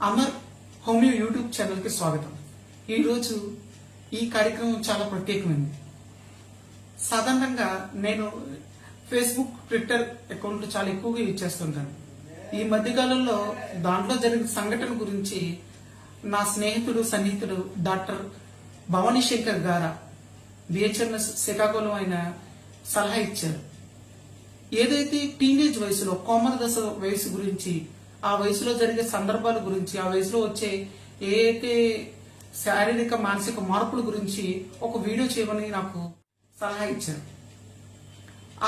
Amar homeo YouTube channel కి స్వాగతం. ఈరోజు ఈ కార్యక్రమం చాలా ప్రత్యేకమైంది. సాధారణంగా నేను ఫేస్బుక్, ట్విట్టర్ అకౌంట్లు చాలా ఎక్కువగా యూజ్ చేస్తుంటాను. ఈ మధ్యకాలంలో దాంట్లో జరిగిన సంఘటన గురించి నా స్నేహితుడు, సన్నిహితుడు డాక్టర్ భవానీ శంకర్ గారా బిహెచ్ఎంఎస్ శ్రీకాకుళం ఆయన సలహా ఇచ్చారు. ఏదైతే టీనేజ్ వయసులో కోమల దశ వయసు గురించి, ఆ వయసులో జరిగే సందర్భాల గురించి, ఆ వయసులో వచ్చే ఏదైతే శారీరక మానసిక మార్పుల గురించి ఒక వీడియో చేయమని నాకు సలహా ఇచ్చారు.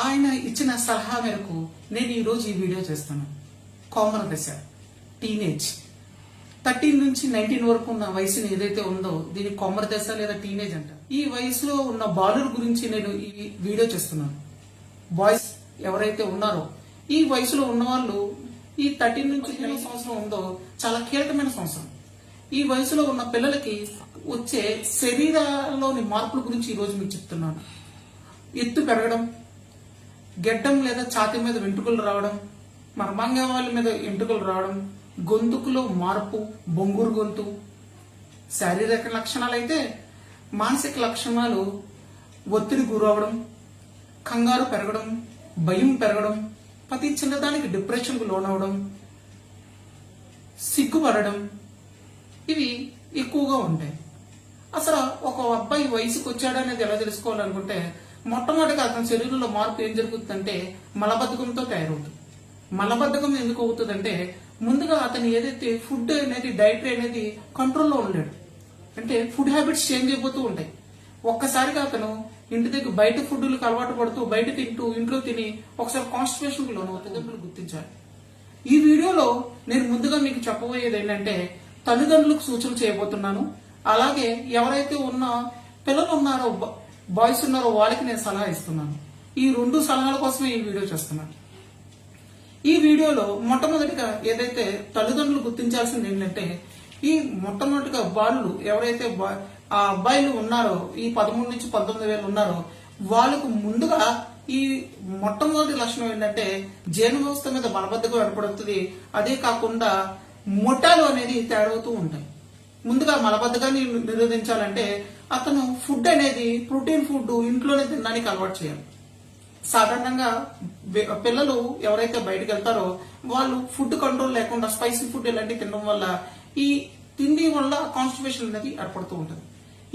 ఆయన ఇచ్చిన సలహా మేరకు నేను ఈరోజు ఈ వీడియో చేస్తాను. కోమల దశ, టీనేజ్, 13 నుంచి 19 వరకు ఉన్న వయసుని ఏదైతే ఉందో దీన్ని కోమల దశ లేదా టీనేజ్ అంటారు. ఈ వయసులో ఉన్న బాలుల గురించి నేను ఈ వీడియో చేస్తున్నాను. బాయ్స్ ఎవరైతే ఉన్నారో ఈ వయసులో ఉన్న వాళ్ళు ఈ 13 నుంచి 20 సంవత్సరం ఉందో చాలా కీలకమైన సంవత్సరం. ఈ వయసులో ఉన్న పిల్లలకి వచ్చే శరీరాల్లోని మార్పుల గురించి ఈ రోజు మీకు చెప్తున్నాను. ఎత్తు పెరగడం, గెడ్డం లేదా ఛాతీ మీద వెంట్రుకలు రావడం, మర్మాంగవాళ్ళ మీద వెంట్రుకలు రావడం, గొంతుకులో మార్పు, బొంగురు గొంతు, శారీరక లక్షణాలు అయితే మానసిక లక్షణాలు ఒత్తిడి గురవడం, కంగారు పెరగడం, భయం పెరగడం, ప్రతి చిన్నదానికి డిప్రెషన్కు లోనవడం, సిగ్గుపడడం, ఇవి ఎక్కువగా ఉంటాయి. అసలు ఒక అబ్బాయి వయసుకు వచ్చాడనేది ఎలా తెలుసుకోవాలనుకుంటే మొట్టమొదటిగా అతని శరీరంలో మార్పు ఏం జరుగుతుందంటే మలబద్ధకంతో తయారవుతుంది. మలబద్ధకం ఎందుకు అవుతుందంటే ముందుగా అతను ఏదైతే ఫుడ్ అనేది, డైటరీ అనేది కంట్రోల్లో ఉండలేడు. అంటే ఫుడ్ హ్యాబిట్స్ చేంజ్ అయిపోతూ ఉంటాయి. ఒక్కసారిగా అతను ఇంటి దగ్గర బయట ఫుడ్లకు అలవాటు పడుతూ బయట తింటూ ఇంట్లో తిని ఒకసారి కాన్స్టిపేషన్ కు లోనవుతుంది. గుర్తించాలి. ఈ వీడియోలో నేను ముందుగా మీకు చెప్పబోయేది ఏంటంటే తల్లిదండ్రులకు సూచన చేయబోతున్నాను. అలాగే ఎవరైతే ఉన్న పిల్లలు ఉన్నారో, బాయ్స్ ఉన్నారో వాళ్ళకి నేను సలహా ఇస్తున్నాను. ఈ 2 సలహాల కోసమే ఈ వీడియో చేస్తున్నాను. ఈ వీడియోలో మొట్టమొదటిగా ఏదైతే తల్లిదండ్రులు గుర్తించాల్సింది ఏంటంటే ఈ మొట్టమొదటిగా బాలులు ఎవరైతే ఆ అబ్బాయిలు ఉన్నారో, ఈ 13 నుంచి 19 వేలు ఉన్నారో వాళ్ళకు ముందుగా ఈ మొట్టమొదటి లక్షణం ఏంటంటే జీర్ణ వ్యవస్థ మీద బలబద్ధకం ఏర్పడుతుంది. అదే కాకుండా మొటాలు అనేది తేడవుతూ ఉంటాయి. ముందుగా మలబద్ధకాన్ని నిరోధించాలంటే అతను ఫుడ్ అనేది ప్రోటీన్ ఫుడ్ ఇంట్లోనే తినడానికి అలవాటు చేయాలి. సాధారణంగా పిల్లలు ఎవరైతే బయటకు వెళ్తారో వాళ్ళు ఫుడ్ కంట్రోల్ లేకుండా స్పైసీ ఫుడ్ ఇలాంటివి తినడం వల్ల ఈ తిండి వల్ల కాన్స్టిపేషన్ అనేది ఏర్పడుతూ ఉంటుంది.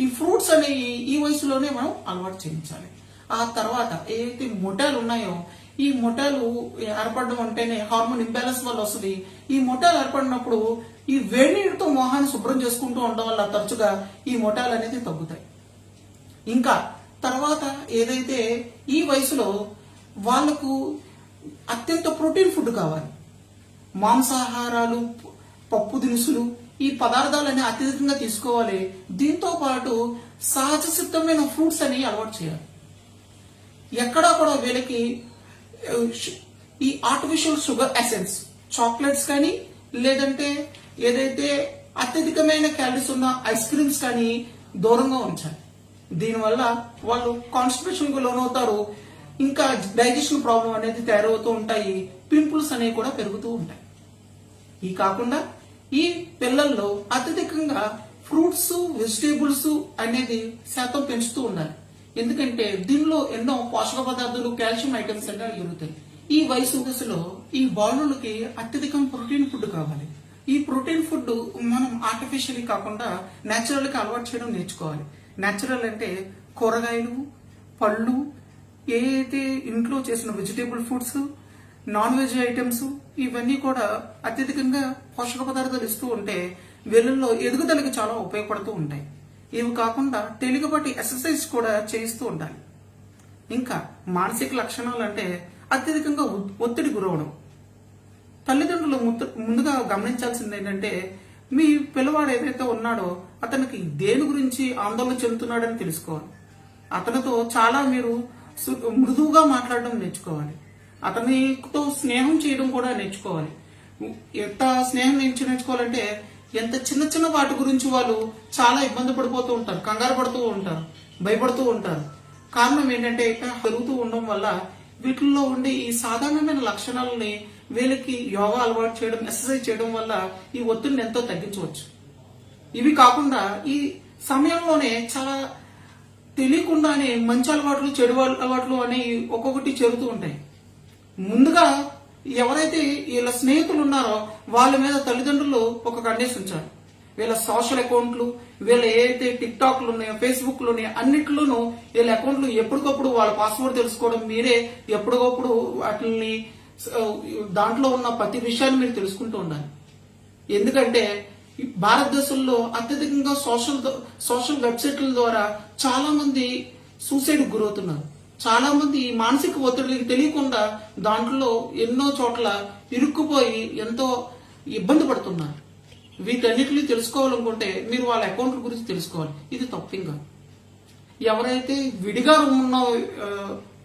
ఈ ఫ్రూట్స్ అనేవి ఈ వయసులోనే మనం అలవాటు చేయించాలి. ఆ తర్వాత ఏదైతే మొటాలు ఉన్నాయో ఈ మొటాలు ఏర్పడడం అంటేనే హార్మోన్ ఇంబ్యాలెన్స్ వల్ల వస్తుంది. ఈ మొటాలు ఏర్పడినప్పుడు ఈ వేడి నీటితో మొహాన్ని శుభ్రం చేసుకుంటూ ఉండడం వల్ల తరచుగా ఈ మొటాలు అనేది తగ్గుతాయి. ఇంకా తర్వాత ఏదైతే ఈ వయసులో వాళ్లకు అత్యంత ప్రోటీన్ ఫుడ్ కావాలి. మాంసాహారాలు, పప్పు దినుసులు, ఈ పదార్థాలన్నీ అత్యధికంగా తీసుకోవాలి. దీంతో పాటు సహజ సిద్ధమైన ఫ్రూట్స్ అని అలవాటు చేయాలి. ఎక్కడా కూడా వీళ్ళకి ఈ ఆర్టిఫిషియల్ షుగర్ ఎసెన్స్, చాక్లెట్స్ కానీ లేదంటే ఏదైతే అత్యధికమైన క్యాలరీస్ ఉన్న ఐస్ క్రీమ్స్ కానీ దూరంగా ఉంచాలి. దీనివల్ల వాళ్ళు కాన్స్టిపేషన్ కు లోనవుతారు. ఇంకా డైజెషన్ ప్రాబ్లం అనేది తయారవుతూ ఉంటాయి. పింపుల్స్ అనేవి కూడా పెరుగుతూ ఉంటాయి. ఈ కాకుండా ఈ పిల్లల్లో అత్యధికంగా ఫ్రూట్స్, వెజిటేబుల్స్ అనేది శాతం పెంచుతూ ఉండాలి. ఎందుకంటే దీనిలో ఎన్నో పోషక పదార్థాలు, కాల్షియం ఐటమ్స్ అనేవి దొరుకుతాయి. ఈ వయసు దశలో ఈ బాలులకి అత్యధికం ప్రోటీన్ ఫుడ్ కావాలి. ఈ ప్రోటీన్ ఫుడ్ మనం ఆర్టిఫిషియల్ కాకుండా నేచురల్ గా అలవాటు చేయడం నేర్చుకోవాలి. నేచురల్ అంటే కూరగాయలు, పళ్ళు, ఏదైతే ఇంట్లో చేసిన vegetable foods, non veg items, ఇవన్నీ కూడా అత్యధికంగా పోషక పదార్థాలు ఇస్తూ ఉంటే వీళ్ళల్లో ఎదుగుదలకి చాలా ఉపయోగపడుతూ ఉంటాయి. ఇవి కాకుండా తేలికపాటి ఎక్సర్సైజ్ కూడా చేయిస్తూ ఉండాలి. ఇంకా మానసిక లక్షణాలు అంటే అత్యధికంగా ఒత్తిడి గురవడం. తల్లిదండ్రులు ముందుగా గమనించాల్సింది ఏంటంటే మీ పిల్లవాడు ఏదైతే ఉన్నాడో అతనికి దేని గురించి ఆందోళన చెందుతున్నాడని తెలుసుకోవాలి. అతనితో చాలా మీరు మృదువుగా మాట్లాడడం నేర్చుకోవాలి. అతనితో స్నేహం చేయడం కూడా నేర్చుకోవాలి. ఎంత స్నేహం నేర్చుకోవాలంటే ఎంత చిన్న చిన్న వాటి గురించి వాళ్ళు చాలా ఇబ్బంది పడిపోతూ ఉంటారు, కంగారు పడుతూ ఉంటారు, భయపడుతూ ఉంటారు. కారణం ఏంటంటే పెరుగుతూ ఉండడం వల్ల వీటిల్లో ఉండే ఈ సాధారణమైన లక్షణాలని వీళ్ళకి యోగా అలవాటు చేయడం, ఎక్సర్సైజ్ చేయడం వల్ల ఈ ఒత్తిడిని ఎంతో తగ్గించవచ్చు. ఇవి కాకుండా ఈ సమయంలోనే చాలా తెలియకుండానే మంచి అలవాట్లు, చెడు అలవాట్లు అనేవి ఒక్కొక్కటి చేరుతూ ఉంటాయి. ముందుగా ఎవరైతే వీళ్ళ స్నేహితులు ఉన్నారో వాళ్ళ మీద తల్లిదండ్రులు ఒక కండిషన్ ఉంచారు. వీళ్ళ సోషల్ అకౌంట్లు, వీళ్ళ ఏదైతే టిక్ టాక్లు ఉన్నాయో, ఫేస్బుక్లు ఉన్నాయో అన్నిట్లోనూ వీళ్ళ అకౌంట్లు ఎప్పటికప్పుడు వాళ్ళ పాస్వర్డ్ తెలుసుకోవడం, మీరే ఎప్పటికప్పుడు వాటిని దాంట్లో ఉన్న ప్రతి విషయాన్ని మీరు తెలుసుకుంటూ ఉండాలి. ఎందుకంటే భారతదేశంలో అత్యధికంగా సోషల్ వెబ్సైట్ల ద్వారా చాలా మంది సూసైడ్ గురవుతున్నారు. చాలా మంది మానసిక ఒత్తిడికి తెలియకుండా దాంట్లో ఎన్నో చోట్ల ఇరుక్కుపోయి ఎంతో ఇబ్బంది పడుతున్నారు. వీటన్నిటిని తెలుసుకోవాలనుకుంటే మీరు వాళ్ళ అకౌంట్ల గురించి తెలుసుకోవాలి. ఇది తప్పింగా ఎవరైతే విడిగా రూమ్ ఉన్న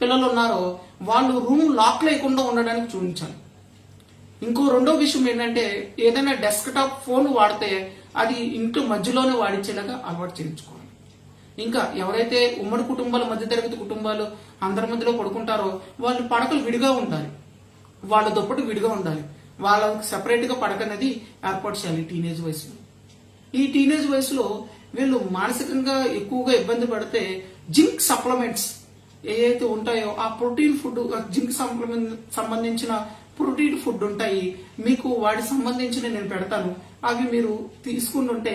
పిల్లలు ఉన్నారో వాళ్ళు రూమ్ లాక్ లేకుండా ఉండడానికి చూపించాలి. ఇంకో రెండో విషయం ఏంటంటే ఏదైనా డెస్క్టాప్ ఫోన్ వాడితే అది ఇంటి మధ్యలోనే వాడించేలాగా అలవాటు చేయించుకోవాలి. ఇంకా ఎవరైతే ఉమ్మడి కుటుంబాలు, మధ్యతరగతి కుటుంబాలు అందరి మధ్యలో పడుకుంటారో వాళ్ళు పడకలు విడిగా ఉండాలి, వాళ్ళ దుప్పటి విడిగా ఉండాలి. వాళ్ళకి సెపరేట్ గా పడక అనేది ఏర్పాటు చేయాలి టీనేజ్ వయసులో. ఈ టీనేజ్ వయసులో వీళ్ళు మానసికంగా ఎక్కువగా ఇబ్బంది పడితే జింక్ సప్లిమెంట్స్ ఏవైతే ఉంటాయో ఆ ప్రోటీన్ ఫుడ్, జింక్ సంబంధించిన ప్రోటీన్ ఫుడ్ ఉంటాయి, మీకు వాటికి సంబంధించిన నేను పెడతాను. అవి మీరు తీసుకుంటుంటే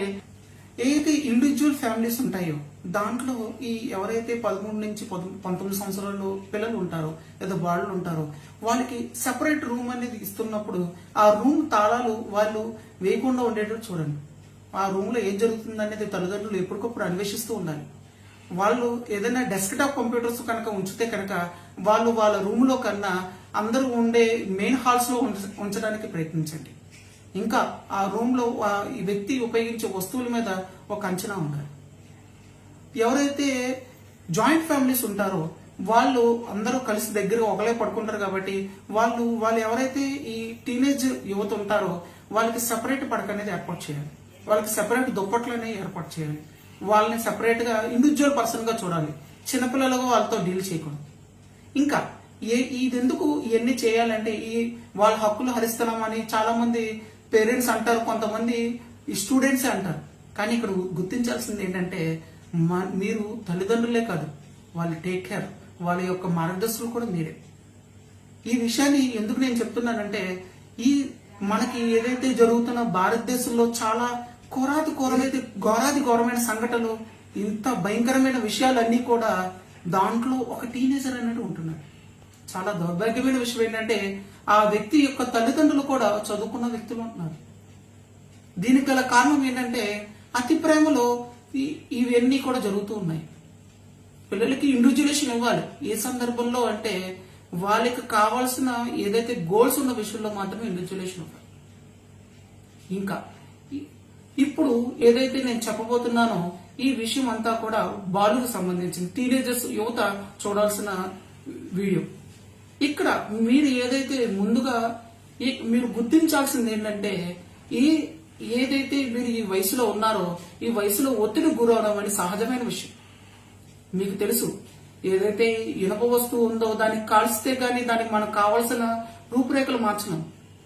ఏదైతే ఇండివిజువల్ ఫ్యామిలీస్ ఉంటాయో దాంట్లో ఈ ఎవరైతే 13 నుంచి 19 సంవత్సరాలు పిల్లలు ఉంటారో లేదా వాళ్ళు ఉంటారో వాళ్ళకి సెపరేట్ రూమ్ అనేది ఇస్తున్నప్పుడు ఆ రూమ్ తాళాలు వాళ్ళు వేయకుండా ఉండేటట్టు చూడండి. ఆ రూమ్ లో ఏం జరుగుతుంది అనేది తల్లిదండ్రులు ఎప్పటికప్పుడు అన్వేషిస్తూ ఉండాలి. వాళ్ళు ఏదైనా డెస్క్టాప్ కంప్యూటర్స్ కనుక ఉంచితే కనుక వాళ్ళు వాళ్ళ రూమ్ లో కన్నా అందరూ ఉండే మెయిన్ హాల్స్ లో ఉంచడానికి ప్రయత్నించండి. ఇంకా ఆ రూమ్ లో ఈ వ్యక్తి ఉపయోగించే వస్తువుల మీద ఒక అంచనా ఉండాలి. ఎవరైతే జాయింట్ ఫ్యామిలీస్ ఉంటారో వాళ్ళు అందరూ కలిసి దగ్గర ఒకలే పడుకుంటారు కాబట్టి వాళ్ళు ఎవరైతే ఈ టీనేజ్ యువత ఉంటారో వాళ్ళకి సెపరేట్ పడక అనేది ఏర్పాటు చేయాలి. వాళ్ళకి సెపరేట్ దుప్పట్లు అనేవి ఏర్పాటు చేయాలి. వాళ్ళని సెపరేట్ గా ఇండివిజువల్ పర్సన్ గా చూడాలి. చిన్నపిల్లలుగా వాళ్ళతో డీల్ చేయకూడదు. ఇంకా ఇదెందుకు ఇవన్నీ చేయాలంటే వాళ్ళ హక్కులు హరిస్తున్నామని చాలా మంది పేరెంట్స్ అంటారు, కొంతమంది స్టూడెంట్స్ అంటారు. కానీ ఇక్కడ గుర్తించాల్సింది ఏంటంటే మీరు తల్లిదండ్రులే కాదు, వాళ్ళు టేక్ కేర్, వాళ్ళ యొక్క మార్గదర్శకులు కూడా మీరే. ఈ విషయాన్ని ఎందుకు నేను చెప్తున్నానంటే మనకి ఏదైతే జరుగుతున్న భారతదేశంలో చాలా ఘోరమైన సంఘటనలు, ఇంత భయంకరమైన విషయాలన్నీ కూడా దాంట్లో ఒక టీనేజర్ అనేది ఉంటున్నాడు. చాలా దౌర్భాగ్యమైన విషయం ఏంటంటే ఆ వ్యక్తి యొక్క తల్లిదండ్రులు కూడా చదువుకున్న వ్యక్తులు ఉంటున్నారు. దీనికి గల కారణం ఏంటంటే అతి ప్రేమలో ఇవన్నీ కూడా జరుగుతూ ఉన్నాయి. పిల్లలకి ఇండివిజువలేషన్ ఇవ్వాలి. ఏ సందర్భంలో అంటే వాళ్ళకి కావాల్సిన ఏదైతే గోల్స్ ఉన్న విషయంలో మాత్రమే ఇండివిజువలేషన్ ఇవ్వాలి. ఇంకా ఇప్పుడు ఏదైతే నేను చెప్పబోతున్నానో ఈ విషయం అంతా కూడా బాలుకు సంబంధించిన టీనేజర్స్ యువత చూడాల్సిన వీడియో. ఇక్కడ మీరు ఏదైతే ముందుగా మీరు గుర్తించాల్సింది ఏంటంటే ఏదైతే మీరు ఈ వయసులో ఉన్నారో ఈ వయసులో ఒత్తిడి గురవడం అనేది సహజమైన విషయం. మీకు తెలుసు, ఏదైతే ఇనుప వస్తువు ఉందో దానికి కాల్స్తే గానీ దానికి మనకు కావాల్సిన రూపురేఖలు మార్చలేం.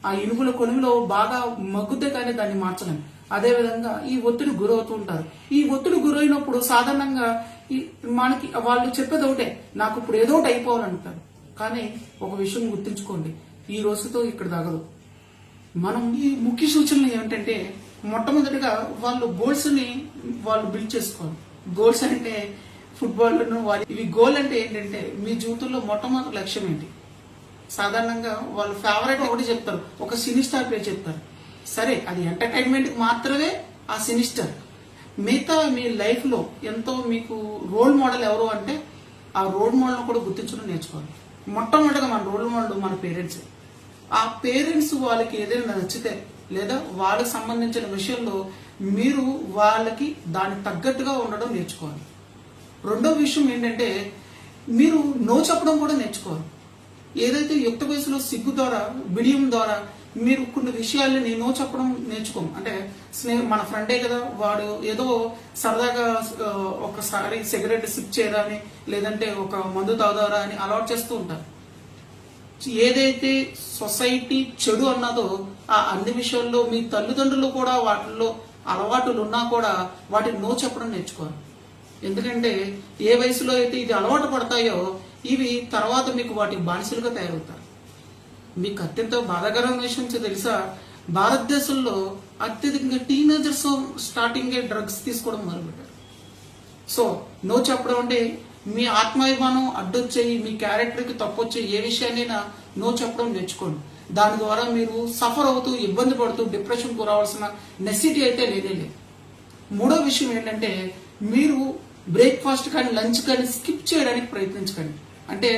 ఆ ఇనుపుల కొలువులో బాగా మగ్గుతే కానీ దాన్ని మార్చలేం. అదేవిధంగా ఈ ఒత్తిడి గురవుతూ ఉంటారు. ఈ ఒత్తిడి గురైనప్పుడు సాధారణంగా మనకి వాళ్ళు చెప్పేది ఒకటే, నాకు ఇప్పుడు ఏదో ఒకటి అయిపోవాలంటారు. కానీ ఒక విషయం గుర్తుంచుకోండి, ఈ రోజుతో ఇక్కడ తగదు. మనం ఈ ముఖ్య సూచనలు ఏమిటంటే మొట్టమొదటిగా వాళ్ళు గోల్స్ ని వాళ్ళు బిల్డ్ చేసుకోవాలి. గోల్స్ అంటే ఫుట్బాల్ ఇవి గోల్ అంటే ఏంటంటే మీ జీవితంలో మొట్టమొదటి లక్ష్యం ఏంటి. సాధారణంగా వాళ్ళు ఫేవరెట్ ఒకటి చెప్తారు, ఒక సినీ స్టార్ పేరు చెప్తారు. సరే, అది ఎంటర్టైన్మెంట్ మాత్రమే ఆ సినీ స్టార్. మిగతా మీ లైఫ్ లో ఎంతో మీకు రోల్ మోడల్ ఎవరు అంటే ఆ రోల్ మోడల్ కూడా గుర్తించడం నేర్చుకోవాలి. మొట్టమొదటిగా మన రోల్ మోడల్ మన పేరెంట్స్. ఆ పేరెంట్స్ వాళ్ళకి ఏదైనా నచ్చితే లేదా వాళ్ళకి సంబంధించిన విషయంలో మీరు వాళ్ళకి దానికి తగ్గట్టుగా ఉండడం నేర్చుకోవాలి. రెండో విషయం ఏంటంటే మీరు నో చెప్పడం కూడా నేర్చుకోవాలి. ఏదైతే యుక్త వయసులో సిగ్గు ద్వారా, బిడియం ద్వారా మీరు కొన్ని విషయాలని నో చెప్పడం నేర్చుకోం. అంటే మన ఫ్రెండే కదా, వాడు ఏదో సరదాగా ఒకసారి సిగరెట్ సిప్ చేయరా అని లేదంటే ఒక మందు తాగుదారా అని అలవాటు చేస్తూ ఉంటారు. ఏదైతే సొసైటీ చెడు అన్నదో ఆ అన్ని విషయాల్లో మీ తల్లిదండ్రులు కూడా వాటిల్లో అలవాటులు ఉన్నా కూడా వాటిని నో చెప్పడం నేర్చుకోవాలి. ఎందుకంటే ఏ వయసులో అయితే ఇది అలవాటు పడతాయో ఇవి తర్వాత మీకు వాటి బానిసలుగా తయారవుతారు. మీకు అత్యంత బాధాకరమైన విషయం తెలుసా, భారతదేశంలో అత్యధికంగా టీనేజర్స్ స్టార్టింగ్ డ్రగ్స్ తీసుకోవడం మొదలుపెట్టారు. సో నో చెప్పడం అంటే మీ ఆత్మాభిమానం అడ్డొచ్చేయి, మీ క్యారెక్టర్కి తప్పొచ్చేయి ఏ విషయాన్నైనా నో చెప్పడం నేర్చుకోండి. దాని ద్వారా మీరు సఫర్ అవుతూ ఇబ్బంది పడుతూ డిప్రెషన్ గురవలసిన నెసిటీ అయితే లేదే లేదు. మూడో విషయం ఏంటంటే మీరు బ్రేక్ఫాస్ట్ కానీ లంచ్ కానీ స్కిప్ చేయడానికి ప్రయత్నించకండి. అంటే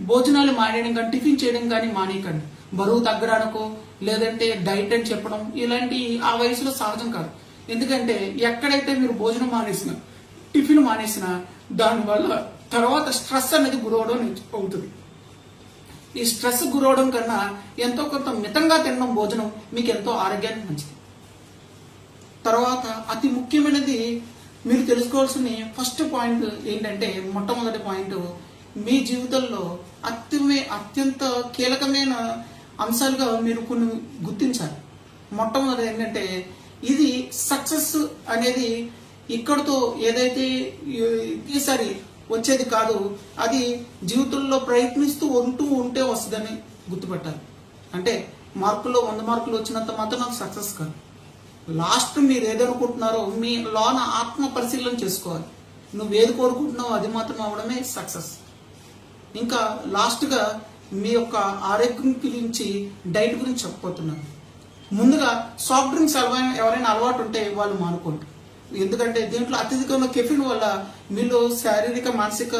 భోజనాలు మానేయడం కానీ టిఫిన్ చేయడం కానీ మానేయకండి. బరువు తగ్గడానికో లేదంటే డైట్ అని చెప్పడం ఇలాంటి ఆ వయసులో సహజం కాదు. ఎందుకంటే ఎక్కడైతే మీరు భోజనం మానేసిన టిఫిన్ మానేసిన దానివల్ల తర్వాత స్ట్రెస్ అనేది గురవడం అవుతుంది. ఈ స్ట్రెస్ గురవడం కన్నా ఎంతో కొంత మితంగా తినడం భోజనం మీకు ఎంతో ఆరోగ్యానికి మంచిది. తర్వాత అతి ముఖ్యమైనది మీరు తెలుసుకోవాల్సిన ఫస్ట్ పాయింట్ ఏంటంటే, మొట్టమొదటి పాయింట్ మీ జీవితంలో అత్యంత కీలకమైన అంశాలుగా మీరు కొన్ని గుర్తించాలి. మొట్టమొదటి ఏంటంటే ఇది సక్సెస్ అనేది ఇక్కడతో ఏదైతే ఈసారి వచ్చేది కాదు, అది జీవితంలో ప్రయత్నిస్తూ ఉంటే వస్తుందని గుర్తుపెట్టాలి. అంటే మార్కుల్లో 100 మార్కులు వచ్చినంత మాత్రం నాకు సక్సెస్ కాదు. లాస్ట్ మీరు ఏదనుకుంటున్నారో మీ లోన ఆత్మ పరిశీలన చేసుకోవాలి. నువ్వు ఏది కోరుకుంటున్నావో అది మాత్రం అవ్వడమే సక్సెస్. ఇంకా లాస్ట్గా మీ యొక్క ఆరోగ్యం గురించి డైట్ గురించి చెప్పబోతున్నాను. ముందుగా సాఫ్ట్ డ్రింక్స్ ఎవరైనా అలవాటు ఉంటే వాళ్ళు మానుకోండి. ఎందుకంటే దీంట్లో అత్యధికంగా కెఫిన్ వల్ల మీలో శారీరక మానసిక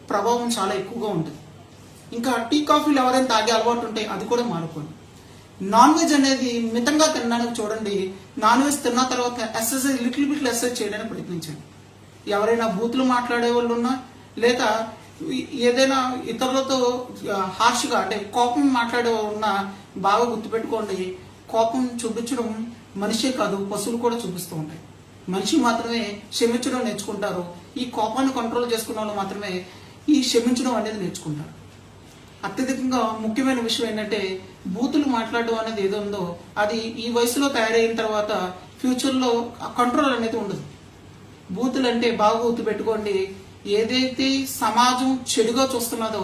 ప్రభావం చాలా ఎక్కువగా ఉంటుంది. ఇంకా టీ కాఫీలు ఎవరైనా తాగే అలవాటు ఉంటే అది కూడా మానుకోండి. నాన్ వెజ్ అనేది మితంగా తినడానికి చూడండి. నాన్ వెజ్ తిన్న తర్వాత ఎక్సర్సైజ్ లిటిల్ బిట్ ఎక్సర్సైజ్ చేయడానికి ప్రయత్నించండి. ఎవరైనా బూతులు మాట్లాడే వాళ్ళు ఉన్నా లేదా ఏదైనా ఇతరులతో హార్ష్గా అంటే కోపం మాట్లాడే ఉన్నా బాగా గుర్తుపెట్టుకోండి. కోపం చూపించడం మనిషే కాదు పశువులు కూడా చూపిస్తూ ఉంటాయి. మనిషి మాత్రమే క్షమించడం నేర్చుకుంటారు. ఈ కోపాన్ని కంట్రోల్ చేసుకున్న వాళ్ళు మాత్రమే ఈ క్షమించడం అనేది నేర్చుకుంటారు. అత్యధికంగా ముఖ్యమైన విషయం ఏంటంటే బూతులు మాట్లాడడం అనేది ఏదో ఉందో అది ఈ వయసులో తయారైన తర్వాత ఫ్యూచర్లో కంట్రోల్ అనేది ఉండదు. బూతులు అంటే బాగా గుర్తు పెట్టుకోండి. ఏదైతే సమాజం చెడుగా చూస్తున్నదో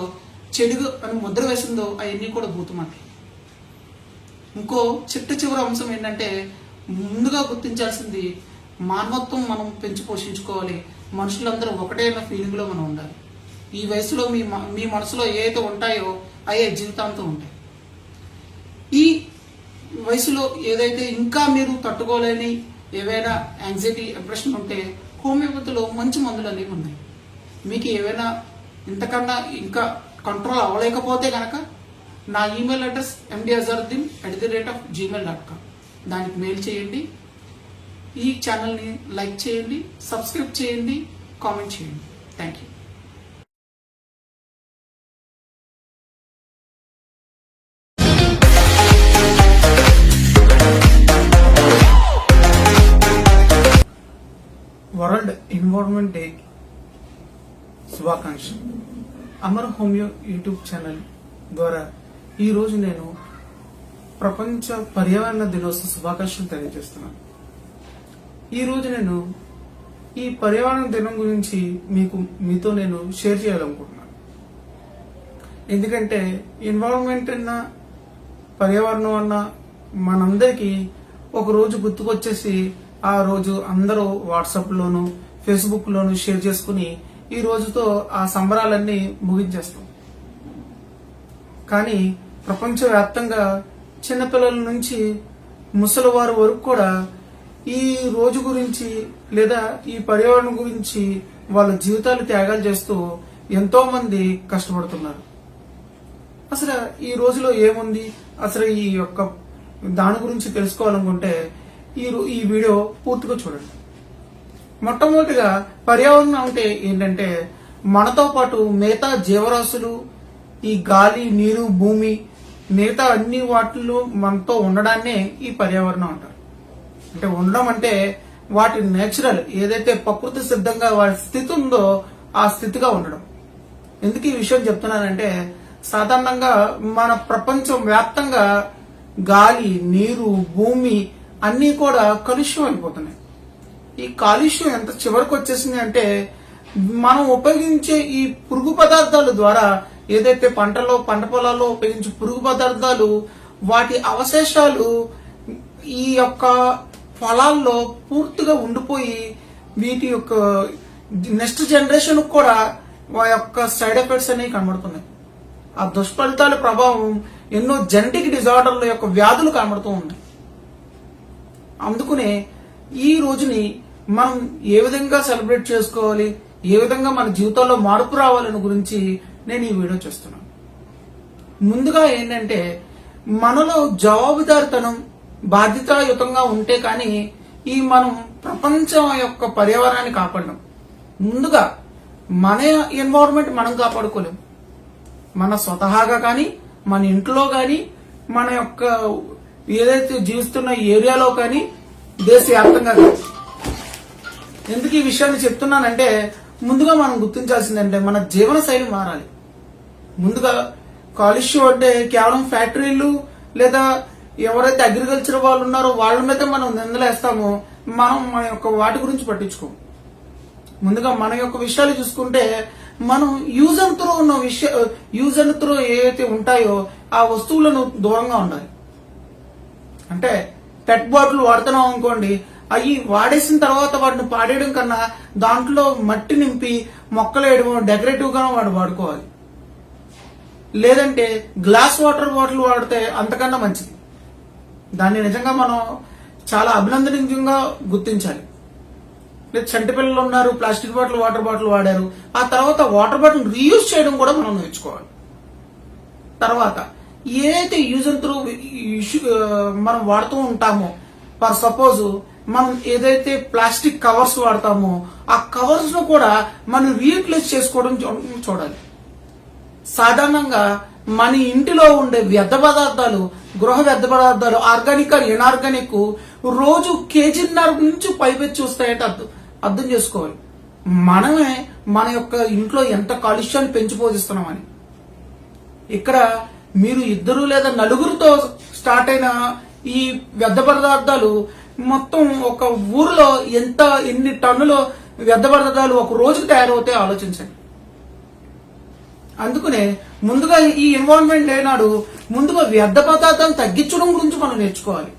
చెడుగా అని ముద్ర వేసిందో అవన్నీ కూడా బూతు మాటలు. ఇంకో చివరి అంశం ఏంటంటే ముందుగా గుర్తించాల్సింది మానవత్వం మనం పెంచి పోషించుకోవాలి. మనుషులందరూ ఒకటే అన్న ఫీలింగ్లో మనం ఉండాలి. ఈ వయసులో మీ మనసులో ఏదైతే ఉంటాయో అయ్యే జీవితాంతం ఉంటాయి. ఈ వయసులో ఏదైతే ఇంకా మీరు తట్టుకోలేని ఏవైనా యాంగ్జైటీ డిప్రెషన్ ఉంటే హోమియోపతిలో మంచి మందులు అనేవి ఉన్నాయి. మీకు ఏవైనా ఇంతకన్నా ఇంకా కంట్రోల్ అవ్వలేకపోతే కనుక నా ఈమెయిల్ అడ్రస్ mdazardin@gmail.com దానికి మెయిల్ చేయండి. ఈ ఛానల్ని లైక్ చేయండి, సబ్స్క్రైబ్ చేయండి, కామెంట్ చేయండి. Thank you. World environment day శుభాకాంక్షలు. అమర్ హోమియో యూట్యూబ్ ఛానల్ ద్వారా ఈరోజు నేను ప్రపంచ పర్యావరణ దినోత్సవ శుభాకాంక్షలు తెలియజేస్తున్నాను. ఈరోజు నేను ఈ పర్యావరణ దినం గురించి మీతో నేను షేర్ చేయాలనుకుంటున్నాను. ఎందుకంటే ఎన్విరాన్మెంట్ అన్న పర్యావరణం అన్న మనందరికీ ఒక రోజు గుర్తుకొచ్చేసి ఆ రోజు అందరూ వాట్సాప్లోను ఫేస్బుక్లోను షేర్ చేసుకుని ఈ రోజుతో ఆ సంబరాలన్నీ ముగించేస్తాం. కానీ ప్రపంచవ్యాప్తంగా చిన్నపిల్లల నుంచి ముసలివారి వరకు కూడా ఈ రోజు గురించి లేదా ఈ పర్యావరణం గురించి వాళ్ళ జీవితాలు త్యాగాలు చేస్తూ ఎంతో మంది కష్టపడుతున్నారు. అసలు ఈ రోజులో ఏముంది, అసలు ఈ యొక్క దాని గురించి తెలుసుకోవాలనుకుంటే ఈ వీడియో పూర్తిగా చూడండి. మొట్టమొదటిగా పర్యావరణం అంటే ఏంటంటే మనతో పాటు మిగతా జీవరాశులు, ఈ గాలి, నీరు, భూమి, మిగతా అన్ని వాటిల్లో మనతో ఉండడాన్నే ఈ పర్యావరణం అంటారు. అంటే ఉండడం అంటే వాటి నేచురల్ ఏదైతే ప్రకృతి సిద్ధంగా వాటి స్థితి ఉందో ఆ స్థితిగా ఉండడం. ఎందుకు ఈ విషయం చెప్తున్నానంటే సాధారణంగా మన ప్రపంచం వ్యాప్తంగా గాలి, నీరు, భూమి అన్నీ కూడా కలుష్యం అయిపోతున్నాయి. ఈ కాలుష్యం ఎంత చివరికి వచ్చేసింది అంటే మనం ఉపయోగించే ఈ పురుగు పదార్థాల ద్వారా ఏదైతే పంట పొలాల్లో ఉపయోగించే పురుగు పదార్థాలు వాటి అవశేషాలు ఈ యొక్క పొలాల్లో పూర్తిగా ఉండిపోయి వీటి యొక్క నెక్స్ట్ జనరేషన్ కూడా వారి యొక్క సైడ్ ఎఫెక్ట్స్ అనేవి కనబడుతున్నాయి. ఆ దుష్ఫలితాల ప్రభావం ఎన్నో జెనెటిక్ డిజార్డర్ల యొక్క వ్యాధులు కనబడుతూ ఉన్నాయి. అందుకనే ఈ రోజుని మనం ఏ విధంగా సెలబ్రేట్ చేసుకోవాలి, ఏ విధంగా మన జీవితంలో మార్పు రావాలని గురించి నేను ఈ వీడియో చేస్తున్నాను. ముందుగా ఏంటంటే మనలో జవాబుదారితనం బాధ్యతాయుతంగా ఉంటే కానీ ఈ మనం ప్రపంచం యొక్క పర్యావరణాన్ని కాపాడడం. ముందుగా మన ఎన్వైరన్మెంట్ మనం కాపాడుకోలేం. మన స్వతహాగా కానీ మన ఇంట్లో కానీ మన యొక్క ఏదైతే జీవిస్తున్న ఏరియాలో కానీ దేశవ్యాప్తంగా కానీ. ఎందుకు ఈ విషయాన్ని చెప్తున్నానంటే ముందుగా మనం గుర్తించాల్సిందంటే మన జీవన శైలి మారాలి. ముందుగా కాలుష్యం అంటే కేవలం ఫ్యాక్టరీలు లేదా ఎవరైతే అగ్రికల్చర్ వాళ్ళు ఉన్నారో వాళ్ళ మీద మనం నిందలేస్తామో మనం మన యొక్క వాటి గురించి పట్టించుకోం. ముందుగా మన యొక్క విషయాలు చూసుకుంటే మనం యూజ్ అండ్ త్రో ఏవైతే ఉంటాయో ఆ వస్తువులను దూరంగా ఉండాలి. అంటే పెట్ బాటిల్ వాడుతున్నాం అనుకోండి, అవి వాడేసిన తర్వాత వాటిని పాడేయడం కన్నా దాంట్లో మట్టి నింపి మొక్కలు వేయడం డెకరేటివ్ గా వాడుకోవాలి. లేదంటే గ్లాస్ వాటర్ బాటిల్ వాడితే అంతకన్నా మంచిది. దాన్ని నిజంగా మనం చాలా అభినందనీయంగా గుర్తించాలి. లేదు చంటి పిల్లలు ఉన్నారు, ప్లాస్టిక్ బాటిల్ వాటర్ బాటిల్ వాడారు, ఆ తర్వాత వాటర్ బాటిల్ రీయూజ్ చేయడం కూడా మనం నేర్చుకోవాలి. తర్వాత ఏదైతే యూజ్ అండ్ త్రూ మనం వాడుతూ ఉంటామో, ఫర్ సపోజ్ మనం ఏదైతే ప్లాస్టిక్ కవర్స్ వాడతామో ఆ కవర్స్ ను కూడా మనం రీప్లేస్ చేసుకోవడం చూడాలి. సాధారణంగా మన ఇంటిలో ఉండే వ్యర్థ పదార్థాలు, గృహ వ్యర్థ పదార్థాలు ఆర్గానిక్ అండ్ ఇన్ఆర్గానిక్ రోజు కేజీన్నర నుంచి పైపెచ్చి వస్తాయంటే అర్థం చేసుకోవాలి. మనమే మన యొక్క ఇంట్లో ఎంత కాలుష్యాన్ని పెంచిపోజిస్తున్నామని. ఇక్కడ మీరు ఇద్దరు లేదా నలుగురితో స్టార్ట్ అయిన ఈ వ్యర్థ పదార్థాలు మొత్తం ఒక ఊరిలో ఎన్ని టన్నుల వ్యర్థ పదార్థాలు ఒక రోజుకి తయారవుతాయో ఆలోచించండి. అందుకనే ముందుగా ఈ ఎన్వైరన్మెంట్ డే నాడు ముందుగా వ్యర్థ పదార్థాలను తగ్గించడం గురించి మనం నేర్చుకోవాలి.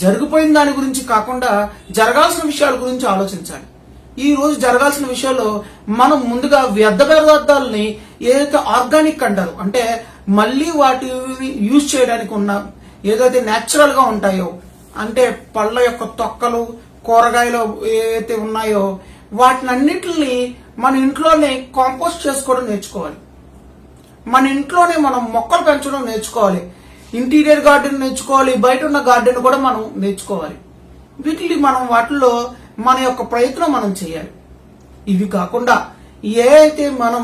జరిగిపోయిన దాని గురించి కాకుండా జరగాల్సిన విషయాల గురించి ఆలోచించాలి. ఈ రోజు జరగాల్సిన విషయాల్లో మనం ముందుగా వ్యర్థ పదార్థాలని ఏదైతే ఆర్గానిక్ అంటారు, అంటే మళ్ళీ వాటిని యూజ్ చేయడానికి ఉన్న ఏదైతే నేచురల్ గా ఉంటాయో, అంటే పళ్ళ యొక్క తొక్కలు, కూరగాయలు ఏవైతే ఉన్నాయో వాటినన్నిటిని మన ఇంట్లోనే కాంపోస్ట్ చేసుకోవడం నేర్చుకోవాలి. మన ఇంట్లోనే మనం మొక్కలు పెంచడం నేర్చుకోవాలి. ఇంటీరియర్ గార్డెన్ నేర్చుకోవాలి, బయట ఉన్న గార్డెన్ కూడా మనం నేర్చుకోవాలి. వీటిని మనం వాటిల్లో మన యొక్క ప్రయత్నం మనం చేయాలి. ఇవి కాకుండా ఏ అయితే మనం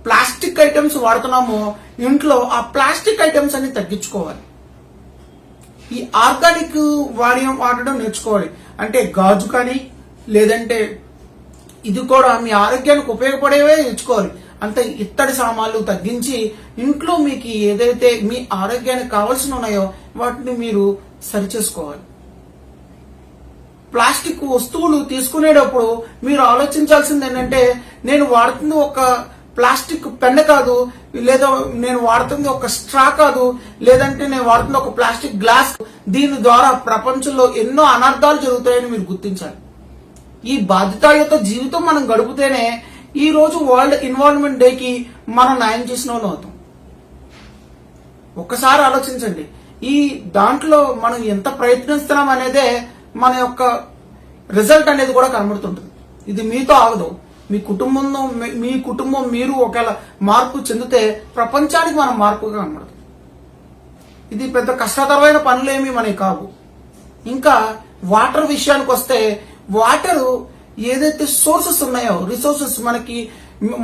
ప్లాస్టిక్ ఐటమ్స్ వాడుతున్నామో ఇంట్లో ఆ ప్లాస్టిక్ ఐటమ్స్ అన్ని తగ్గించుకోవాలి. ఈ ఆర్గానిక్ వాడడం నేర్చుకోవాలి. అంటే గాజు కానీ లేదంటే ఇది కూడా మీ ఆరోగ్యానికి ఉపయోగపడేవే నేర్చుకోవాలి. అంటే ఇత్తడి సామాన్లు తగ్గించి ఇంట్లో మీకు ఏదైతే మీ ఆరోగ్యానికి కావాల్సిన ఉన్నాయో వాటిని మీరు సరిచేసుకోవాలి. ప్లాస్టిక్ వస్తువులు తీసుకునేటప్పుడు మీరు ఆలోచించాల్సింది ఏంటంటే నేను వాడుతుంది ఒక ప్లాస్టిక్ పెన్ కాదు, లేదా నేను వాడుతుంది ఒక స్ట్రా కాదు, లేదంటే నేను వాడుతుంది ఒక ప్లాస్టిక్ గ్లాస్. దీని ద్వారా ప్రపంచంలో ఎన్నో అనర్థాలు జరుగుతాయని మీరు గుర్తించాలి. ఈ బాధ్యతాయుత జీవితం మనం గడిపితేనే ఈ రోజు వరల్డ్ ఎన్వైరన్మెంట్ డేకి మనం న్యాయం చేసిన వాళ్ళు అవుతాం. ఒక్కసారి ఆలోచించండి. ఈ దాంట్లో మనం ఎంత ప్రయత్నిస్తున్నాం అనేదే మన యొక్క రిజల్ట్ అనేది కూడా కనబడుతుంటుంది. ఇది మీతో ఆగదు. మీ కుటుంబం మీరు ఒకవేళ మార్పు చెందితే ప్రపంచానికి మనం మార్పుగా కనబడుతుంది. ఇది పెద్ద కష్టతరమైన పనులేమి మనకి కావు. ఇంకా వాటర్ విషయానికి వస్తే వాటర్ ఏదైతే సోర్సెస్ ఉన్నాయో రిసోర్సెస్ మనకి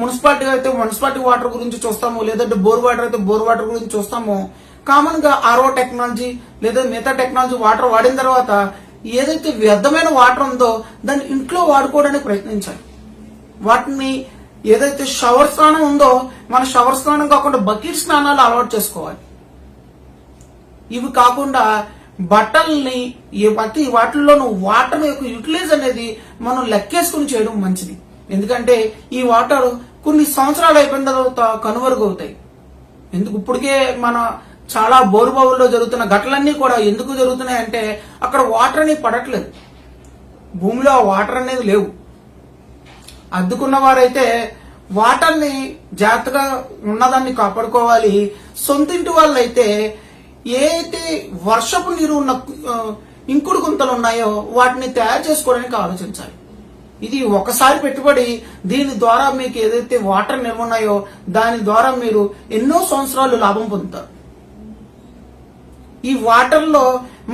మున్సిపాలిటీ అయితే మున్సిపాలిటీ వాటర్ గురించి చూస్తాము, లేదంటే బోర్ వాటర్ అయితే బోర్ వాటర్ గురించి చూస్తాము. కామన్ గా ఆర్ఓ టెక్నాలజీ లేదా మిగతా టెక్నాలజీ వాటర్ వాడిన తర్వాత ఏదైతే వ్యర్థమైన వాటర్ ఉందో దాన్ని ఇంట్లో వాడుకోవడానికి ప్రయత్నించాలి. వాటిని ఏదైతే షవర్ స్నానం ఉందో మన షవర్ స్నానం కాకుండా బకెట్ స్నానాలు అలవాటు చేసుకోవాలి. ఇవి కాకుండా బట్టల్ని ప్రతి వాటిల్లోనూ వాటర్ యొక్క యూటిలైజ్ అనేది మనం లెక్కేసుకుని చేయడం మంచిది. ఎందుకంటే ఈ వాటర్ కొన్ని సంవత్సరాలు అయిపోయిన తర్వాత కనుమరుగవుతాయి. ఎందుకు ఇప్పటికే మన చాలా బోరుబావుల్లో జరుగుతున్న ఘటనలన్నీ కూడా ఎందుకు జరుగుతున్నాయంటే అక్కడ వాటర్ అనేది పడట్లేదు, భూమిలో వాటర్ అనేది లేవు. అద్దుకున్న వారైతే వాటర్ని జాగ్రత్తగా ఉన్నదాన్ని కాపాడుకోవాలి. సొంతింటి వాళ్ళైతే ఏ అయితే వర్షపు నీరు ఉన్న ఇంకుడు గుంతలు ఉన్నాయో వాటిని తయారు చేసుకోవడానికి ఆలోచించాలి. ఇది ఒకసారి పెట్టుబడి. దీని ద్వారా మీకు ఏదైతే వాటర్ నిల్వ ఉన్నాయో దాని ద్వారా మీరు ఎన్నో సంవత్సరాలు లాభం పొందుతారు. ఈ వాటర్ లో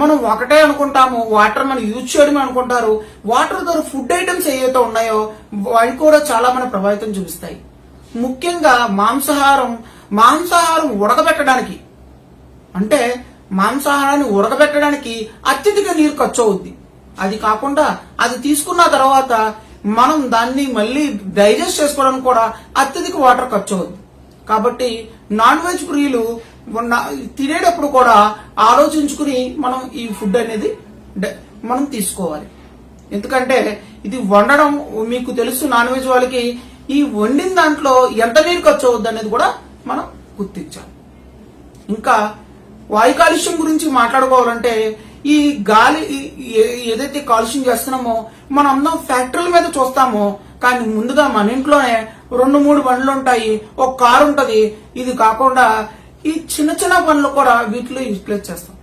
మనం ఒకటే అనుకుంటాము, వాటర్ మనం యూజ్ చేయడమే అనుకుంటారు. వాటర్ ద్వారా ఫుడ్ ఐటమ్స్ ఏవైతే ఉన్నాయో అవి కూడా చాలా మన ప్రభావితం చూపిస్తాయి. ముఖ్యంగా మాంసాహారం ఉడకబెట్టడానికి, అంటే మాంసాహారాన్ని ఉడకబెట్టడానికి అత్యధిక నీరు ఖర్చు అవుద్ది. అది కాకుండా అది తీసుకున్న తర్వాత మనం దాన్ని మళ్ళీ డైజెస్ట్ చేసుకోవడానికి కూడా అత్యధిక వాటర్ ఖర్చు అవుద్ది. కాబట్టి నాన్ వెజ్ ప్రియులు తినేటప్పుడు కూడా ఆలోచించుకుని మనం ఈ ఫుడ్ అనేది మనం తీసుకోవాలి. ఎందుకంటే ఇది వండడం మీకు తెలుసు, నాన్ వెజ్ వాళ్ళకి ఈ వండిన దాంట్లో ఎంత నీరు ఖర్చు అవుద్ది అనేది కూడా మనం గుర్తించాలి. ఇంకా వాయు కాలుష్యం గురించి మాట్లాడుకోవాలంటే ఈ గాలి ఏదైతే కాలుష్యం చేస్తున్నామో మనం అందరం ఫ్యాక్టరీల మీద చూస్తామో, కానీ ముందుగా మన ఇంట్లోనే 2-3 బండ్లు ఉంటాయి, ఒక కారు ఉంటది. ఇది కాకుండా ఈ చిన్న చిన్న పనులు కూడా వీటిలో యూటిలైజ్ చేస్తాం.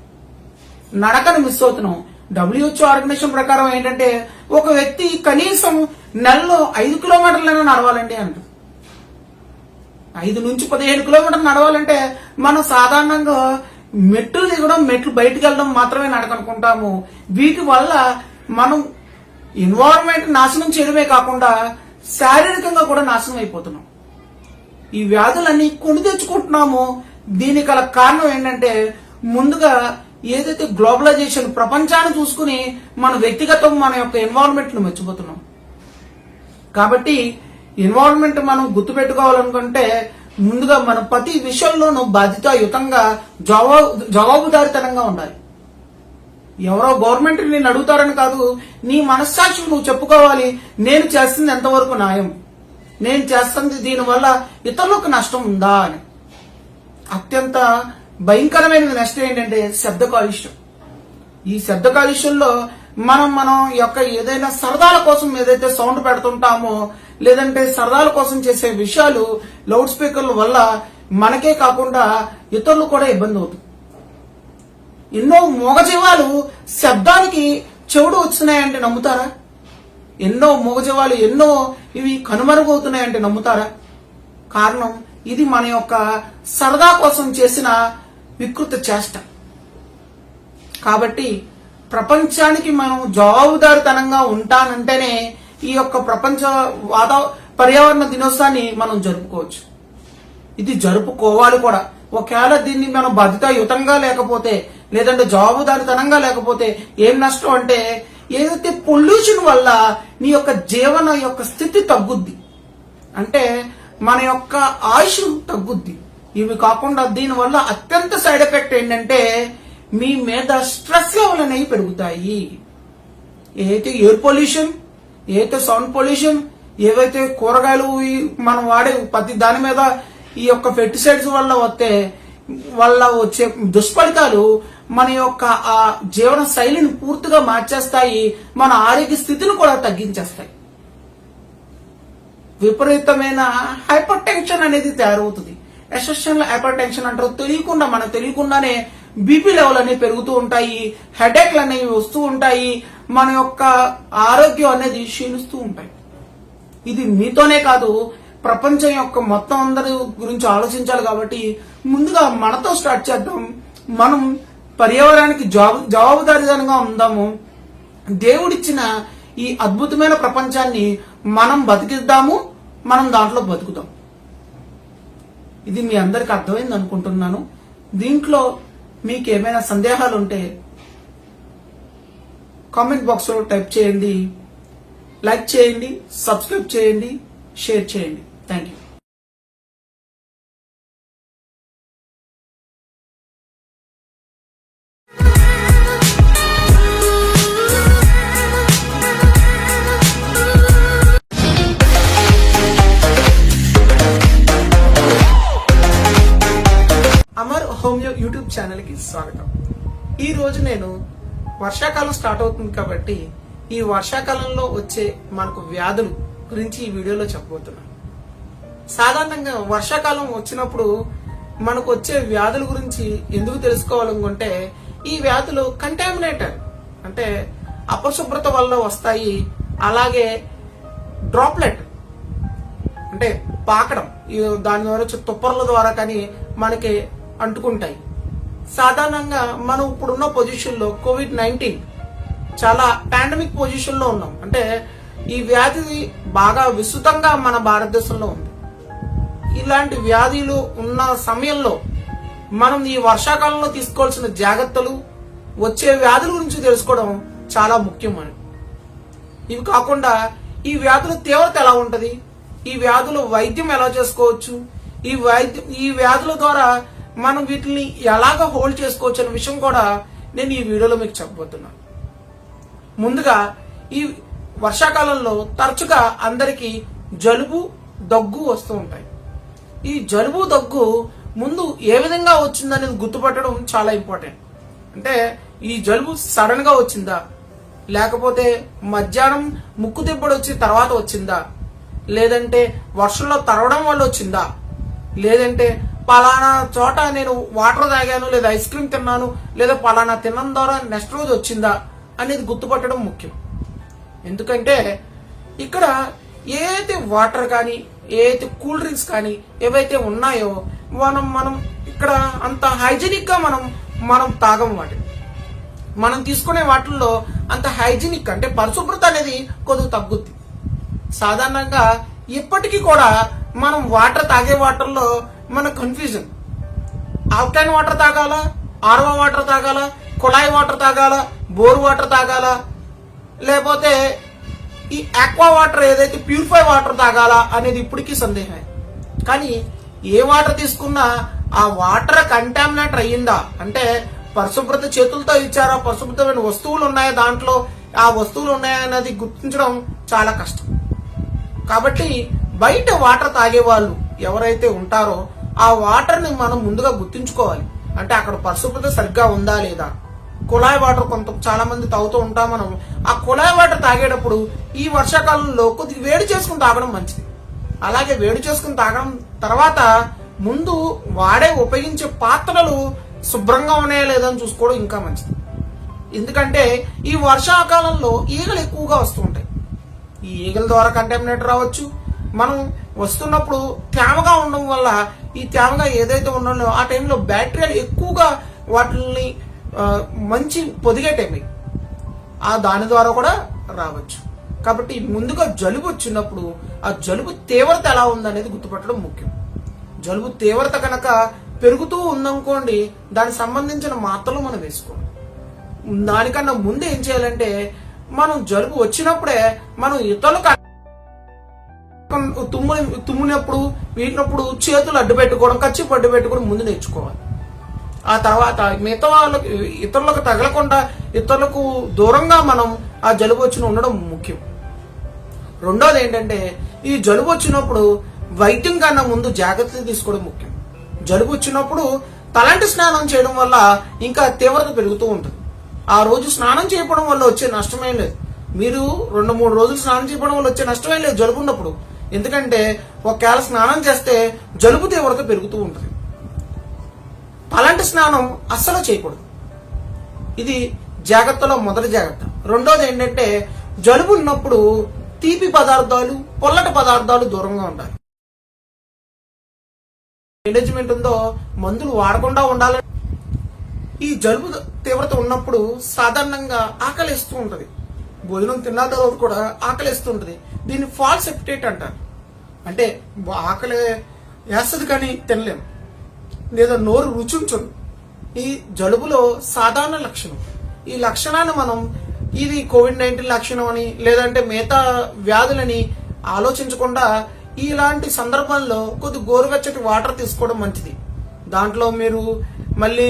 నడకను మిస్ అవుతున్నాం. WHO ఆర్గనైజేషన్ ప్రకారం ఏంటంటే ఒక వ్యక్తి కనీసం నెలలో 5 కిలోమీటర్లైనా నడవాలండి అంట. 5 నుంచి 15 కిలోమీటర్లు నడవాలంటే మనం సాధారణంగా మెట్లు దిగడం, మెట్లు బయటకు వెళ్ళడం మాత్రమే నడకనుకుంటాము. వీటి వల్ల మనం ఎన్వైరన్మెంట్ నాశనం చేయడమే కాకుండా శారీరకంగా కూడా నాశనం అయిపోతున్నాం. ఈ వ్యాధులన్నీ కొని తెచ్చుకుంటున్నాము. దీనికి గల కారణం ఏంటంటే ముందుగా ఏదైతే గ్లోబలైజేషన్, ప్రపంచాన్ని చూసుకుని మన వ్యక్తిగతం మన యొక్క ఎన్వైరన్మెంట్ ను మర్చిపోతున్నాం. కాబట్టి ఎన్వైరన్మెంట్ మనం గుర్తుపెట్టుకోవాలనుకుంటే ముందుగా మన ప్రతి విషయంలోనూ బాధ్యతాయుతంగా జవాబుదారితనంగా ఉండాలి. ఎవరో గవర్నమెంట్ నేను అడుగుతారని కాదు, నీ మనస్సాక్షి నువ్వు చెప్పుకోవాలి. నేను చేస్తుంది ఎంతవరకు న్యాయం, నేను చేస్తుంది దీనివల్ల ఇతరులకు నష్టం ఉందా అని. అత్యంత భయంకరమైన నష్టం ఏంటంటే శబ్ద కాలుష్యం. ఈ శబ్ద కాలుష్యంలో మనం యొక్క ఏదైనా సరదాల కోసం ఏదైతే సౌండ్ పెడుతుంటామో, లేదంటే సరదాల కోసం చేసే విషయాలు లౌడ్ స్పీకర్ల వల్ల మనకే కాకుండా ఇతరులు కూడా ఇబ్బంది అవుతుంది. ఎన్నో మూగజీవాలు శబ్దానికి చెవుడు వస్తున్నాయంటే నమ్ముతారా? ఎన్నో మూగజీవాలు ఇవి కనుమరుగవుతున్నాయంటే నమ్ముతారా? కారణం ఇది మన యొక్క సరదా కోసం చేసిన వికృత చేష్ట. కాబట్టి ప్రపంచానికి మనం జవాబుదారితనంగా ఉంటానంటేనే ఈ యొక్క ప్రపంచ పర్యావరణ దినోత్సవాన్ని మనం జరుపుకోవచ్చు. ఇది జరుపుకోవాలి కూడా. ఒకవేళ దీన్ని మనం బాధ్యతాయుతంగా లేకపోతే, లేదంటే జవాబుదారితనంగా లేకపోతే ఏం నష్టం అంటే ఏదైతే పొల్యూషన్ వల్ల నీ యొక్క జీవన యొక్క స్థితి తగ్గుద్ది, అంటే మన యొక్క ఆయుష్ తగ్గుద్ది. ఇవి కాకుండా దీనివల్ల అత్యంత సైడ్ ఎఫెక్ట్ ఏంటంటే మీ మీద స్ట్రెస్ లెవెల్ అనేవి పెరుగుతాయి. ఏదైతే ఎయిర్ పొల్యూషన్, ఏదైతే సౌండ్ పొల్యూషన్, ఏవైతే కూరగాయలు మనం వాడే ప్రతి దాని మీద ఈ యొక్క పెస్టిసైడ్స్ వల్ల వచ్చే దుష్ఫలితాలు మన యొక్క ఆ జీవన శైలిని పూర్తిగా మార్చేస్తాయి. మన ఆరోగ్య స్థితిని కూడా తగ్గించేస్తాయి. విపరీతమైన హైపర్ టెన్షన్ అనేది తయారవుతుంది. ఎసెన్షియల్ హైపర్ టెన్షన్ అంటారు. మనకు తెలియకుండానే బీపీ లెవెల్ అనేవి పెరుగుతూ ఉంటాయి, హెడేక్లు అనేవి వస్తూ ఉంటాయి, మన యొక్క ఆరోగ్యం అనేది క్షీణిస్తూ ఉంటాయి. ఇది మీతోనే కాదు, ప్రపంచం యొక్క మొత్తం అందరి గురించి ఆలోచించాలి. కాబట్టి ముందుగా మనతో స్టార్ట్ చేద్దాం. మనం పర్యావరణానికి జవాబుదారీతనంగా ఉందాము. దేవుడిచ్చిన ఈ అద్భుతమైన ప్రపంచాన్ని మనం బతికిద్దాము, మనం దాంట్లో బతుకుదాం. ఇది మీ అందరికి అర్థమైంది అనుకుంటున్నాను. దీంట్లో మీకు ఏమైనా సందేహాలు ఉంటే కామెంట్ బాక్స్ లో టైప్ చేయండి, లైక్ చేయండి, సబ్స్క్రైబ్ చేయండి, షేర్ చేయండి. Thank you. Amar homeo YouTube channel కి స్వాగతం. ఈ రోజు నేను వర్షాకాలం స్టార్ట్ అవుతుంది కాబట్టి ఈ వర్షాకాలంలో వచ్చే మనకు వ్యాధులు గురించి ఈ వీడియోలో చెప్పబోతున్నాను. సాధారణంగా వర్షాకాలం వచ్చినప్పుడు మనకు వచ్చే వ్యాధుల గురించి ఎందుకు తెలుసుకోవాలనుకుంటే ఈ వ్యాధులు కంటామినేటెడ్ అంటే అపశుభ్రత వల్ల వస్తాయి. అలాగే డ్రాప్లెట్ అంటే పాకడం, దాని ద్వారా వచ్చే తుప్పర్ల ద్వారా కానీ మనకి అంటుకుంటాయి. సాధారణంగా మనం ఇప్పుడున్న పొజిషన్లో COVID-19 చాలా పాండమిక్ పొజిషన్ లో ఉన్నాం. అంటే ఈ వ్యాధి బాగా విస్తృతంగా మన భారతదేశంలో ఉంది. ఇలాంటి వ్యాధులు ఉన్న సమయంలో మనం ఈ వర్షాకాలంలో తీసుకోవాల్సిన జాగ్రత్తలు, వచ్చే వ్యాధుల గురించి తెలుసుకోవడం చాలా ముఖ్యమని. ఇవి కాకుండా ఈ వ్యాధుల తీవ్రత ఎలా ఉంటది, ఈ వ్యాధుల వైద్యం ఎలా చేసుకోవచ్చు, ఈ వ్యాధుల ద్వారా మనం వీటిని ఎలాగ హోల్డ్ చేసుకోవచ్చు అనే విషయం కూడా నేను ఈ వీడియోలో మీకు చెప్పబోతున్నాను. ముందుగా ఈ వర్షాకాలంలో తరచుగా అందరికీ జలుబు, దగ్గు వస్తూ ఉంటాయి. ఈ జలుబు, దగ్గు ముందు ఏ విధంగా వచ్చిందనేది గుర్తుపట్టడం చాలా ఇంపార్టెంట్. అంటే ఈ జలుబు సడన్ గా వచ్చిందా, లేకపోతే మధ్యాహ్నం ముక్కు దిబ్బడు వచ్చి తర్వాత వచ్చిందా, లేదంటే వర్షంలో తడవడం వల్ల వచ్చిందా, లేదంటే పలానా చోట నేను వాటర్ తాగాను లేదా ఐస్ క్రీమ్ తిన్నాను లేదా పలానా తినడం ద్వారా నెక్స్ట్ రోజు వచ్చిందా అనేది గుర్తుపట్టడం ముఖ్యం. ఎందుకంటే ఇక్కడ ఏదైతే వాటర్ కానీ ఏదైతే కూల్ డ్రింక్స్ కానీ ఏవైతే ఉన్నాయో మనం ఇక్కడ అంత హైజీనిక్ గా మనం తాగం. మనం తీసుకునే వాటిల్లో అంత హైజీనిక్ అంటే పరిశుభ్రత అనేది కొద్దిగా తగ్గుద్ది. సాధారణంగా ఇప్పటికీ కూడా మనం వాటర్ తాగే వాటర్లో మన కన్ఫ్యూజన్, ఆల్కలైన్ వాటర్ తాగాలా, ఆర్వో వాటర్ తాగాలా, కుళాయి వాటర్ తాగాలా, బోర్ వాటర్ తాగాలా, లేకపోతే ఈ ఆక్వా వాటర్ ఏదైతే ప్యూరిఫై వాటర్ తాగాలా అనేది ఇప్పటికీ సందేహమే. కానీ ఏ వాటర్ తీసుకున్నా ఆ వాటర్ కంటామినేట్ అయ్యిందా అంటే పరిశుభ్రత చేతులతో ఇచ్చారా, పరిశుభ్రతమైన వస్తువులు ఉన్నాయా దాంట్లో, ఆ వస్తువులు ఉన్నాయా అనేది గుర్తించడం చాలా కష్టం. కాబట్టి బయట వాటర్ తాగే వాళ్ళు ఎవరైతే ఉంటారో ఆ వాటర్ ని మనం ముందుగా గుర్తించుకోవాలి. అంటే అక్కడ పరిశుభ్రత సరిగ్గా ఉందా లేదా. కుళాయి వాటర్ చాలా మంది తాగుతూ ఉంటాం మనం. ఆ కుళాయి వాటర్ తాగేటప్పుడు ఈ వర్షాకాలంలో కొద్దిగా వేడి చేసుకుని తాగడం మంచిది. అలాగే వేడి చేసుకుని తాగడం తర్వాత ముందు ఉపయోగించే పాత్రలు శుభ్రంగా ఉన్నాయా లేదా అని చూసుకోవడం ఇంకా మంచిది. ఎందుకంటే ఈ వర్షాకాలంలో ఈగలు ఎక్కువగా వస్తూ ఉంటాయి. ఈ ఈగల ద్వారా కంటామినేట్ రావచ్చు. మనం వస్తున్నప్పుడు తేమగా ఉండడం వల్ల ఈ తేమగా ఏదైతే ఉన్నాయో ఆ టైంలో బ్యాక్టీరియాలు ఎక్కువగా వాటిని మంచి పొదిగే టైం దాని ద్వారా కూడా రావచ్చు. కాబట్టి ముందుగా జలుబు వచ్చినప్పుడు ఆ జలుబు తీవ్రత ఎలా ఉందనేది గుర్తుపట్టడం ముఖ్యం. జలుబు తీవ్రత కనుక పెరుగుతూ ఉందనుకోండి, దానికి సంబంధించిన మాత్రలు మనం వేసుకోవాలి. దానికన్నా ముందు ఏం చేయాలంటే మనం జలుబు వచ్చినప్పుడే మనం ఇతరులకు తుమ్మినప్పుడు వీటినప్పుడు చేతులు అడ్డు పెట్టుకోవడం, కచ్చిపు అడ్డు పెట్టుకోవడం ముందు నేర్చుకోవాలి. ఆ తర్వాత మిగతా వాళ్ళకి ఇతరులకు తగలకుండా ఇతరులకు దూరంగా మనం ఆ జలుబు వచ్చిన ఉండడం ముఖ్యం. రెండోది ఏంటంటే ఈ జలుబు వచ్చినప్పుడు వైద్యం కన్నా ముందు జాగ్రత్తలు తీసుకోవడం ముఖ్యం. జలుబు వచ్చినప్పుడు తలంటి స్నానం చేయడం వల్ల ఇంకా తీవ్రత పెరుగుతూ ఉంటుంది. ఆ రోజు స్నానం చేయడం వల్ల వచ్చే నష్టమేం లేదు. మీరు 2-3 రోజులు స్నానం చేయడం వల్ల వచ్చే నష్టమేం లేదు జలుబు ఉన్నప్పుడు. ఎందుకంటే ఒకవేళ స్నానం చేస్తే జలుబు తీవ్రత పెరుగుతూ ఉంటుంది. అలాంటి స్నానం అస్సలు చేయకూడదు. ఇది జాగ్రత్తలో మొదటి జాగ్రత్త. రెండోది ఏంటంటే జలుబు ఉన్నప్పుడు తీపి పదార్థాలు, పొల్లటి పదార్థాలు దూరంగా ఉండాలి. మేనేజ్మెంట్ ఉందో మందులు వాడకుండా ఉండాలి. ఈ జలుబు తీవ్రత ఉన్నప్పుడు సాధారణంగా ఆకలిస్తూ ఉంటది. భోజనం తిన్న తర్వాత కూడా ఆకలిస్తూ ఉంటది. దీన్ని ఫాల్స్ ఎపిటైట్ అంటారు. అంటే ఆకలి వేస్తుంది కానీ తినలేము, లేదా నోరు రుచించదు. ఈ జలుబులో సాధారణ లక్షణం. ఈ లక్షణాన్ని మనం ఇది COVID-19 లక్షణం అని లేదంటే మిగతా వ్యాధులని ఆలోచించకుండా ఇలాంటి సందర్భంలో కొద్ది గోరువెచ్చటి వాటర్ తీసుకోవడం మంచిది. దాంట్లో మీరు మళ్ళీ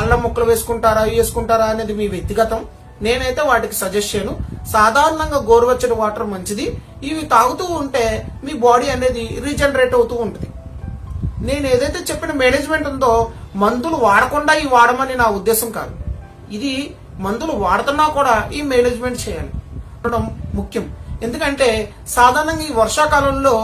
అల్లం ముక్కలు వేసుకుంటారా వేసుకుంటారా అనేది మీ వ్యక్తిగతం. నేనైతే వాటికి సజెస్ట్ చేయను. సాధారణంగా గోరువెచ్చని వాటర్ మంచిది. ఇవి తాగుతూ ఉంటే మీ బాడీ అనేది రీజనరేట్ అవుతూ ఉంటుంది. నేను ఏదైతే చెప్పిన మేనేజ్మెంట్ ఉందో మందులు వాడకుండా ఈ వాడమని నా ఉద్దేశం కాదు. ఇది మందులు వాడుతున్నా కూడా ఈ మేనేజ్మెంట్ చేయాలి ఉండడం ముఖ్యం. ఎందుకంటే సాధారణంగా ఈ వర్షాకాలంలో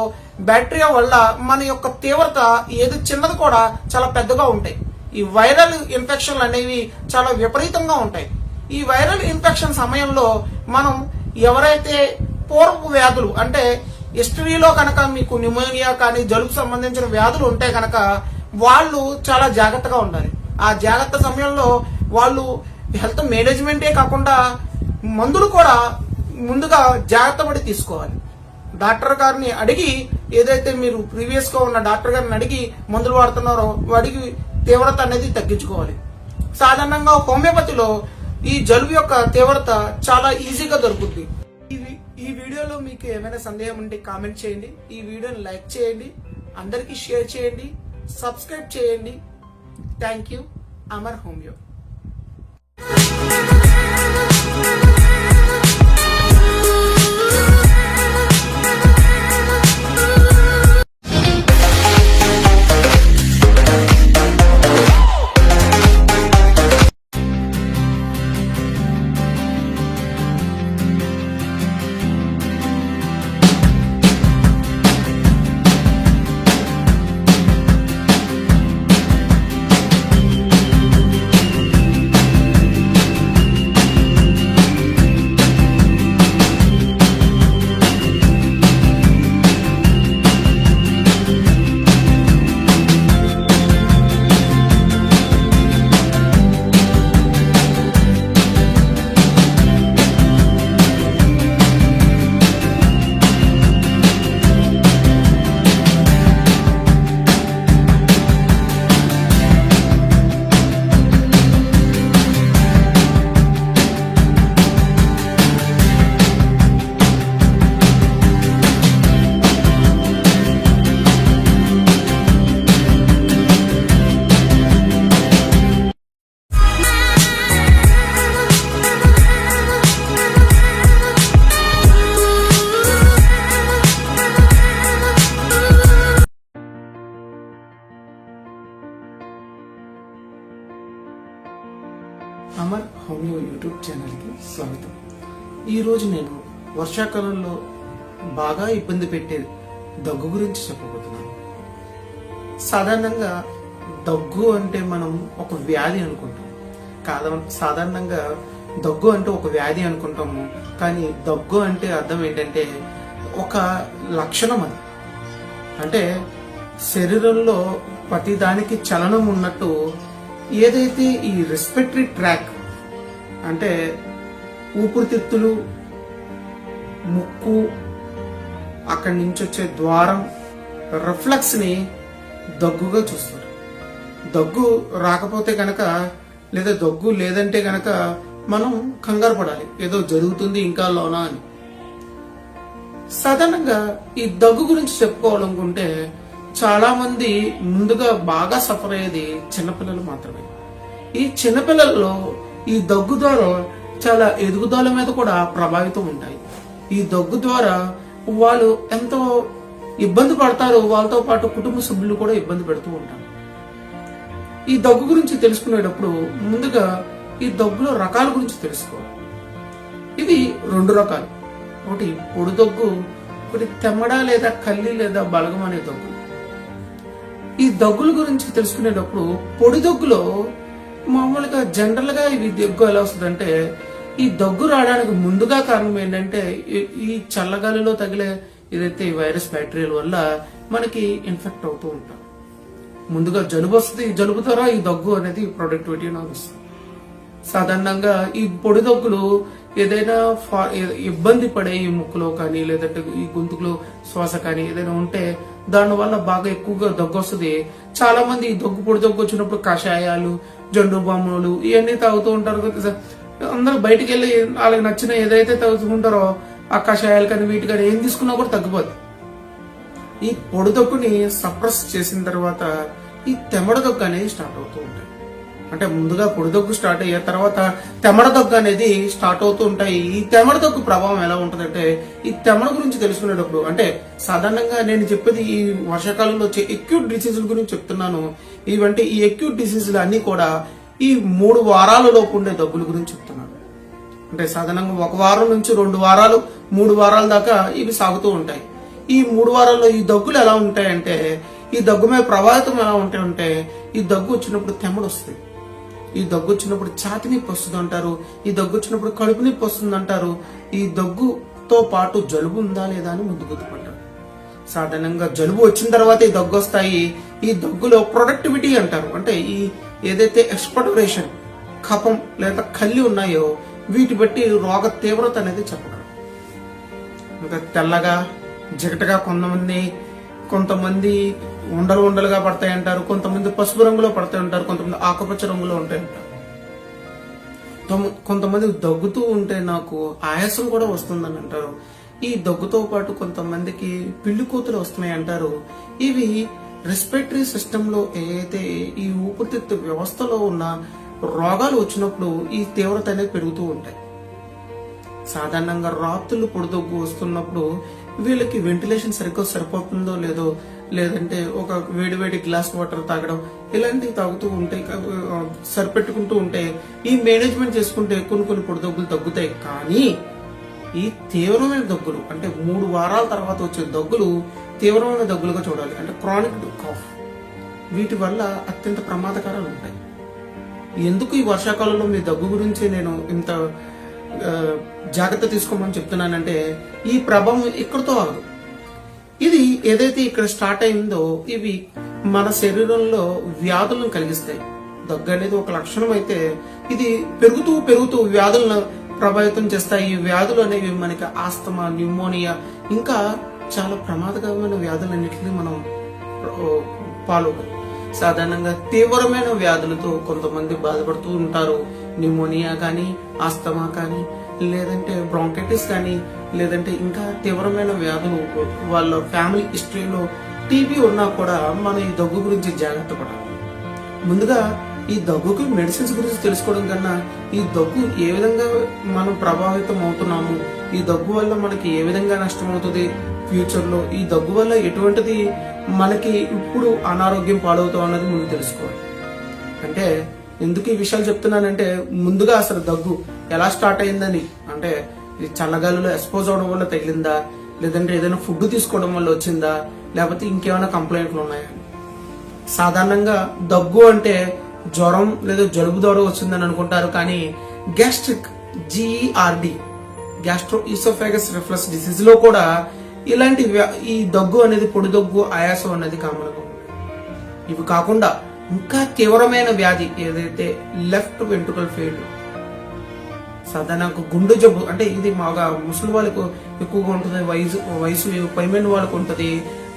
బ్యాక్టీరియా వల్ల మన యొక్క తీవ్రత ఏది చిన్నది కూడా చాలా పెద్దగా ఉంటాయి. ఈ వైరల్ ఇన్ఫెక్షన్లు అనేవి చాలా విపరీతంగా ఉంటాయి. ఈ వైరల్ ఇన్ఫెక్షన్ సమయంలో మనం ఎవరైతే పూర్వపు వ్యాధులు అంటే హిస్టరీలో కనుక మీకు న్యూమోనియా కానీ జలుబు సంబంధించిన వ్యాధులు ఉంటే కనుక వాళ్ళు చాలా జాగ్రత్తగా ఉండాలి. ఆ జాగ్రత్త సమయంలో వాళ్ళు హెల్త్ మేనేజ్మెంటే కాకుండా మందులు కూడా ముందుగా జాగ్రత్త పడి తీసుకోవాలి. డాక్టర్ గారిని అడిగి ఏదైతే మీరు ప్రీవియస్ గా ఉన్న డాక్టర్ గారిని అడిగి మందులు వాడుతున్నారో వాడికి తీవ్రత అనేది తగ్గించుకోవాలి. సాధారణంగా హోమియోపతిలో ఈ జలుబు యొక్క తీవ్రత చాలా ఈజీగా దొరుకుతుంది. ఈ వీడియోలో మీకు ఏమైనా సందేహం ఉంటే కామెంట్ చేయండి. ఈ వీడియోని లైక్ చేయండి, అందరికీ షేర్ చేయండి, సబ్స్క్రైబ్ చేయండి. Thank you. Amar homeo. Amar homeo YouTube ఛానల్కి స్వాగతం. ఈరోజు నేను వర్షాకాలంలో బాగా ఇబ్బంది పెట్టే దగ్గు గురించి చెప్పబోతున్నాను. సాధారణంగా దగ్గు అంటే మనం ఒక వ్యాధి అనుకుంటాం. సాధారణంగా దగ్గు అంటే ఒక వ్యాధి అనుకుంటాము. కానీ దగ్గు అంటే అర్థం ఏంటంటే ఒక లక్షణం. అది అంటే శరీరంలో ప్రతి దానికి చలనం ఉన్నట్టు ఏదైతే ఈ రెస్పిరేటరీ ట్రాక్ అంటే ఊపిరితిత్తులు, ముక్కు, అక్కడి నుంచి వచ్చే ద్వారం, రిఫ్లెక్స్ ని దగ్గుగా చూస్తారు. దగ్గు రాకపోతే గనక లేదా దగ్గు లేదంటే గనక మనం కంగారు పడాలి, ఏదో జరుగుతుంది ఇంకా లోనా అని. సాధారణంగా ఈ దగ్గు గురించి చెప్పుకోవాలనుకుంటే చాలా మంది ముందుగా బాగా సఫర్ అయ్యేది చిన్నపిల్లలు మాత్రమే. ఈ చిన్నపిల్లల్లో ఈ దగ్గు ద్వారా చాలా ఎదుగుదల మీద కూడా ప్రభావితం ఉంటాయి. ఈ దగ్గు ద్వారా వాళ్ళు ఎంతో ఇబ్బంది పడతారు, వాళ్ళతో పాటు కుటుంబ సభ్యులు కూడా ఇబ్బంది పెడుతూ ఉంటారు. ఈ దగ్గు గురించి తెలుసుకునేటప్పుడు ముందుగా ఈ దగ్గులో రకాల గురించి తెలుసుకోవాలి. ఇవి 2 రకాలు. ఒకటి పొడి దగ్గు, ఒకటి తెమ్మడ లేదా కల్లి లేదా బలగం అనే దగ్గు. ఈ దగ్గుల గురించి తెలుసుకునేటప్పుడు పొడి దగ్గులో మామూలుగా జనరల్ గా ఇవి దగ్గు ఎలా వస్తుందంటే ఈ దగ్గు రావడానికి ముందుగా కారణం ఏంటంటే ఈ చల్లగాలిలో తగిలే ఏదైతే ఈ వైరస్ బ్యాక్టీరియాల వల్ల మనకి ఇన్ఫెక్ట్ అవుతూ ఉంటాం. ముందుగా జలుబు వస్తుంది. ఈ జలుబు ద్వారా ఈ దగ్గు అనేది ప్రొడక్టివిటీ వస్తుంది. సాధారణంగా ఈ పొడి దగ్గులు ఏదైనా ఇబ్బంది పడే ఈ ముక్కులో కానీ లేదంటే ఈ గొంతుకులో శ్వాస కానీ ఏదైనా ఉంటే దానివల్ల బాగా ఎక్కువగా దగ్గు వస్తుంది. చాలా మంది ఈ దగ్గు పొడి దగ్గు వచ్చినప్పుడు కషాయాలు, జండు బాములు ఇవన్నీ తాగుతూ ఉంటారు. అందరూ బయటికి వెళ్ళి వాళ్ళకి నచ్చిన ఏదైతే తాగుతుంటారో ఆ కషాయాలు కానీ వీటి కానీ ఏం తీసుకున్నా కూడా తగ్గిపోద్ది. ఈ పొడి దగ్గుని సప్రెస్ చేసిన తర్వాత ఈ తెమ్మడ దగ్గు అనేది స్టార్ట్ అవుతూ ఉంటాయి. అంటే ముందుగా పొడి దగ్గు స్టార్ట్ అయ్యే తర్వాత తెమ్మడ దగ్గు అనేది స్టార్ట్ అవుతూ ఉంటాయి. ఈ తెమ్మడ దగ్గు ప్రభావం ఎలా ఉంటుందంటే, ఈ తెమ్మడ గురించి తెలుసుకునేటప్పుడు అంటే సాధారణంగా నేను చెప్పేది ఈ వర్షాకాలంలో వచ్చే ఎక్యూట్ డిసీజుల గురించి చెప్తున్నాను. ఇవంటే ఈ ఎక్యూట్ డిసీజులు అన్ని కూడా ఈ 3 వారాల లోపు ఉండే దగ్గుల గురించి చెప్తున్నాను. అంటే సాధారణంగా 1 వారం నుంచి 2 వారాలు 3 వారాల దాకా ఇవి సాగుతూ ఉంటాయి. ఈ 3 వారాల్లో ఈ దగ్గులు ఎలా ఉంటాయంటే, ఈ దగ్గు మీద ప్రభావితం ఎలా ఉంటాయంటే, ఈ దగ్గు వచ్చినప్పుడు తెమ్మడు వస్తుంది, ఈ దగ్గు వచ్చినప్పుడు ఛాతి నొప్పి వస్తుంది అంటారు, ఈ దగ్గు వచ్చినప్పుడు కడుపు నొప్పి వస్తుంది అంటారు. ఈ దగ్గుతో పాటు జలుబు ఉందా లేదా అని ముందు గుర్తుపట్టారు. సాధారణంగా జలుబు వచ్చిన తర్వాత ఈ దగ్గు వస్తాయి. ఈ దగ్గులో ప్రొడక్టివిటీ అంటారు, అంటే ఈ ఏదైతే ఎక్స్పర్టరేషన్ కఫం లేదా కళ్ళి ఉన్నాయో వీటి బట్టి రోగ తీవ్రత అనేది చెప్పగలం. ఇంకా తెల్లగా జిగటగా కొంతమంది ఉండలు ఉండలుగా పడతాయి అంటారు, కొంతమంది పసుపు రంగులో పడతాయి అంటారు, కొంతమంది ఆకుపచ్చ రంగులో ఉంటాయి అంటారు. కొంతమంది దగ్గుతూ ఉంటే నాకు ఆయాసం కూడా వస్తుందని అంటారు. ఈ దగ్గుతో పాటు కొంతమందికి పిల్లి కూతులు వస్తున్నాయి అంటారు. ఇవి రెస్పిరేటరీ సిస్టమ్ లో ఏదైతే ఈ ఊపిరితిత్తు వ్యవస్థలో ఉన్న రోగాలు వచ్చినప్పుడు ఈ తీవ్రత అనేది పెరుగుతూ ఉంటాయి. సాధారణంగా రాత్రులు పొడిదొగ్గు వస్తున్నప్పుడు వీళ్ళకి వెంటిలేషన్ సరిగ్గా సరిపోతుందో లేదో, లేదంటే ఒక వేడి గ్లాస్ వాటర్ తాగడం ఇలాంటివి తాగుతూ ఉంటే సరిపెట్టుకుంటూ ఉంటే ఈ మేనేజ్మెంట్ చేసుకుంటే కొన్ని పొడిదొగ్గులు తగ్గుతాయి. కానీ ఈ తీవ్రమైన దగ్గులు అంటే 3 వారాల తర్వాత వచ్చే దగ్గులు తీవ్రమైన దగ్గులుగా చూడాలి. అంటే క్రానిక్ కాఫ్, వీటి వల్ల అత్యంత ప్రమాదకరాలు ఉంటాయి. ఎందుకు ఈ వర్షాకాలంలో మీ దగ్గు గురించి నేను ఇంత జాగ్రత్త తీసుకోమని చెప్తున్నానంటే, ఈ ప్రభావం ఇక్కడితో ఆగదు. ఇది ఏదైతే ఇక్కడ స్టార్ట్ అయిందో ఇవి మన శరీరంలో వ్యాధులను కలిగిస్తాయి. దగ్గు అనేది ఒక లక్షణం అయితే ఇది పెరుగుతూ వ్యాధులను ప్రభావితం చేస్తాయి. ఈ వ్యాధులు అనేవి మనకి ఆస్తమా, న్యూమోనియా ఇంకా చాలా ప్రమాదకరమైన వ్యాధులన్నింటినీ మనం పాల్గొంటాం. సాధారణంగా తీవ్రమైన వ్యాధులతో కొంతమంది బాధపడుతూ ఉంటారు. న్యూమోనియా కానీ, ఆస్తమా కానీ, లేదంటే బ్రాంకైటిస్ కానీ, లేదంటే ఇంకా తీవ్రమైన వ్యాధులు వాళ్ళ ఫ్యామిలీ హిస్టరీలో టీబీ ఉన్నా కూడా మనం ఈ దగ్గు గురించి జాగ్రత్త పడాలి. ముందుగా ఈ దగ్గుకి మెడిసిన్స్ గురించి తెలుసుకోవడం కన్నా ఈ దగ్గు ఏ విధంగా మనం ప్రభావితం అవుతున్నాము, ఈ దగ్గు వల్ల మనకి ఏ విధంగా నష్టం అవుతుంది ఫ్యూచర్ లో, ఈ దగ్గు వల్ల ఎటువంటిది మనకి ఇప్పుడు అనారోగ్యం పాలవుతాం అన్నది ముందు తెలుసుకోవాలి. అంటే ఎందుకు ఈ విషయాలు చెప్తున్నానంటే, ముందుగా అసలు దగ్గు ఎలా స్టార్ట్ అయిందని, అంటే ఇది చల్లగాలిలో ఎక్స్పోజ్ అవడం వల్ల తగిలిందా, లేదంటే ఏదైనా ఫుడ్ తీసుకోవడం వల్ల వచ్చిందా, లేకపోతే ఇంకేమైనా కంప్లైంట్లు ఉన్నాయా. సాధారణంగా దగ్గు అంటే జ్వరం లేదా జలుబు ద్వారా వచ్చిందని అనుకుంటారు, కానీ gastric GERD gastro oesophagus reflux disease లో కూడా ఇలాంటి ఈ దగ్గు అనేది పొడి దగ్గు, ఆయాసం అనేది కామన్ గా ఉంటుంది. ఇవి కాకుండా ఇంకా తీవ్రమైన వ్యాధి ఏదైతే లెఫ్ట్ వెంట్రుకల్ ఫెయిల్యూర్, సాధారణంగా గుండె జబ్బు, అంటే ఇది మాగా ముసలి వాళ్ళకు ఎక్కువగా ఉంటుంది, వయసు పైమైన వాళ్ళకు ఉంటుంది.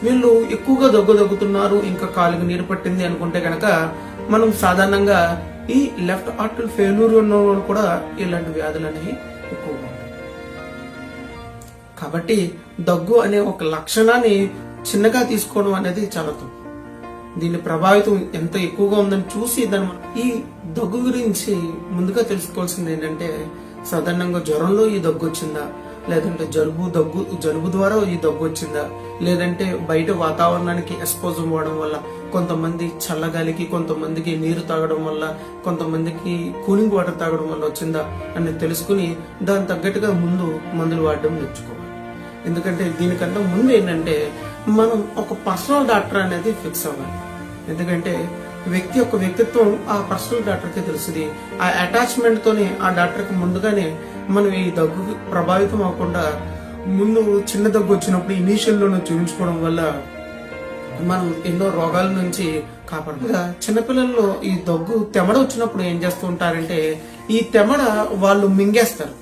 వీళ్ళు ఎక్కువగా దగ్గుతున్నారు, ఇంకా కాలుకి నీరు పట్టింది అనుకుంటే కనుక మనం సాధారణంగా ఈ లెఫ్ట్ ఆర్టరీ ఫెయిల్యూర్ ఉన్న వాళ్ళు కూడా ఇలాంటి వ్యాధులు అనేవి ఎక్కువగా ఉంటాయి. కాబట్టి దగ్గు అనే ఒక లక్షణాన్ని చిన్నగా తీసుకోవడం అనేది చాలా తప్పు. దీని ప్రభావితం ఎంత ఎక్కువగా ఉందని చూసి ఈ దగ్గు గురించి ముందుగా తెలుసుకోవాల్సింది ఏంటంటే, సాధారణంగా జ్వరంలో ఈ దగ్గు వచ్చిందా, లేదంటే జలుబు ద్వారా ఈ దగ్గు వచ్చిందా, లేదంటే బయట వాతావరణానికి ఎక్స్పోజ్ అవ్వడం వల్ల, కొంతమంది చల్లగాలికి, కొంతమందికి నీరు తాగడం వల్ల, కొంతమందికి కూలింగ్ వాటర్ తాగడం వల్ల వచ్చిందా అని తెలుసుకుని దాని తగ్గట్టుగా ముందు మందులు వాడడం నేర్చుకోవాలి. ఎందుకంటే దీనికంటే ముందు ఏంటంటే మనం ఒక పర్సనల్ డాక్టర్ అనేది ఫిక్స్ అవ్వాలి. ఎందుకంటే వ్యక్తి యొక్క వ్యక్తిత్వం ఆ పర్సనల్ డాక్టర్ కి తెలుస్తుంది. ఆ అటాచ్మెంట్ తోనే ఆ డాక్టర్ కి ముందుగానే మనం ఈ దగ్గు ప్రభావితం అవ్వకుండా ముందు చిన్న దగ్గు వచ్చినప్పుడు ఇనీషియల్ లోనే చూపించుకోవడం వల్ల మనం ఎన్నో రోగాల నుంచి కాపాడుతుంది. చిన్నపిల్లల్లో ఈ దగ్గు తెమడ వచ్చినప్పుడు ఏం చేస్తూ ఉంటారంటే, ఈ తెమడ వాళ్ళు మింగేస్తారు.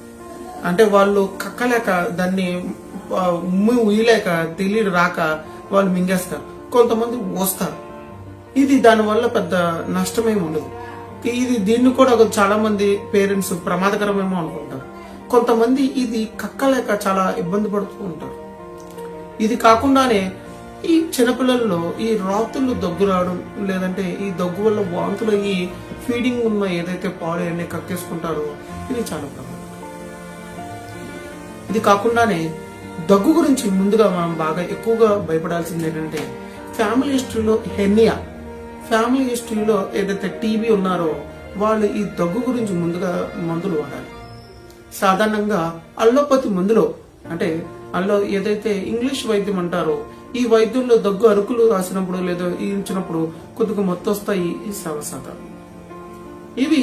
అంటే వాళ్ళు కక్కలేక దాన్ని ఉయ్యలేక తెలియదు రాక వాళ్ళు మింగేస్తారు. కొంతమంది వస్తారు. ఇది దానివల్ల పెద్ద నష్టమేమి ఉండదు. దీన్ని కూడా చాలా మంది పేరెంట్స్ ప్రమాదకరమేమో అనుకుంటారు. కొంతమంది ఇది కక్కలేక చాలా ఇబ్బంది పడుతూ ఉంటారు. ఇది కాకుండానే ఈ చిన్నపిల్లల్లో ఈ రాత్రులు దగ్గు రావడం లేదంటే ఈ దగ్గు వల్ల వాంతులు అయ్యి ఫీడింగ్ ఉన్న ఏదైతే పాలు అన్ని కక్కేసుకుంటారో ఇది చాలా ప్రమాదం. ఇది కాకుండానే దగ్గు గురించి ముందుగా మనం బాగా ఎక్కువగా భయపడాల్సింది ఏంటంటే ఫ్యామిలీ హిస్టరీలో హెర్నియా, ఫ్యామిలీ హిస్టరీలో ఏదైతే టీబీ ఉన్నారో వాళ్ళు ఈ దగ్గు గురించి ముందుగా మందులు వాడాలి. సాధారణంగా అల్లోపతి మందులో అంటే ఏదైతే ఇంగ్లీష్ వైద్యం అంటారో ఈ వైద్యంలో దగ్గు అరుకులు రాసినప్పుడు లేదా ఈంచినప్పుడు కొద్దిగా మొత్తొస్తాయి ఈ సవసాదాలు. ఇవి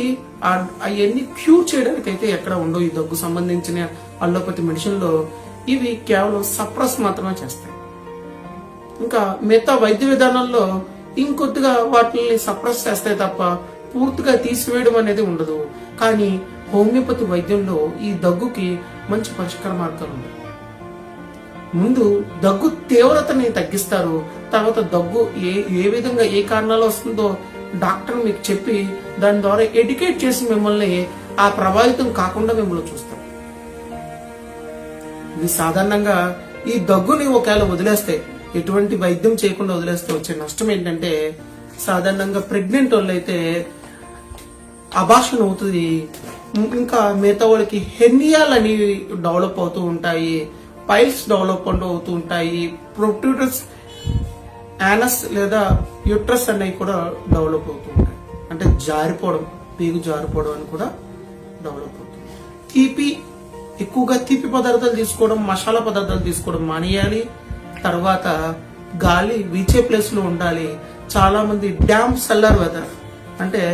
అవన్నీ క్యూర్ చేయడానికి అయితే ఎక్కడ ఉండవు. ఈ దగ్గు సంబంధించిన అల్లోపతి మెడిసిన్ లో ఇవి కేవలం సప్రెస్ మాత్రమే చేస్తాయి. ఇంకా మిగతా వైద్య విధానాల్లో ఇంకొద్దిగా వాటిని సప్రెస్ చేస్తాయి తప్ప పూర్తిగా తీసివేయడం అనేది ఉండదు. కానీ హోమియోపతి వైద్యంలో ఈ దగ్గుకి మంచి పరిష్కార మార్గాలు ఉన్నాయి. ముందు దగ్గు తీవ్రతని తగ్గిస్తారు. తర్వాత దగ్గు ఏ విధంగా ఏ కారణాలు వస్తుందో డాక్టర్ మీకు చెప్పి దాని ద్వారా ఎడ్యుకేట్ చేసి మిమ్మల్ని ఆ ప్రభావితం కాకుండా మిమ్మల్ని చూస్తారు. ఇది సాధారణంగా ఈ దగ్గుని ఒకవేళ వదిలేస్తే, ఎటువంటి వైద్యం చేయకుండా వదిలేస్తే వచ్చే నష్టం ఏంటంటే సాధారణంగా ప్రెగ్నెంట్ వాళ్ళు అయితే అబార్షన్ అవుతుంది. ఇంకా మిగతా వాళ్ళకి హెర్నియాలు అనేవి డెవలప్ అవుతూ ఉంటాయి, పైల్స్ డెవలప్ అవుతూ ఉంటాయి, ప్రొట్రూడర్స్ యానస్ లేదా యూట్రస్ అనేవి కూడా డెవలప్ అవుతూ ఉంటాయి. అంటే జారిపోవడం, పేగు జారిపోవడం అని కూడా డెవలప్ అవుతుంది. ఎక్కువగా తీపి పదార్థాలు తీసుకోవడం, మసాలా పదార్థాలు తీసుకోవడం మానేయాలి. తర్వాత గాలి వీచే ప్లేస్ లో ఉండాలి. చాలా మంది డ్యామ్ సెల్లర్ వెదర్ అంటే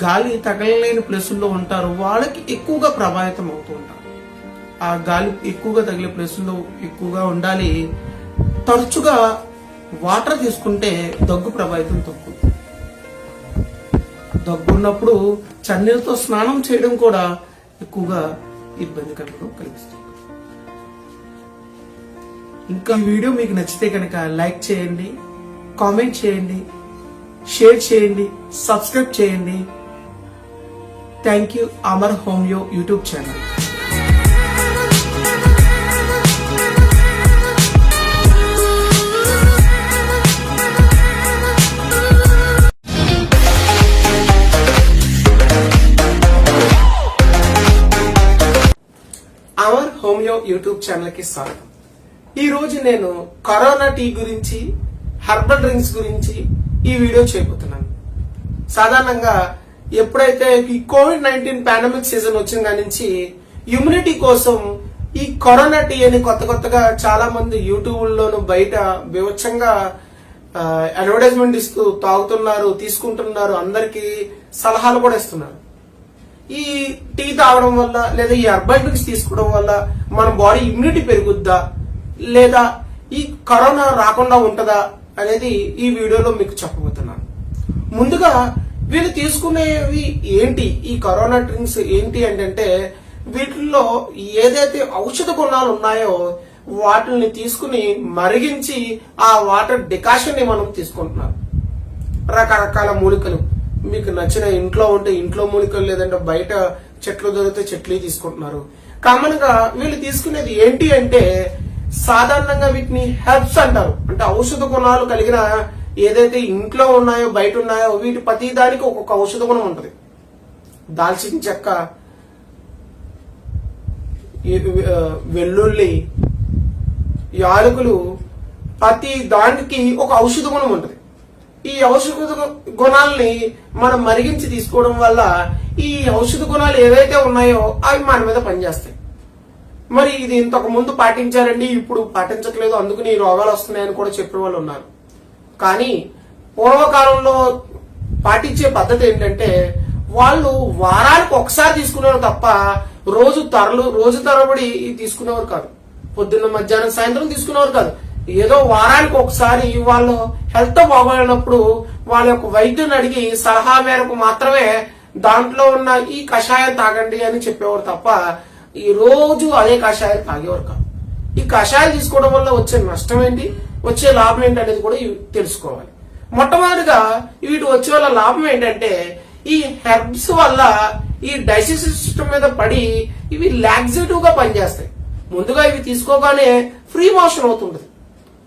గాలి తగలలేని ప్లేసుల్లో ఉంటారు, వాళ్ళకి ఎక్కువగా ప్రభావితం అవుతూ ఉంటారు. ఆ గాలి ఎక్కువగా తగిలే ప్లేసుల్లో ఎక్కువగా ఉండాలి. తరచుగా వాటర్ తీసుకుంటే దగ్గు ప్రభావితం తక్కువ. దగ్గున్నప్పుడు చన్నీళ్ళతో స్నానం చేయడం కూడా ఎక్కువగా ఇబ్బందికరంగా కలిగిస్తుంది. ఇంకా ఈ వీడియో మీకు నచ్చితే కనుక లైక్ చేయండి, కామెంట్ చేయండి, షేర్ చేయండి, సబ్స్క్రైబ్ చేయండి. Thank you. Amar homeo YouTube channel. Amar homeo YouTube channel కి స్వాగతం. ఈ రోజు నేను కరోనా టీ గురించి, హెర్బల్ డ్రింక్స్ గురించి ఈ వీడియో చేయబోతున్నాను. సాధారణంగా ఎప్పుడైతే ఈ కోవిడ్-19 పాండమిక్ సీజన్ వచ్చిన దాని నుంచి ఇమ్యూనిటీ కోసం ఈ కరోనా టీ అని కొత్తగా చాలా మంది యూట్యూబ్ లోను బయట వివచ్చంగా అడ్వర్టైజ్మెంట్ ఇస్తూ తాగుతున్నారు, తీసుకుంటున్నారు, అందరికి సలహాలు కూడా ఇస్తున్నారు. ఈ టీ తాగడం వల్ల లేదా ఈ హెర్బల్ డ్రింక్స్ తీసుకోవడం వల్ల మన బాడీ ఇమ్యూనిటీ పెరుగుద్దా లేదా ఈ కరోనా రాకుండా ఉంటదా అనేది ఈ వీడియోలో మీకు చెప్పబోతున్నాను. ముందుగా వీళ్ళు తీసుకునేవి ఏంటి, ఈ కరోనా డ్రింక్స్ ఏంటి అంటే వీటిల్లో ఏదైతే ఔషధ గుణాలు ఉన్నాయో వాటిని తీసుకుని మరిగించి ఆ వాటర్ డికాషన్ ని మనం తీసుకుంటున్నాం. రకరకాల మూలికలు మీకు నచ్చిన ఇంట్లో ఉంటే ఇంట్లో మూలికలు, లేదంటే బయట చెట్లు దొరికితే చెట్లు తీసుకుంటున్నారు. కామన్ గా వీళ్ళు తీసుకునేది ఏంటి అంటే సాధారణంగా వీటిని హెర్బ్స్ అంటారు. అంటే ఔషధ గుణాలు కలిగిన ఏదైతే ఇంట్లో ఉన్నాయో బయట ఉన్నాయో వీటి ప్రతి దానికి ఒక్కొక్క ఔషధ గుణం ఉంటుంది. దాల్చిన చెక్క, వెల్లుల్లి, యాలకులు, ప్రతి దానికి ఒక ఔషధ గుణం ఉంటుంది. ఈ ఔషధ గుణాలని మనం మరిగించి తీసుకోవడం వల్ల ఈ ఔషధ గుణాలు ఏవైతే ఉన్నాయో అవి మన మీద పనిచేస్తాయి. మరి ఇది ఇంతకు ముందు పాటించారండి, ఇప్పుడు పాటించట్లేదు, అందుకని ఈ రోగాలు వస్తున్నాయని కూడా చెప్పే వాళ్ళు ఉన్నారు. కానీ పూర్వకాలంలో పాటించే పద్ధతి ఏంటంటే వాళ్ళు వారానికి ఒకసారి తీసుకునేవారు తప్ప రోజు తరబడి తీసుకునేవారు కాదు. పొద్దున్న మధ్యాహ్నం సాయంత్రం తీసుకునేవారు కాదు. ఏదో వారానికి ఒకసారి వాళ్ళు హెల్త్ బాగోలేనప్పుడు వాళ్ళ యొక్క వైద్యుని అడిగి సలహా మేరకు మాత్రమే దాంట్లో ఉన్న ఈ కషాయం తాగండి అని చెప్పేవారు తప్ప ఈ రోజు అదే కషాయం తాగేవారు కాదు. ఈ కషాయం తీసుకోవడం వల్ల వచ్చే నష్టం ఏంటి, వచ్చే లాభం ఏంటి అనేది కూడా తెలుసుకోవాలి. మొట్టమొదటిగా వీటి వచ్చే వల్ల లాభం ఏంటంటే ఈ హెర్బ్స్ వల్ల ఈ డైజెస్టివ్ సిస్టమ్ మీద పడి ఇవి లాక్సేటివ్ గా పనిచేస్తాయి. ముందుగా ఇవి తీసుకోగానే ఫ్రీ మోషన్ అవుతుంటది.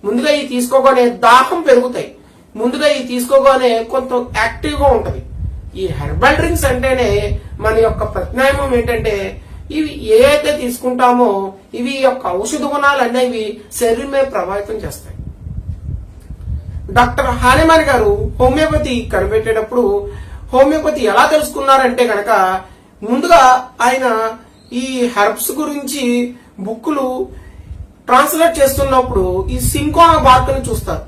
ముందుగా ఇవి తీసుకోగానే దాహం పెరుగుతాయి, ముందుగా ఇవి తీసుకోగానే కొంత యాక్టివ్గా ఉంటది. ఈ హెర్బల్ డ్రింక్స్ అంటేనే మన యొక్క ప్రత్యామ్నాయం ఏంటంటే ఇవి ఏదైతే తీసుకుంటామో ఇవి యొక్క ఔషధ గుణాలు అనేవి శరీరం మీద ప్రభావితం చేస్తాయి. డాక్టర్ హానిమాన్ గారు హోమియోపతి కనిపెట్టేటప్పుడు హోమియోపతి ఎలా తెలుసుకున్నారంటే గనక ముందుగా ఆయన ఈ హెర్బ్స్ గురించి బుక్కులు ట్రాన్స్లేట్ చేస్తున్నప్పుడు ఈ సింకోనా బార్క్ ని చూస్తారు.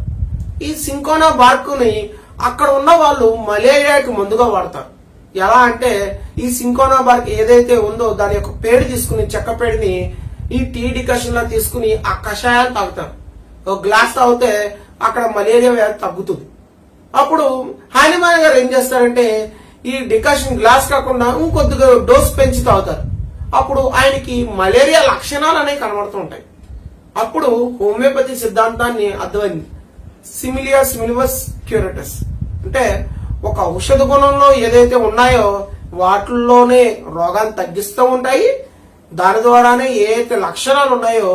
ఈ సింకోనా బార్క్ ని అక్కడ ఉన్న వాళ్ళు మలేరియాకి మందుగా వాడతారు. ఎలా అంటే ఈ సింకోనా బార్క్ ఏదైతే ఉందో దాని యొక్క పేరు తీసుకుని చెక్క పేరుని ఈ టీ డికాషన్ లో తీసుకుని ఆ కషాయాన్ని తాగుతారు. ఒక గ్లాస్ తాగితే అక్కడ మలేరియా వ్యాధి తగ్గుతుంది. అప్పుడు హానిమాన్ గారు ఏం చేస్తారంటే ఈ డికాషన్ గ్లాస్ కాకుండా ఇంకొద్దిగా డోస్ పెంచి తాగుతారు. అప్పుడు ఆయనకి మలేరియా లక్షణాలు అనేవి కనబడుతూ ఉంటాయి. అప్పుడు హోమియోపతి సిద్ధాంతాన్ని అర్థమైంది. సిమిలియా సిమిలివస్ క్యూరటస్ అంటే ఒక ఔషధ గుణంలో ఏదైతే ఉన్నాయో వాటిల్లోనే రోగాన్ని తగ్గిస్తూ ఉంటాయి. దాని ద్వారానే ఏదైతే లక్షణాలు ఉన్నాయో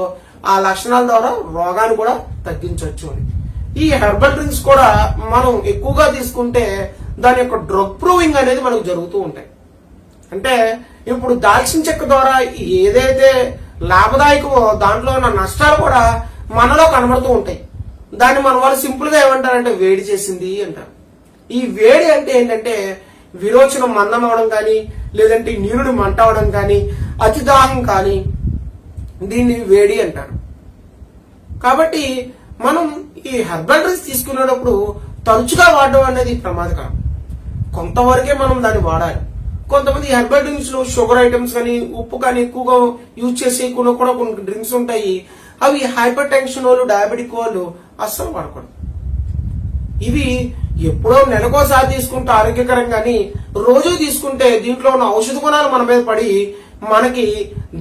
ఆ లక్షణాల ద్వారా రోగాన్ని కూడా తగ్గించవచ్చు అని. ఈ హెర్బల్ డ్రింక్స్ కూడా మనం ఎక్కువగా తీసుకుంటే దాని యొక్క డ్రగ్ ప్రూవింగ్ అనేది మనకు జరుగుతూ ఉంటాయి. అంటే ఇప్పుడు దాల్చిన చెక్క ద్వారా ఏదైతే లాభదాయకమో దాంట్లో ఉన్న నష్టాలు కూడా మనలో కనబడుతూ ఉంటాయి. దాన్ని మన వాళ్ళు సింపుల్ గా ఏమంటారంటే వేడి చేసింది అంటారు. ఈ వేడి అంటే ఏంటంటే విరోచనం మందం అవడం కానీ లేదంటే నీరుడు మంట అవడం కానీ అతిదాహం కానీ దీన్ని వేడి అంటారు. కాబట్టి మనం ఈ హెర్బల్ డ్రింక్స్ తీసుకునేటప్పుడు తరచుగా వాడడం అనేది ప్రమాదకరం. కొంతవరకే మనం దాన్ని వాడాలి. కొంతమంది హెర్బల్ డ్రింక్స్ లో షుగర్ ఐటమ్స్ కానీ ఉప్పు కానీ ఎక్కువగా యూజ్ చేసే కూడా కొన్ని డ్రింక్స్ ఉంటాయి. అవి హైపర్ టెన్షన్ వాళ్ళు డయాబెటిక్ వాళ్ళు అస్సలు వాడకూడదు. ఇవి ఎప్పుడో నెలకోసారి తీసుకుంటే ఆరోగ్యకరం కానీ రోజు తీసుకుంటే దీంట్లో ఉన్న ఔషధ గుణాలు మన మీద పడి మనకి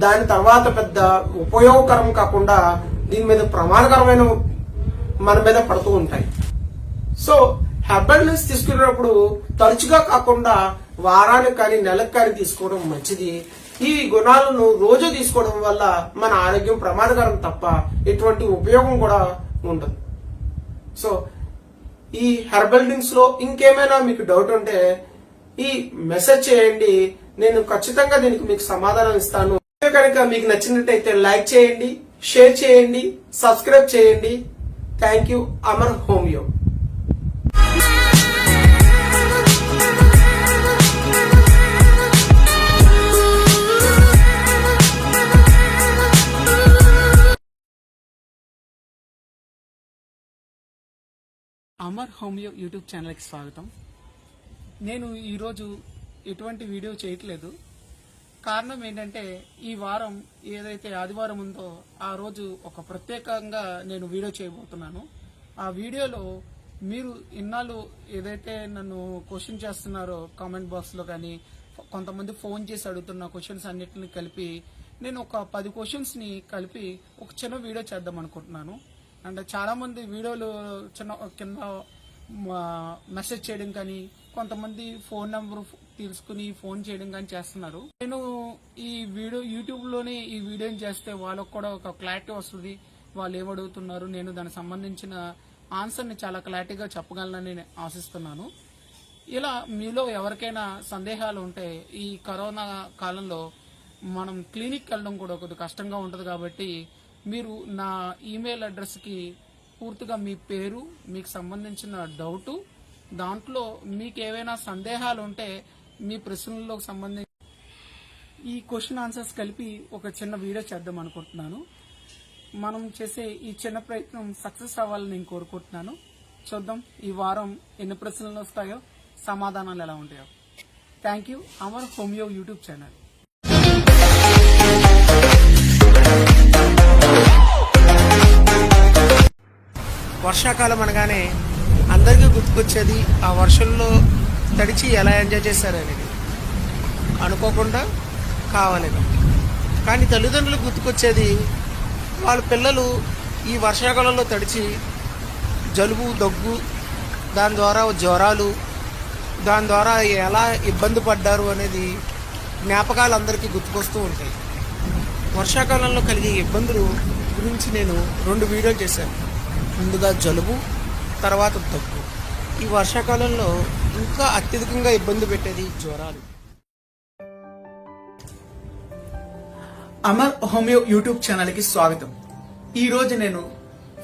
దాని తర్వాత పెద్ద ఉపయోగకరం కాకుండా దీని మీద ప్రమాదకరమైన మన మీద పడుతూ ఉంటాయి. సో హెర్బల్ డ్రింక్స్ తీసుకునేటప్పుడు తరచుగా కాకుండా వారానికి కానీ నెలకు కానీ తీసుకోవడం మంచిది. ఈ గుణాలను రోజు తీసుకోవడం వల్ల మన ఆరోగ్యం ప్రమాదకరం తప్ప ఎటువంటి ఉపయోగం కూడా ఉండదు. సో ఈ హెర్బల్ డ్రింక్స్ లో ఇంకేమైనా మీకు డౌట్ ఉంటే ఈ మెసేజ్ చేయండి, నేను ఖచ్చితంగా దీనికి మీకు సమాధానం ఇస్తాను. కనుక మీకు నచ్చినట్టయితే లైక్ చేయండి, షేర్ చేయండి, సబ్స్క్రైబ్ చేయండి. Thank you. Amar homeo. Amar homeo YouTube ఛానల్కి స్వాగతం. నేను ఈరోజు ఎటువంటి వీడియో చేయట్లేదు. కారణం ఏంటంటే ఈ వారం ఏదైతే ఆదివారం ఉందో ఆ రోజు ఒక ప్రత్యేకంగా నేను వీడియో చేయబోతున్నాను. ఆ వీడియోలో మీరు ఇన్నాళ్ళు ఏదైతే నన్ను క్వశ్చన్ చేస్తున్నారో కామెంట్ బాక్స్లో కానీ కొంతమంది ఫోన్ చేసి అడుగుతున్న క్వశ్చన్స్ అన్నిటిని కలిపి నేను ఒక 10 క్వశ్చన్స్ని కలిపి ఒక చిన్న వీడియో చేద్దాం అనుకుంటున్నాను. అండ్ చాలా మంది వీడియోలు కింద మెసేజ్ చేయడం కానీ కొంతమంది ఫోన్ నెంబర్ తీసుకుని ఫోన్ చేయడం కానీ చేస్తున్నారు. నేను ఈ వీడియో యూట్యూబ్ లోనే ఈ వీడియోని చేస్తే వాళ్ళకు కూడా ఒక క్లారిటీ వస్తుంది. వాళ్ళు ఏమడుగుతున్నారు, నేను దానికి సంబంధించిన ఆన్సర్ని చాలా క్లారిటీగా చెప్పగలనని నేను ఆశిస్తున్నాను. ఇలా మీలో ఎవరికైనా సందేహాలు ఉంటే ఈ కరోనా కాలంలో మనం క్లినిక్ వెళ్ళడం కూడా కొద్దిగా కష్టంగా ఉంటుంది. కాబట్టి మీరు నా ఈమెయిల్ అడ్రస్కి పూర్తిగా మీ పేరు, మీకు సంబంధించిన డౌటు, దాంట్లో మీకు ఏవైనా సందేహాలు ఉంటే మీ ప్రశ్నలకు సంబంధించి ఈ క్వశ్చన్ ఆన్సర్స్ కలిపి ఒక చిన్న వీడియో చేద్దాం అనుకుంటున్నాను. మనం చేసే ఈ చిన్న ప్రయత్నం సక్సెస్ అవ్వాలని నేను కోరుకుంటున్నాను. చూద్దాం ఈ వారం ఎన్ని ప్రశ్నలు వస్తాయో, సమాధానాలు ఎలా ఉంటాయో. Thank you. Amar homeo YouTube channel. వర్షాకాలం అనగానే అందరికీ గుర్తుకొచ్చేది ఆ వర్షంలో తడిచి ఎలా ఎంజాయ్ చేశారనేది. అనుకోకుండా కావాలని. కానీ తల్లిదండ్రులకు గుర్తుకొచ్చేది వాళ్ళ పిల్లలు ఈ వర్షాకాలంలో తడిచి జలుబు, దగ్గు, దాని ద్వారా జ్వరాలు, దాని ద్వారా ఎలా ఇబ్బంది పడ్డారు అనేది జ్ఞాపకాలు అందరికీ గుర్తుకొస్తూ ఉంటాయి. వర్షాకాలంలో కలిగే ఇబ్బందులు గురించి నేను 2 వీడియోలు చేశాను. ముందుగా జలుబు, తర్వాత దగ్గు. ఈ వర్షాకాలంలో ఇంకా అత్యధికంగా ఇబ్బంది పెట్టేది జ్వరాలు. అమర్ హోమియో యూట్యూబ్ ఛానల్కి స్వాగతం. ఈ రోజు నేను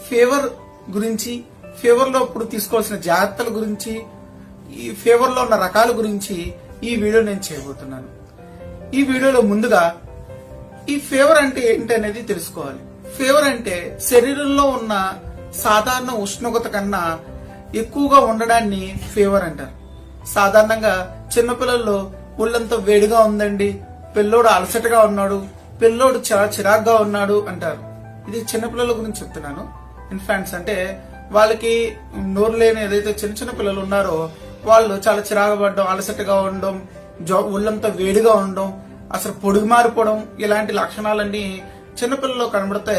ఫీవర్ గురించి, ఫీవర్ లో ఇప్పుడు తీసుకోవాల్సిన జాగ్రత్తల గురించి, ఈ ఫీవర్ లో ఉన్న రకాల గురించి ఈ వీడియో నేను చేయబోతున్నాను. ఈ వీడియోలో ముందుగా ఈ ఫీవర్ అంటే ఏంటి అనేది తెలుసుకోవాలి. ఫీవర్ అంటే శరీరంలో ఉన్న సాధారణ ఉష్ణోగ్రత కన్నా ఎక్కువగా ఉండడాన్ని ఫీవర్ అంటారు. సాధారణంగా చిన్నపిల్లల్లో ఒళ్ళంతా వేడిగా ఉందండి, పిల్లోడు అలసటగా ఉన్నాడు, పిల్లోడు చాలా చిరాగ్గా ఉన్నాడు అంటారు. ఇది చిన్నపిల్లల గురించి చెప్తున్నాను. ఇన్ఫాంట్స్ అంటే వాళ్ళకి నోరు లేని ఏదైతే చిన్న చిన్న పిల్లలు ఉన్నారో వాళ్ళు చాలా చిరాగపడడం, అలసటగా ఉండడం, ఒళ్ళంతా వేడిగా ఉండడం, అసలు పొడుగు మారిపోవడం, ఇలాంటి లక్షణాలన్నీ చిన్నపిల్లల్లో కనబడితే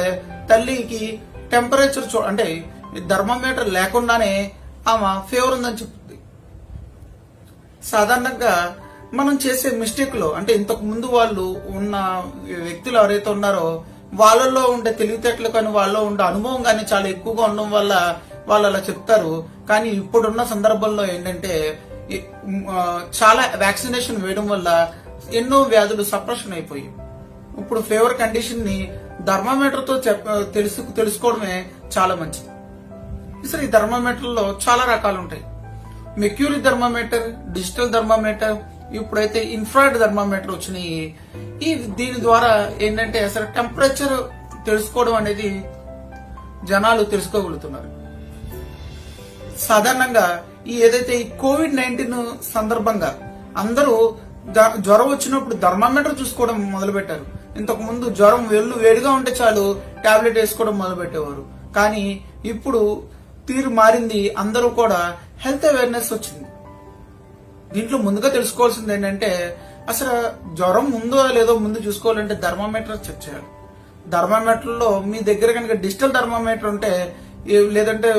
తల్లికి టెంపరేచర్ అంటే థర్మామీటర్ లేకుండానే ఆమె ఫీవర్ ఉందని చెప్తుంది. సాధారణంగా మనం చేసే మిస్టేక్ లో అంటే ఇంతకు ముందు వాళ్ళు ఉన్న వ్యక్తులు ఎవరైతే ఉన్నారో వాళ్ళలో ఉండే తెలివితేటలు కానీ వాళ్ళలో ఉండే అనుభవం కానీ చాలా ఎక్కువగా ఉండడం వల్ల వాళ్ళు అలా చెప్తారు. కానీ ఇప్పుడున్న సందర్భంలో ఏంటంటే చాలా వ్యాక్సినేషన్ వేయడం వల్ల ఎన్నో వ్యాధులు సప్రెషన్ అయిపోయి ఇప్పుడు ఫీవర్ కండిషన్ ని థర్మామీటర్ తో తెలుసుకోవడమే చాలా మంచిది. సరే, ఈ థర్మామీటర్ లో చాలా రకాలు ఉంటాయి. మెర్క్యూరీ థర్మామీటర్, డిజిటల్ థర్మామీటర్, ఇప్పుడైతే ఇన్ఫ్రారెడ్ థర్మామీటర్ వచ్చినాయి. దీని ద్వారా ఏంటంటే అసలు టెంపరేచర్ తెలుసుకోవడం అనేది జనాలు తెలుసుకోగలుగుతున్నారు. సాధారణంగా ఏదైతే ఈ కోవిడ్-19 సందర్భంగా అందరూ జ్వరం వచ్చినప్పుడు థర్మామీటర్ చూసుకోవడం మొదలు పెట్టారు. ఇంతకు ముందు జ్వరం వేడిగా ఉంటే చాలు టాబ్లెట్ వేసుకోవడం మొదలు పెట్టేవారు. కానీ ఇప్పుడు తీరు మారింది. అందరూ కూడా హెల్త్ అవేర్నెస్ వచ్చింది. దీంట్లో ముందుగా తెలుసుకోవాల్సింది ఏంటంటే అసలు జ్వరం ఉందో లేదో ముందు చూసుకోవాలంటే థర్మామీటర్ చెక్ చేయాలి. థర్మామీటర్ లో మీ దగ్గర కనుక డిజిటల్ థర్మామీటర్ ఉంటే, లేదంటే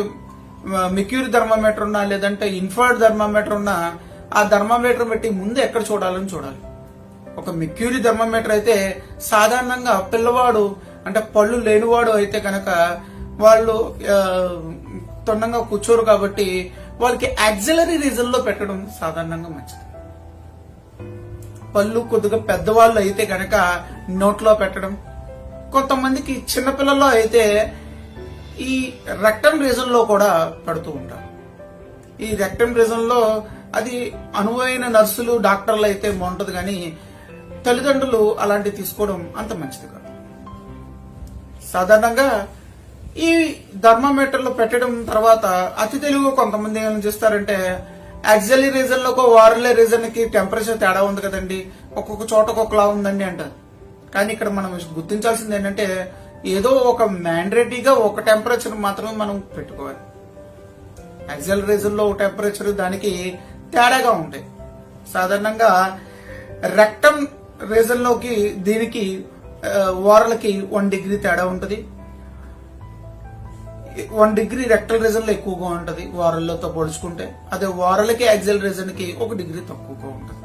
మెర్క్యూరీ థర్మామీటర్ ఉన్నా, లేదంటే ఇన్ఫ్రారెడ్ థర్మామీటర్ ఉన్నా, ఆ థర్మామీటర్ బట్టి ముందు ఎక్కడ చూడాలని చూడాలి. ఒక మెర్క్యూరీ థర్మామీటర్ అయితే సాధారణంగా పిల్లవాడు అంటే పళ్ళు లేనివాడు అయితే కనుక వాళ్ళు తొండంగా కూర్చోరు కాబట్టి వాళ్ళకి యాక్సిలరీ రీజన్ లో పెట్టడం సాధారణంగా మంచిది. పళ్ళు కొద్దిగా పెద్దవాళ్ళు అయితే గనక నోట్లో పెట్టడం, కొంతమందికి చిన్నపిల్లల్లో అయితే ఈ రెక్టమ్ రీజన్ లో కూడా పెడుతూ ఉంటారు. ఈ రెక్టమ్ రీజన్ లో అది అనువైన నర్సులు, డాక్టర్లు అయితే బాగుంటది, కానీ తల్లిదండ్రులు అలాంటివి తీసుకోవడం అంత మంచిది కాదు. సాధారణంగా ఈ థర్మామీటర్ లో పెట్టడం తర్వాత అతి తెలుగు కొంతమంది ఏమైనా చేస్తారంటే యాక్సిలరీ రీజన్ లో వారలే రీజన్ కి టెంపరేచర్ తేడా ఉంది కదండి, ఒక్కొక్క చోట ఒక్కొక్కలా ఉందండి అంటారు. కానీ ఇక్కడ మనం గుర్తించాల్సింది ఏంటంటే ఏదో ఒక మ్యాండేటరీగా ఒక టెంపరేచర్ మాత్రమే మనం పెట్టుకోవాలి. యాక్సిలరీ రీజన్ లో ఒక టెంపరేచర్ దానికి తేడాగా ఉంటాయి. సాధారణంగా రెక్టమ్ రీజన్ లోకి దీనికి వారలకి 1 డిగ్రీ తేడా ఉంటుంది. 1 డిగ్రీ రెక్టల్ రీజన్ లో ఎక్కువగా ఉంటది వారల్లతో పోల్చుకుంటే. అదే వారలకి యాక్సిల్ రీజన్ కి 1 డిగ్రీ తక్కువగా ఉంటుంది.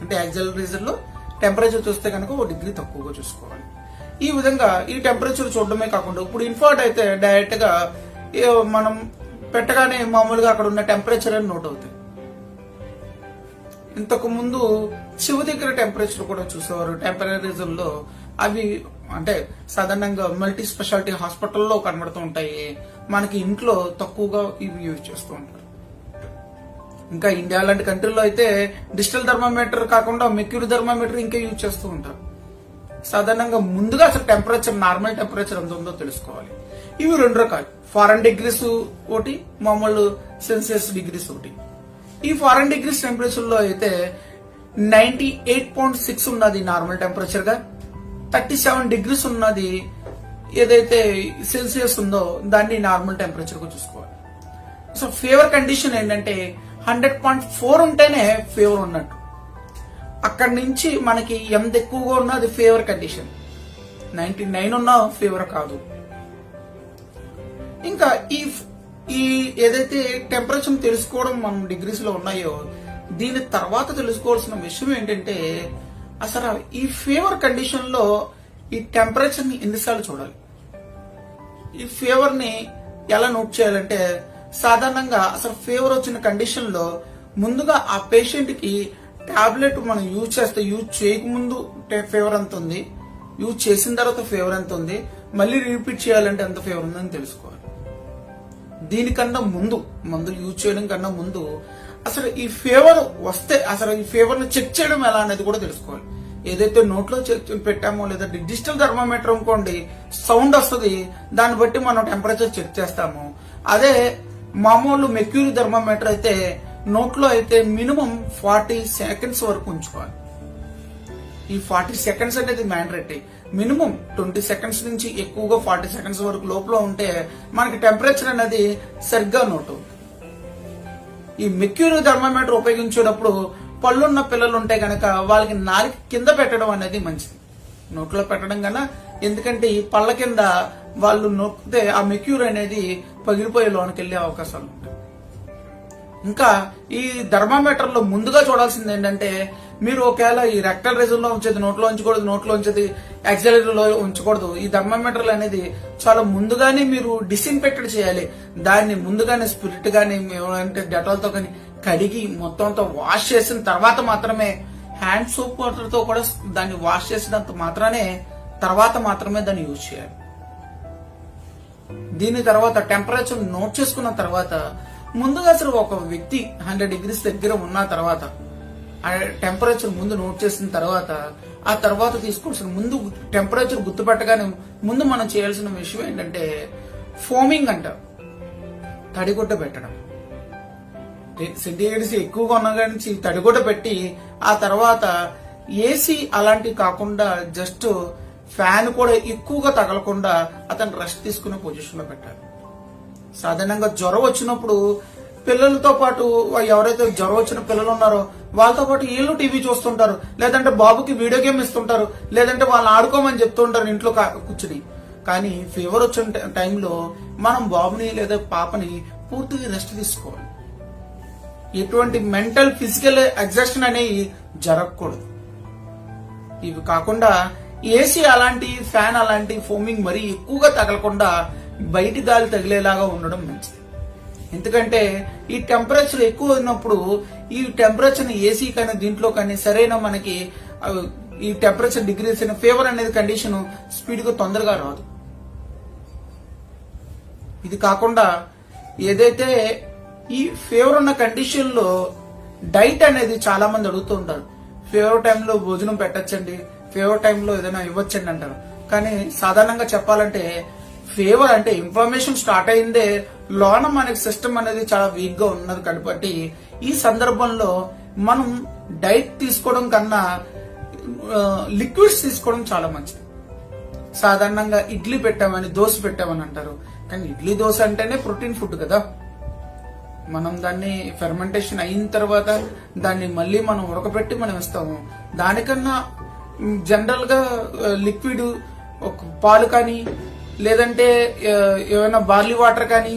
అంటే యాక్సిల్ రీజన్ లో టెంపరేచర్ చూస్తే కనుక 1 డిగ్రీ తక్కువగా చూసుకోవాలి. ఈ విధంగా ఈ టెంపరేచర్ చూడడమే కాకుండా ఇప్పుడు ఇన్ఫార్ట్ అయితే డైరెక్ట్ గా మనం పెట్టగానే మామూలుగా అక్కడ ఉన్న టెంపరేచర్ అని నోట్ అవుతాయి. ఇంతకు ముందు చెవి దగ్గర టెంపరేచర్ కూడా చూసేవారు టెంపరీ రీజన్ లో. అవి అంటే సాధారణంగా మల్టీ స్పెషాలిటీ హాస్పిటల్లో కనబడుతూ ఉంటాయి. మనకి ఇంట్లో తక్కువగా ఇవి యూజ్ చేస్తూ ఉంటారు. ఇంకా ఇండియా లాంటి కంట్రీలో అయితే డిజిటల్ థర్మామీటర్ కాకుండా మెర్క్యూరీ థర్మామీటర్ ఇంకా యూజ్ చేస్తూ ఉంటారు. సాధారణంగా ముందుగా అసలు టెంపరేచర్, నార్మల్ టెంపరేచర్ ఎంత ఉందో తెలుసుకోవాలి. ఇవి 2 రకాలు, ఫారెన్ డిగ్రీస్ ఒకటి, మామూలు సెల్సియస్ డిగ్రీస్ ఒకటి. ఈ ఫారెన్ డిగ్రీస్ టెంపరేచర్ లో అయితే 98.6 ఉన్నది నార్మల్ టెంపరేచర్ గా, 37 డిగ్రీస్ ఉన్నది ఏదైతే సెల్సియస్ ఉందో దాన్ని నార్మల్ టెంపరేచర్ గా చూసుకోవాలి. సో ఫీవర్ కండిషన్ ఏంటంటే 100.4 ఉంటేనే ఫీవర్ ఉన్నట్టు. అక్కడి నుంచి మనకి ఎంత ఎక్కువగా ఉన్నది ఫీవర్ కండిషన్, 99 ఉన్నా ఫీవర్ కాదు. ఇంకా ఈ ఏదైతే టెంపరేచర్ తెలుసుకోవడం మనం డిగ్రీస్ లో ఉన్నాయో దీని తర్వాత తెలుసుకోవాల్సిన విషయం ఏంటంటే అసలు ఈ ఫీవర్ కండిషన్ లో ఈ టెంపరేచర్ ని ఎన్నిసార్లు చూడాలి, ఈ ఫీవర్ ని ఎలా నోట్ చేయాలంటే సాధారణంగా అసలు ఫీవర్ వచ్చిన కండిషన్ లో ముందుగా ఆ పేషెంట్ కి టాబ్లెట్ మనం యూజ్ చేస్తే యూజ్ చేయకముందు ఫీవర్ ఎంత ఉంది, యూజ్ చేసిన తర్వాత ఫీవర్ ఎంత ఉంది, మళ్ళీ రిపీట్ చేయాలంటే ఎంత ఫీవర్ ఉందని తెలుసుకోవాలి. దీనికన్నా ముందు మందులు యూజ్ చేయడం కన్నా ముందు అసలు ఈ ఫీవర్ వస్తే అసలు ఈ ఫీవర్ ని చెక్ చేయడం ఎలా అనేది కూడా తెలుసుకోవాలి. ఏదైతే నోట్లో పెట్టామో లేదా డిజిటల్ థర్మామీటర్ అనుకోండి, సౌండ్ వస్తుంది, దాన్ని బట్టి మనం టెంపరేచర్ చెక్ చేస్తాము. అదే మామూలు మెర్క్యూరీ థర్మామీటర్ అయితే నోట్లో అయితే మినిమం 40 సెకండ్స్ వరకు ఉంచుకోవాలి. ఈ 40 సెకండ్స్ అనేది మ్యాండేటరీ. మినిమం 20 సెకండ్స్ నుంచి ఎక్కువగా 40 సెకండ్స్ వరకు లోపల ఉంటే మనకి టెంపరేచర్ అనేది సరిగ్గా నోట్ అవుతుంది. ఈ మెర్క్యూరీ థర్మామీటర్ ఉపయోగించేటప్పుడు పళ్ళున్న పిల్లలు ఉంటే గనక వాళ్ళకి నాలుక కింద పెట్టడం అనేది మంచిది, నోట్లో పెట్టడం కన్నా. ఎందుకంటే ఈ పళ్ళ కింద వాళ్ళు నొక్కితే ఆ మెర్క్యూరీ అనేది పగిలిపోయే లోనికి వెళ్లే అవకాశాలు ఉంటాయి. ఇంకా ఈ థర్మామీటర్ లో ముందుగా చూడాల్సింది ఏంటంటే, మీరు ఒకవేళ ఈ రెక్టల్ రీజన్ లో ఉంచేది నోట్లో ఉంచకూడదు, నోట్లో ఉంచేది యాక్సిలరేటర్ లో ఉంచకూడదు. ఈ థర్మామీటర్లు అనేది చాలా ముందుగానే మీరు డిస్ఇన్ఫెక్టెడ్ చేయాలి. దాన్ని ముందుగానే స్పిరిట్ గానీ అంటే డెటాల్ తో కానీ కడిగి మొత్తంతో వాష్ చేసిన తర్వాత మాత్రమే, హ్యాండ్ సోప్ వాటర్ తో కూడా దాన్ని వాష్ చేసినంత తర్వాత మాత్రమే దాన్ని యూజ్ చేయాలి. దీని తర్వాత టెంపరేచర్ నోట్ చేసుకున్న తర్వాత ముందుగా అసలు ఒక వ్యక్తి 100 degrees దగ్గర ఉన్న తర్వాత ఆ టెంపరేచర్ ముందు నోట్ చేసిన తర్వాత ఆ తర్వాత తీసుకోవాల్సిన ముందు టెంపరేచర్ గుర్తుపెట్టగానే ముందు మనం చేయాల్సిన విషయం ఏంటంటే ఫోమింగ్ అంటారు, తడిగుడ్డ పెట్టడం. సెంటిగ్రేడ్స్ ఎక్కువగా ఉన్న నుంచి తడిగుడ్డ పెట్టి ఆ తర్వాత ఏసీ అలాంటివి కాకుండా జస్ట్ ఫ్యాన్ కూడా ఎక్కువగా తగలకుండా అతను రెస్ట్ తీసుకునే పొజిషన్ లో పెట్టాలి. సాధారణంగా జ్వరం వచ్చినప్పుడు పిల్లలతో పాటు ఎవరైతే జ్వరం వచ్చిన పిల్లలు ఉన్నారో వాళ్ళతో పాటు వీళ్ళు టీవీ చూస్తుంటారు, లేదంటే బాబుకి వీడియో గేమ్ ఇస్తుంటారు, లేదంటే వాళ్ళని ఆడుకోమని చెప్తుంటారు ఇంట్లో కూర్చుని. కానీ ఫీవర్ వచ్చిన టైంలో మనం బాబుని లేదా పాపని పూర్తిగా రెస్ట్ తీసుకోవాలి. ఎటువంటి మెంటల్ ఫిజికల్ ఎగ్జాస్షన్ అనేవి జరగకూడదు. ఇవి కాకుండా ఏసీ అలాంటి ఫ్యాన్ అలాంటి ఫోమింగ్ మరీ ఎక్కువగా తగలకుండా బయటి గాలి తగిలేలాగా ఉండడం మంచిది. ఎందుకంటే ఈ టెంపరేచర్ ఎక్కువ ఉన్నప్పుడు ఈ టెంపరేచర్ ఏసీ కానీ దీంట్లో కానీ సరైన మనకి ఈ టెంపరేచర్ డిగ్రీస్ ఫీవర్ అనేది కండిషన్ స్పీడ్ గా తొందరగా రాదు. ఇది కాకుండా ఏదైతే ఈ ఫీవర్ ఉన్న కండిషన్ లో డైట్ అనేది చాలా మంది అడుగుతూ ఉంటారు. ఫీవర్ టైంలో భోజనం పెట్టచ్చండి, ఫీవర్ టైంలో ఏదైనా ఇవ్వచ్చండి అంటారు. కానీ సాధారణంగా చెప్పాలంటే ఫీవర్ అంటే ఇన్ఫర్మేషన్ స్టార్ట్ అయిందే లోన మనకి సిస్టమ్ అనేది చాలా వీక్ గా ఉన్నది కాబట్టి ఈ సందర్భంలో మనం డైట్ తీసుకోవడం కన్నా లిక్విడ్స్ తీసుకోవడం చాలా మంచిది. సాధారణంగా ఇడ్లీ పెట్టామని దోశ పెట్టామని అంటారు, కానీ ఇడ్లీ దోశ అంటేనే ప్రోటీన్ ఫుడ్ కదా. మనం దాన్ని ఫెర్మెంటేషన్ అయిన తర్వాత దాన్ని మళ్ళీ మనం ఉడకబెట్టి మనం ఇస్తాము. దానికన్నా జనరల్ గా లిక్విడ్ ఒక పాలు కానీ లేదంటే ఏమైనా బార్లీ వాటర్ కానీ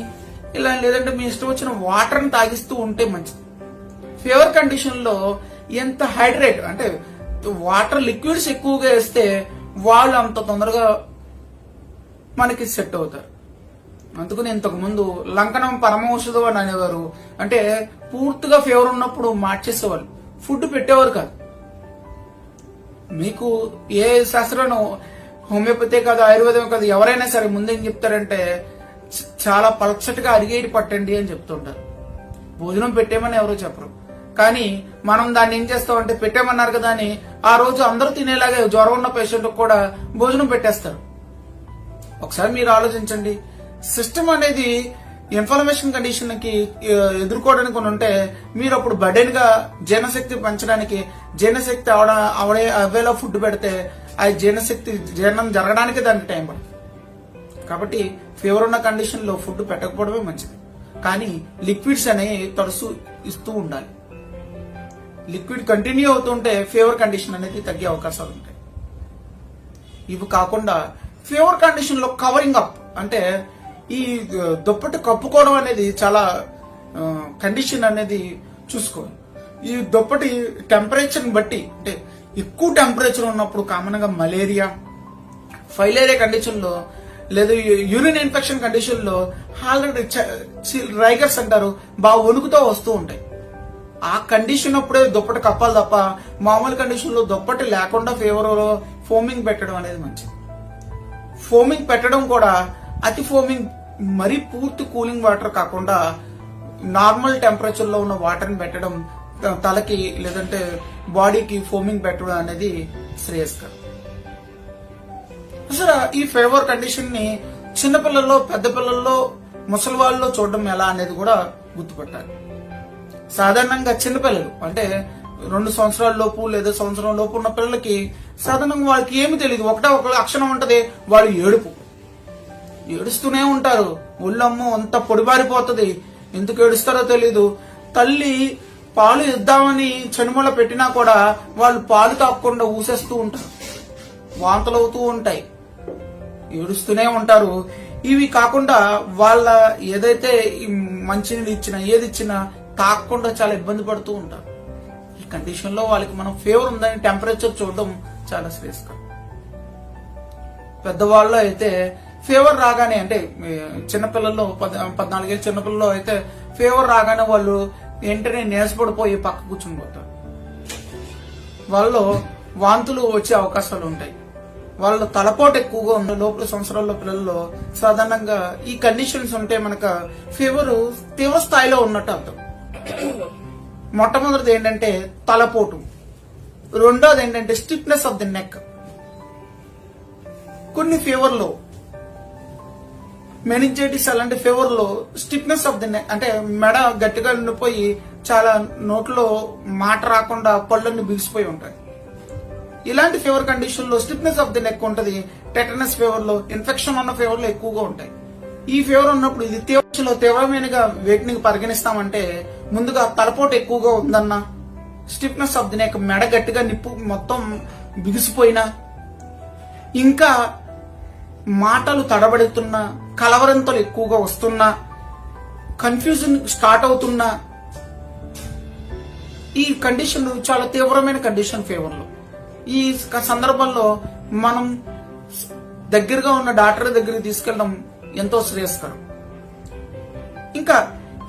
ఇలా లేదంటే మీ ఇష్టం వచ్చిన వాటర్ని తాగిస్తూ ఉంటే మంచిది. ఫీవర్ కండిషన్ లో ఎంత హైడ్రేట్ అంటే వాటర్ లిక్విడ్స్ ఎక్కువగా వేస్తే వాళ్ళు అంత తొందరగా మనకి సెట్ అవుతారు. అందుకని ఇంతకు ముందు లంకనం పరమౌషధం అని అనేవారు. అంటే పూర్తిగా ఫీవర్ ఉన్నప్పుడు మార్చేసేవాళ్ళు, ఫుడ్ పెట్టేవారు కాదు. మీకు ఏ శాస్త్రం హోమియోపతి కాదు ఆయుర్వేదం కాదు ఎవరైనా సరే ముందేం చెప్తారంటే చాలా పలచటిగా అరిగేటి పట్టండి అని చెప్తుంటారు. భోజనం పెట్టేమని ఎవరో చెప్పరు. కానీ మనం దాన్ని ఏం చేస్తామంటే పెట్టేమన్నారు కదా అని ఆ రోజు అందరూ తినేలాగే జ్వరం ఉన్న పేషెంట్ కూడా భోజనం పెట్టేస్తారు. ఒకసారి మీరు ఆలోచించండి, సిస్టమ్ అనేది ఇన్ఫ్లమేషన్ కండిషన్ కి ఎదుర్కోవడానికి ఉంటే మీరు అప్పుడు బర్డెన్ గా జీర్ణశక్తి పెంచడానికి జీర్ణశక్తి అవేలా ఫుడ్ పెడితే ఆ జీర్ణం జరగడానికి దానికి టైం పడుతుంది. కాబట్టి ఫీవర్ ఉన్న కండిషన్ లో ఫుడ్ పెట్టకపోవడమే మంచిది. కానీ లిక్విడ్స్ అనేవి తరచూ ఇస్తూ ఉండాలి. లిక్విడ్ కంటిన్యూ అవుతుంటే ఫీవర్ కండిషన్ అనేది తగ్గే అవకాశాలు ఉంటాయి. ఇవి కాకుండా ఫీవర్ కండిషన్ లో కవరింగ్ అప్ అంటే ఈ దుప్పటి కప్పుకోవడం అనేది చాలా కండిషన్ అనేది చూసుకోవాలి. ఈ దుప్పటి టెంపరేచర్ బట్టి అంటే ఎక్కువ టెంపరేచర్ ఉన్నప్పుడు కామన్ గా మలేరియా, ఫైలేరియా కండిషన్ లో లేదా యూరిన్ ఇన్ఫెక్షన్ కండిషన్ లో ఆల్రెడీ రైగర్స్ అంటారు, బాగా వణుకుతో వస్తూ ఉంటాయి. ఆ కండిషన్ అప్పుడే దుప్పటి కప్పాలి తప్ప మామూలు కండిషన్ లో దుప్పటి లేకుండా ఫీవర్ ఫోమింగ్ పెట్టడం అనేది మంచిది. ఫోమింగ్ పెట్టడం కూడా అతి ఫోమింగ్, మరీ పూర్తి కూలింగ్ వాటర్ కాకుండా నార్మల్ టెంపరేచర్ లో ఉన్న వాటర్ని పెట్టడం తలకి లేదంటే బాడీకి ఫోమింగ్ పెట్టడం అనేది శ్రేయస్కరం. అసలు ఈ ఫీవర్ కండిషన్ ని చిన్నపిల్లల్లో, పెద్ద పిల్లల్లో, ముసలి వాళ్ళలో చూడడం ఎలా అనేది కూడా గుర్తుపట్టాలి. సాధారణంగా చిన్నపిల్లలు అంటే 2 సంవత్సరాల లోపు లేదా సంవత్సరం లోపు ఉన్న పిల్లలకి సాధారణంగా వాళ్ళకి ఏమి తెలియదు. ఒక లక్షణం ఉంటది, వాళ్ళు ఏడుస్తూనే ఉంటారు. ఒళ్ళమ్మో అంత పొడిబారిపోతుంది. ఎందుకు ఏడుస్తారో తెలీదు. తల్లి పాలు ఇద్దామని చనుమల పెట్టినా కూడా వాళ్ళు పాలు తాగకుండా ఊసేస్తూ ఉంటారు, వాంతులు అవుతూ ఉంటాయి, ఏడుస్తూనే ఉంటారు. ఇవి కాకుండా వాళ్ళ ఏదైతే మంచినీళ్ళు ఇచ్చినా ఏది ఇచ్చినా తాగకుండా చాలా ఇబ్బంది పడుతూ ఉంటారు. ఈ కండిషన్ లో వాళ్ళకి మనం ఫీవర్ ఉందని టెంపరేచర్ చూడడం చాలా శ్రేయస్కరం. పెద్దవాళ్ళు అయితే ఫీవర్ రాగానే, అంటే చిన్నపిల్లల్లో 14 ఏళ్ళ చిన్నపిల్లల్లో అయితే ఫీవర్ రాగానే వాళ్ళు వెంటనే నీరసపడిపోయి పక్క కూర్చుని పోతారు. వాళ్ళు వాంతులు వచ్చే అవకాశాలు ఉంటాయి. వాళ్ళ తలపోటు ఎక్కువగా ఉన్న లోపల సంవత్సరాల పిల్లల్లో సాధారణంగా ఈ కండిషన్స్ ఉంటే మనకు ఫీవర్ తీవ్ర స్థాయిలో ఉన్నట్టు అర్థం. మొట్టమొదటిది ఏంటంటే తలపోటు, రెండోది ఏంటంటే స్టిఫ్నెస్ ఆఫ్ ది నెక్. కొన్ని ఫీవర్లో మెనింజైటిస్ అలాంటి ఫీవర్ లో స్టిఫ్నెస్ ఆఫ్ ది నెక్ అంటే మెడ గట్టిగా నిండిపోయి చాలా నోట్లో మాట రాకుండా పళ్ళన్ని బిగిసిపోయి ఉంటాయి. ఇలాంటి ఫీవర్ కండిషన్ లో స్టిఫ్నెస్ ఆఫ్ ది నెక్ ఉంటది. టెటనస్ ఫీవర్ లో, ఇన్ఫెక్షన్ ఉన్న ఫీవర్ లో ఎక్కువగా ఉంటాయి. ఈ ఫీవర్ ఉన్నప్పుడు ఇది తీవ్రమైనగా వేటిని పరిగణిస్తామంటే ముందుగా తలపోటు ఎక్కువగా ఉందన్నా, స్టిఫ్నెస్ ఆఫ్ ది నెక్ మెడ గట్టిగా నిప్పు మొత్తం బిగిసిపోయినా, ఇంకా మాటలు తడబడుతున్నా, కలవరంతలు ఎక్కువగా వస్తున్నా, కన్ఫ్యూజన్ స్టార్ట్ అవుతున్నా, ఈ కండిషన్ చాలా తీవ్రమైన కండిషన్ ఫీవర్ లో. ఈ సందర్భంలో మనం దగ్గరగా ఉన్న డాక్టర్ దగ్గరికి తీసుకెళ్ళడం ఎంతో శ్రేయస్కరం. ఇంకా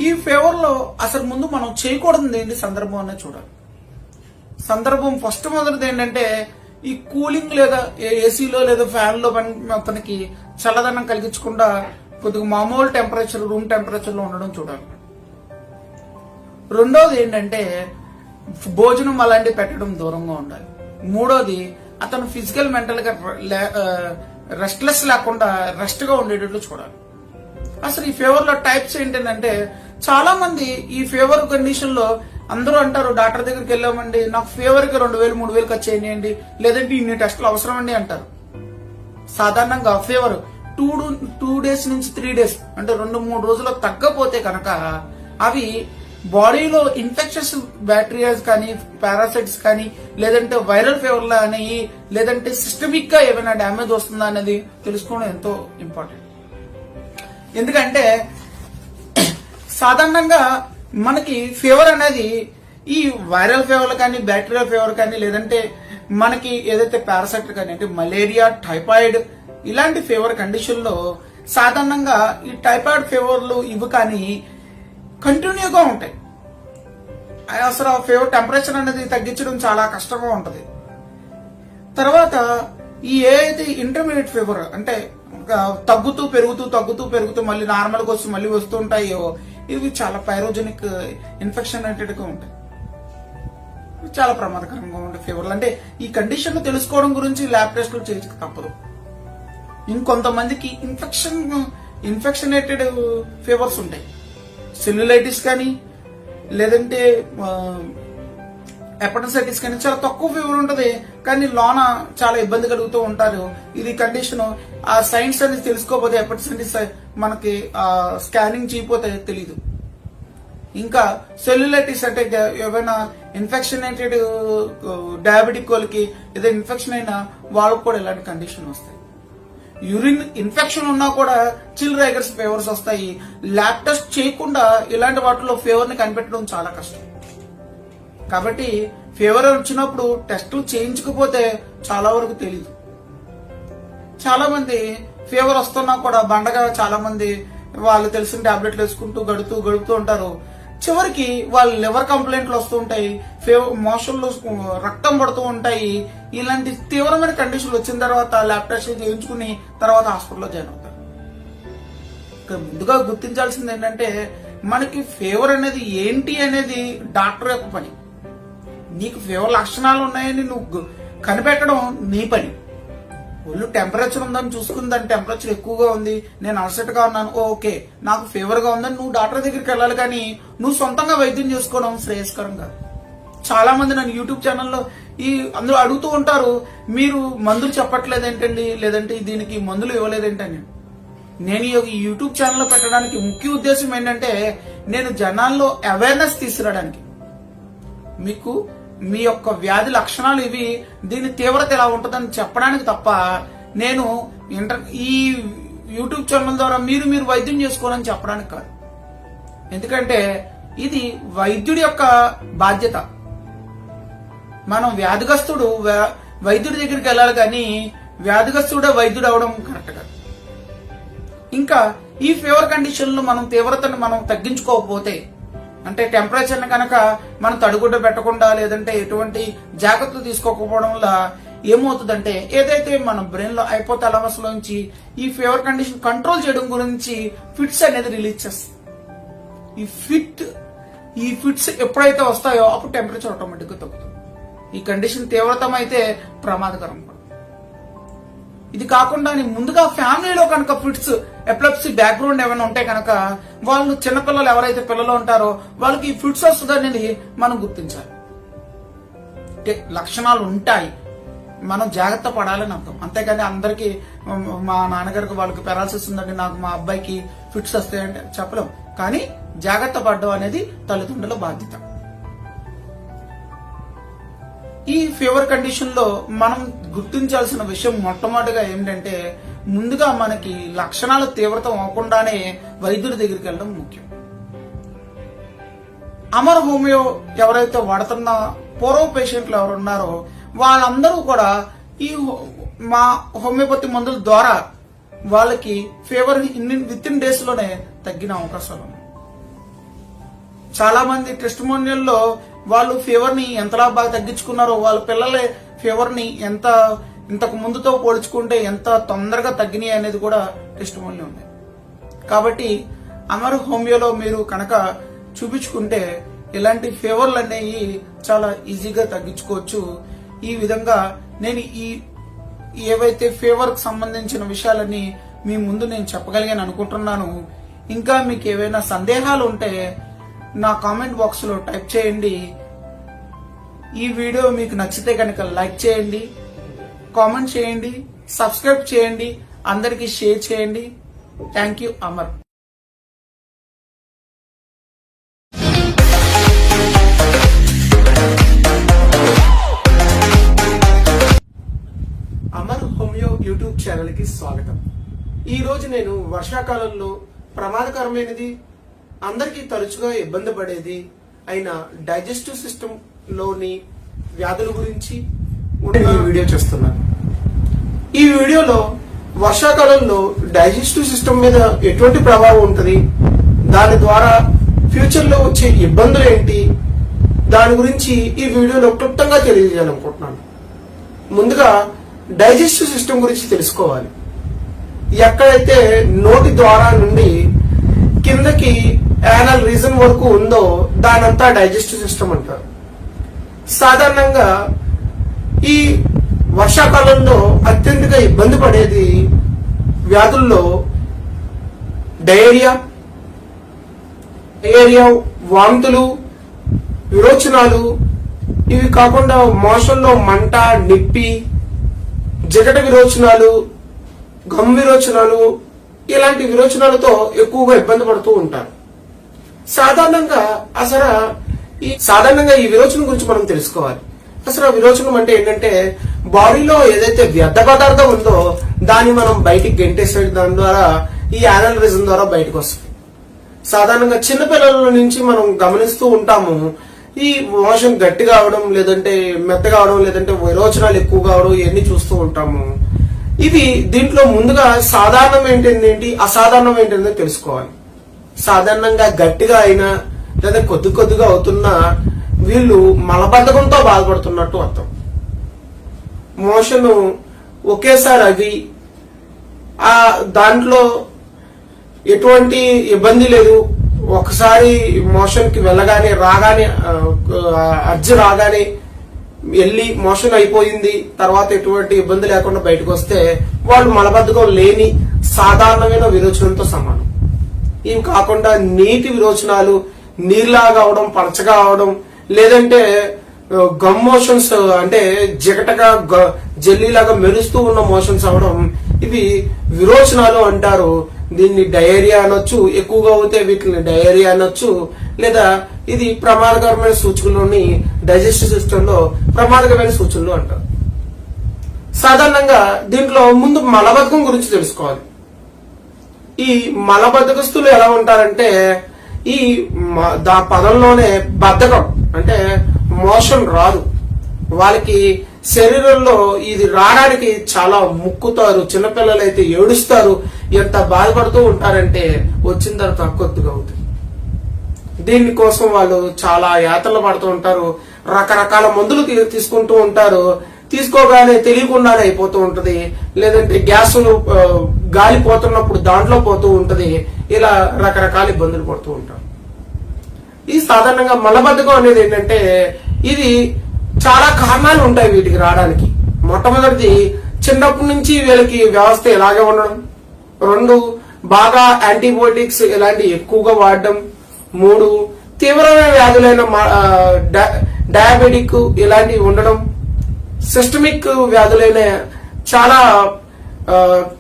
ఈ ఫీవర్ లో అసలు ముందు మనం చేయకూడదు ఏంటి సందర్భం అనేది చూడాలి. సందర్భం ఫస్ట్ మొదటిది ఏంటంటే ఈ కూలింగ్ లేదా ఏసీలో లేదా ఫ్యాన్ లో అతనికి చల్లదనం కలిగించకుండా కొద్దిగా మామూలు టెంపరేచర్, రూమ్ టెంపరేచర్ లో ఉండడం చూడాలి. రెండోది ఏంటంటే భోజనం అలాంటివి పెట్టడం దూరంగా ఉండాలి. మూడోది అతను ఫిజికల్ మెంటల్ గా రెస్ట్లెస్ లేకుండా రెస్ట్ గా ఉండేటట్లు చూడాలి. అసలు ఈ ఫీవర్ లో టైప్స్ ఏంటంటే చాలా మంది ఈ ఫీవర్ కండిషన్ లో అందరూ అంటారు, డాక్టర్ దగ్గరికి వెళ్ళామండి, నాకు ఫీవర్ కి 2,000 3,000 ఖర్చు చేయండి, లేదంటే ఇన్ని టెస్టులు అవసరం అండి అంటారు. సాధారణంగా ఫీవర్ 2 days నుంచి 3 days అంటే 2-3 రోజుల్లో తగ్గపోతే కనుక అవి బాడీలో ఇన్ఫెక్షన్స్ బ్యాక్టీరియాస్ కానీ, పారాసైట్స్ కానీ, లేదంటే వైరల్ ఫీవర్లు అని, లేదంటే సిస్టమిక్ గా ఏమైనా డ్యామేజ్ వస్తుందా అనేది తెలుసుకోవడం ఎంతో ఇంపార్టెంట్. ఎందుకంటే సాధారణంగా మనకి ఫీవర్ అనేది ఈ వైరల్ ఫీవర్ కానీ, బ్యాక్టీరియల్ ఫీవర్ కానీ, లేదంటే మనకి ఏదైతే పారాసైట్ కానీ అంటే మలేరియా, టైఫాయిడ్ ఇలాంటి ఫీవర్ కండిషన్ లో సాధారణంగా ఈ టైఫాయిడ్ ఫీవర్లు ఇవి కానీ కంటిన్యూగా ఉంటాయి. అసలు ఫీవర్ టెంపరేచర్ అనేది తగ్గించడం చాలా కష్టంగా ఉంటది. తర్వాత ఈ ఏదైతే ఇంటర్మీడియట్ ఫీవర్ అంటే తగ్గుతూ పెరుగుతూ మళ్ళీ నార్మల్గా వచ్చి మళ్ళీ వస్తూ ఉంటాయో ఇవి చాలా పైరోజెనిక్ ఇన్ఫెక్షన్ గా ఉంటాయి. చాలా ప్రమాదకరంగా ఉండే ఫీవర్లు. అంటే ఈ కండిషన్ తెలుసుకోవడం గురించి ల్యాబ్ టెస్టులు చేయక తప్పదు. ఇంకొంతమందికి ఇన్ఫెక్షనేటెడ్ ఫీవర్స్ ఉంటాయి. సెల్యులైటిస్ కానీ, లేదంటే హెపటైటిస్ కానీ చాలా తక్కువ ఫీవర్ ఉంటది, కానీ లోన చాలా ఇబ్బంది కలుగుతూ ఉంటారు. ఇది కండిషన్ ఆ సైన్స్ అనేది తెలుసుకోకపోతే హెపటైటిస్ మనకి స్కానింగ్ చేయకపోతే తెలీదు. ఇంకా సెల్యులైటిస్ అంటే ఏమైనా ఇన్ఫెక్షనేటెడ్ డయాబెటిక్ వాళ్ళకి ఏదో ఇన్ఫెక్షన్ అయినా వాళ్ళకు కూడా ఇలాంటి కండిషన్ వస్తాయి. యూరిన్ ఇన్ఫెక్షన్ ఉన్నా కూడా చిల్ రైగర్స్ ఫీవర్స్ వస్తాయి. ల్యాబ్ టెస్ట్ చేయకుండా ఇలాంటి వాటిలో ఫీవర్ ని కనిపెట్టడం చాలా కష్టం. కాబట్టి ఫీవర్ వచ్చినప్పుడు టెస్టులు చేయించకపోతే చాలా వరకు తెలియదు. చాలా మంది ఫీవర్ వస్తున్నా కూడా బండగా చాలా మంది వాళ్ళు తెలిసిన టాబ్లెట్లు వేసుకుంటూ గడుపుతూ ఉంటారు. చివరికి వాళ్ళు లివర్ కంప్లైంట్లు వస్తూ ఉంటాయి, మోషన్లు రక్తం పడుతూ ఉంటాయి. ఇలాంటి తీవ్రమైన కండిషన్లు వచ్చిన తర్వాత ల్యాబ్ టెస్ట్ చేయించుకుని తర్వాత హాస్పిటల్లో జాయిన్ అవుతారు. ముందుగా గుర్తించాల్సింది ఏంటంటే మనకి ఫీవర్ అనేది ఏంటి అనేది డాక్టర్ యొక్క పని. నీకు ఫీవర్ లక్షణాలు ఉన్నాయని నువ్వు కనిపెట్టడం నీ పని. ఒళ్ళు టెంపరేచర్ ఉందని చూసుకుని దాని టెంపరేచర్ ఎక్కువగా ఉంది, నేను అలసట గా ఉన్నాను, ఓకే నాకు ఫీవర్ గా ఉందని నువ్వు డాక్టర్ దగ్గరికి వెళ్ళాలి, కానీ నువ్వు సొంతంగా వైద్యం చేసుకోవడం శ్రేయస్కరం కాదు. చాలా మంది నన్ను యూట్యూబ్ ఛానల్లో అందరూ అడుగుతూ ఉంటారు, మీరు మందులు చెప్పట్లేదు ఏంటండి, లేదంటే దీనికి మందులు ఇవ్వలేదేంటని. నేను ఈ యూట్యూబ్ ఛానల్ పెట్టడానికి ముఖ్య ఉద్దేశం ఏంటంటే నేను జనాల్లో అవేర్నెస్ తీసుకురావడానికి. మీకు మీ యొక్క వ్యాధి లక్షణాలు ఇవి, దీని తీవ్రత ఎలా ఉంటుందని చెప్పడానికి తప్ప నేను ఈ యూట్యూబ్ ఛానల్ ద్వారా మీరు వైద్యం చేసుకోవాలని చెప్పడానికి కాదు. ఎందుకంటే ఇది వైద్యుడి యొక్క బాధ్యత. మనం వ్యాధిగ్రస్తుడు వైద్యుడి దగ్గరికి వెళ్ళాలి, కానీ వ్యాధిగ్రస్తుడే వైద్యుడు అవడం కరెక్ట్ కాదు. ఇంకా ఈ ఫీవర్ కండిషన్లు మనం తీవ్రతను మనం తగ్గించుకోకపోతే, అంటే టెంపరేచర్ని కనుక మనం తడిగుడ్డ పెట్టకుండా లేదంటే ఎటువంటి జాగ్రత్తలు తీసుకోకపోవడం వల్ల ఏమవుతుందంటే ఏదైతే మన బ్రెయిన్ లో హైపోథాలమస్ లోంచి ఈ ఫీవర్ కండిషన్ కంట్రోల్ చేయడం గురించి ఫిట్స్ అనేది రిలీజ్ చేస్తుంది. ఈ ఫిట్స్ ఎప్పుడైతే వస్తాయో అప్పుడు టెంపరేచర్ ఆటోమేటిక్ గా తగ్గుతుంది. ఈ కండిషన్ తీవ్రతం అయితే ప్రమాదకరం. ఇది కాకుండా ముందుగా ఫ్యామిలీలో కనుక ఫిట్స్ ఎపిలెప్సీ బ్యాక్గ్రౌండ్ ఏమైనా ఉంటే కనుక వాళ్ళు చిన్నపిల్లలు ఎవరైతే పిల్లలు ఉంటారో వాళ్ళకి ఈ ఫిట్స్ వస్తుంది అనేది మనం గుర్తించాలి. లక్షణాలు ఉంటాయి, మనం జాగ్రత్త పడాలని అర్థం. అంతేకాని అందరికి మా నాన్నగారికి వాళ్ళకి పెరాలసిస్ ఉందండి, నాకు మా అబ్బాయికి ఫిట్స్ వస్తాయంటే చెప్పలేం. కానీ జాగ్రత్త పడడం అనేది తల్లిదండ్రుల బాధ్యత. ఈ ఫీవర్ కండిషన్ లో మనం గుర్తించాల్సిన విషయం మొట్టమొదటిగా ఏంటంటే ముందుగా మనకి లక్షణాలు తీవ్రతం అవ్వకుండానే వైద్యుడి దగ్గరికి వెళ్ళడం ముఖ్యం. అమర్ హోమియో ఎవరైతే వాడుతున్న పూర్వ పేషెంట్లు ఎవరు ఉన్నారో వాళ్ళందరూ కూడా ఈ మా హోమియోపతి మందుల ద్వారా వాళ్ళకి ఫీవర్ విత్ ఇన్ డేస్ లోనే తగ్గిన అవకాశాలు ఉన్నాయి. చాలా మంది టెస్టిమోనియల్లో వాళ్ళు ఫీవర్ ని ఎంతలా బాగా తగ్గించుకున్నారో, వాళ్ళ పిల్లలే ఫీవర్ ని ఇంతకు ముందుతో పోల్చుకుంటే ఎంత తొందరగా తగ్గినాయి అనేది కూడా టెస్టిమోనియల్ ఉన్నాయి. కాబట్టి అమర్ హోమియోలో మీరు కనుక చూపించుకుంటే ఇలాంటి ఫీవర్లు అనేవి చాలా ఈజీగా తగ్గించుకోవచ్చు. ఈ విధంగా నేను ఏవైతే ఫీవర్ కి సంబంధించిన విషయాలని మీ ముందు నేను చెప్పగలిగాను అనుకుంటున్నాను. ఇంకా మీకు ఏవైనా సందేహాలు ఉంటే నా కామెంట్ బాక్స్ లో టైప్ చేయండి. ఈ వీడియో మీకు నచ్చితే కనుక లైక్ చేయండి, కామెంట్ చేయండి, సబ్స్క్రైబ్ చేయండి, అందరికీ షేర్ చేయండి. Thank you. Amar. Amar homeo YouTube channel కి స్వాగతం. ఈ రోజు నేను వర్షాకాలంలో ప్రమాదకరమైనది, అందరికీ తరచుగా ఇబ్బంది పడేది అయిన డైజెస్టివ్ సిస్టమ్ లోని వ్యాధుల గురించి వీడియో చేస్తున్నాను. ఈ వీడియోలో వర్షాకాలంలో డైజెస్టివ్ సిస్టమ్ మీద ఎటువంటి ప్రభావం ఉంటుంది, దాని ద్వారా ఫ్యూచర్ లో వచ్చే ఇబ్బందులు ఏంటి, దాని గురించి ఈ వీడియోలో క్లుప్తంగా తెలియజేయాలనుకుంటున్నాను. ముందుగా డైజెస్టివ్ సిస్టమ్ గురించి తెలుసుకోవాలి. ఎక్కడైతే నోటి ద్వారా నుండి కిందకి యానల్ రీజన్ వరకు ఉందో దానంతా డైజెస్టివ్ సిస్టమ్ అంటారు. సాధారణంగా ఈ వర్షాకాలంలో అత్యంతగా ఇబ్బంది పడేది వ్యాధుల్లో డయేరియా, వాంతులు, విరోచనాలు, ఇవి కాకుండా మోషన్లో మంట, నిప్పి, జగట విరోచనాలు, గమ్ విరోచనాలు, ఇలాంటి విరోచనాలతో ఎక్కువగా ఇబ్బంది పడుతూ ఉంటారు. సాధారణంగా ఈ విరోచనం గురించి మనం తెలుసుకోవాలి. అసలు విరోచనం అంటే ఏంటంటే బాడీలో ఏదైతే వ్యర్థ పదార్థం ఉందో దాన్ని మనం బయటికి గెంటేసే దాని ద్వారా ఈ యానల్ రీజన్ ద్వారా బయటకు వస్తుంది. సాధారణంగా చిన్నపిల్లల నుంచి మనం గమనిస్తూ ఉంటాము, ఈ మోషన్ గట్టిగా అవడం, లేదంటే మెత్తగా అవడం, లేదంటే విరోచనాలు ఎక్కువ కావడం, ఇవన్నీ చూస్తూ ఉంటాము. ఇది దీంట్లో ముందుగా సాధారణం ఏంటి అసాధారణం ఏంటనేది తెలుసుకోవాలి. సాధారణంగా గట్టిగా అయినా లేదా కొద్ది కొద్దిగా అవుతున్నా వీళ్ళు మలబద్ధకంతో బాధపడుతున్నట్టు అర్థం. మోషన్ ఒకేసారి అవి దాంట్లో ఎటువంటి ఇబ్బంది లేదు. ఒకసారి మోషన్ కి వెళ్ళగానే రాగానే అర్జు రాగానే వెళ్ళి మోషన్ అయిపోయింది, తర్వాత ఎటువంటి ఇబ్బంది లేకుండా బయటకు వస్తే వాళ్ళు మలబద్ధకం లేని సాధారణమైన విరోచనంతో సమానం. ఇవి కాకుండా నీటి విరోచనాలు, నీరులాగా అవడం, పలచగా అవడం, లేదంటే గమ్ మోషన్స్ అంటే జిగటగా జెల్లీలాగా మెరుస్తూ ఉన్న మోషన్స్ అవడం, ఇవి విరోచనాలు అంటారు. దీన్ని డయేరియా అనొచ్చు, ఎక్కువగా అవుతే వీటిని డయేరియా అనొచ్చు, లేదా ఇది ప్రమాదకరమైన సూచనలోని డైజెస్టివ్ సిస్టమ్ లో ప్రమాదకరమైన సూచనలు అంటారు. సాధారణంగా దీంట్లో ముందు మలబద్ధకం గురించి తెలుసుకోవాలి. ఈ మలబద్ధకస్తులు ఎలా ఉంటారంటే ఈ పదంలోనే బద్ధకం అంటే మోషన్ రాదు. వాళ్ళకి శరీరంలో ఇది రావడానికి చాలా ముక్కుతారు. చిన్నపిల్లలు అయితే ఏడుస్తారు. ఎంత బాధపడుతూ ఉంటారంటే వచ్చిన తర్వాత కొద్దిగా అవుతుంది. దీనికోసం వాళ్ళు చాలా యాతనలు పడుతూ ఉంటారు. రకరకాల మందులు తీసుకుంటూ ఉంటారు. తీసుకోగానే తెలియకుండానే అయిపోతూ ఉంటది. లేదంటే గ్యాస్ గాలి పోతున్నప్పుడు దాంట్లో పోతూ ఉంటది. ఇలా రకరకాల ఇబ్బందులు పడుతూ ఉంటారు. ఈ సాధారణంగా మలబద్ధకం అనేది ఏంటంటే ఇది చాలా కారణాలు ఉంటాయి వీటికి రావడానికి. మొట్టమొదటిది చిన్నప్పటి నుంచి వీళ్ళకి వ్యవస్థ ఇలాగే ఉండడం. 2 బాగా యాంటీబయోటిక్స్ ఇలాంటి ఎక్కువగా వాడడం. 3 తీవ్రమైన వ్యాధులైన డయాబెటిక్ ఇలాంటివి ఉండడం. సిస్టమిక్ వ్యాధులైన చాలా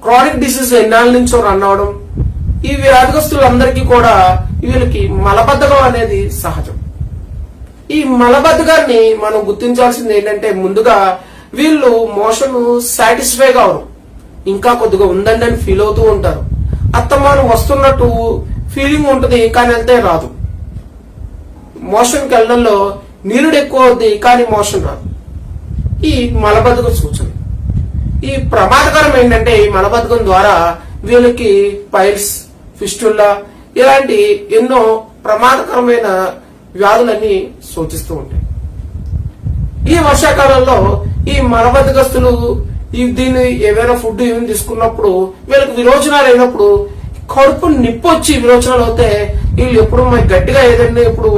క్రానిక్ డిసీజ్ ఎన్నాళ్ళ నుంచో రన్ అవడం. ఈ వ్యాధిగ్రస్తులందరికీ కూడా వీళ్ళకి మలబద్ధకం అనేది సహజం. ఈ మలబద్ధకాన్ని మనం గుర్తించాల్సింది ఏంటంటే ముందుగా వీళ్ళు మోషన్ సాటిస్ఫైగా అవరు, ఇంకా కొద్దిగా ఉందండి అని ఫీల్ అవుతూ ఉంటారు. అత్తమానం వస్తున్నట్టు ఫీలింగ్ ఉంటుంది, కానీ అంతే రాదు. మోషన్కి వెళ్ళడంలో నీరుడు ఎక్కువ అవుద్ది, కానీ మోషన్ రాదు. ఈ మలబద్ధకం సూచన. ఈ ప్రమాదకరం ఏంటంటే ఈ మలబద్ధకం ద్వారా వీళ్ళకి పైల్స్, ఫిస్టుల్లా ఇలాంటి ఎన్నో ప్రమాదకరమైన వ్యాధులన్నీ సూచిస్తూ ఉంటాయి. ఈ వర్షాకాలంలో ఈ మలబద్ధకస్తులు దీన్ని ఏవైనా ఫుడ్ ఏమైనా తీసుకున్నప్పుడు వీళ్ళకి విరోచనాలు అయినప్పుడు కడుపు నిప్పు వచ్చి విరోచనాలు అవుతే వీళ్ళు ఎప్పుడు గట్టిగా ఏదంటే ఇప్పుడు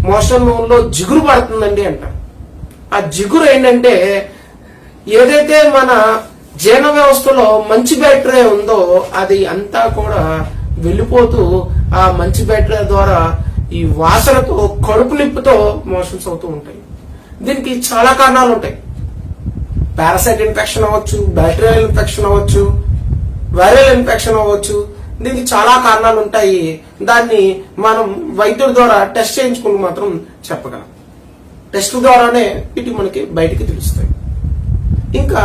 మోషన్ లో జిగురు పడుతుందండి అంటారు. ఆ జిగురు ఏంటంటే ఏదైతే మన జీర్ణ వ్యవస్థలో మంచి బ్యాక్టీరియా ఉందో అది అంతా కూడా వెళ్ళిపోతూ ఆ మంచి బ్యాక్టీరియా ద్వారా ఈ వాసనతో కడుపు నిప్పుతో మోషన్స్ అవుతూ ఉంటాయి. దీనికి చాలా కారణాలు ఉంటాయి. పారాసైట్ ఇన్ఫెక్షన్ అవ్వచ్చు, బ్యాక్టీరియల్ ఇన్ఫెక్షన్ అవ్వచ్చు, వైరల్ ఇన్ఫెక్షన్ అవ్వచ్చు. దీనికి చాలా కారణాలు ఉంటాయి. దాన్ని మనం వైద్యుడి ద్వారా టెస్ట్ చేయించుకుని మాత్రం చెప్పగలం. టెస్ట్ ద్వారానే ఇటు మనకి బయటికి తెలుస్తాయి. ఇంకా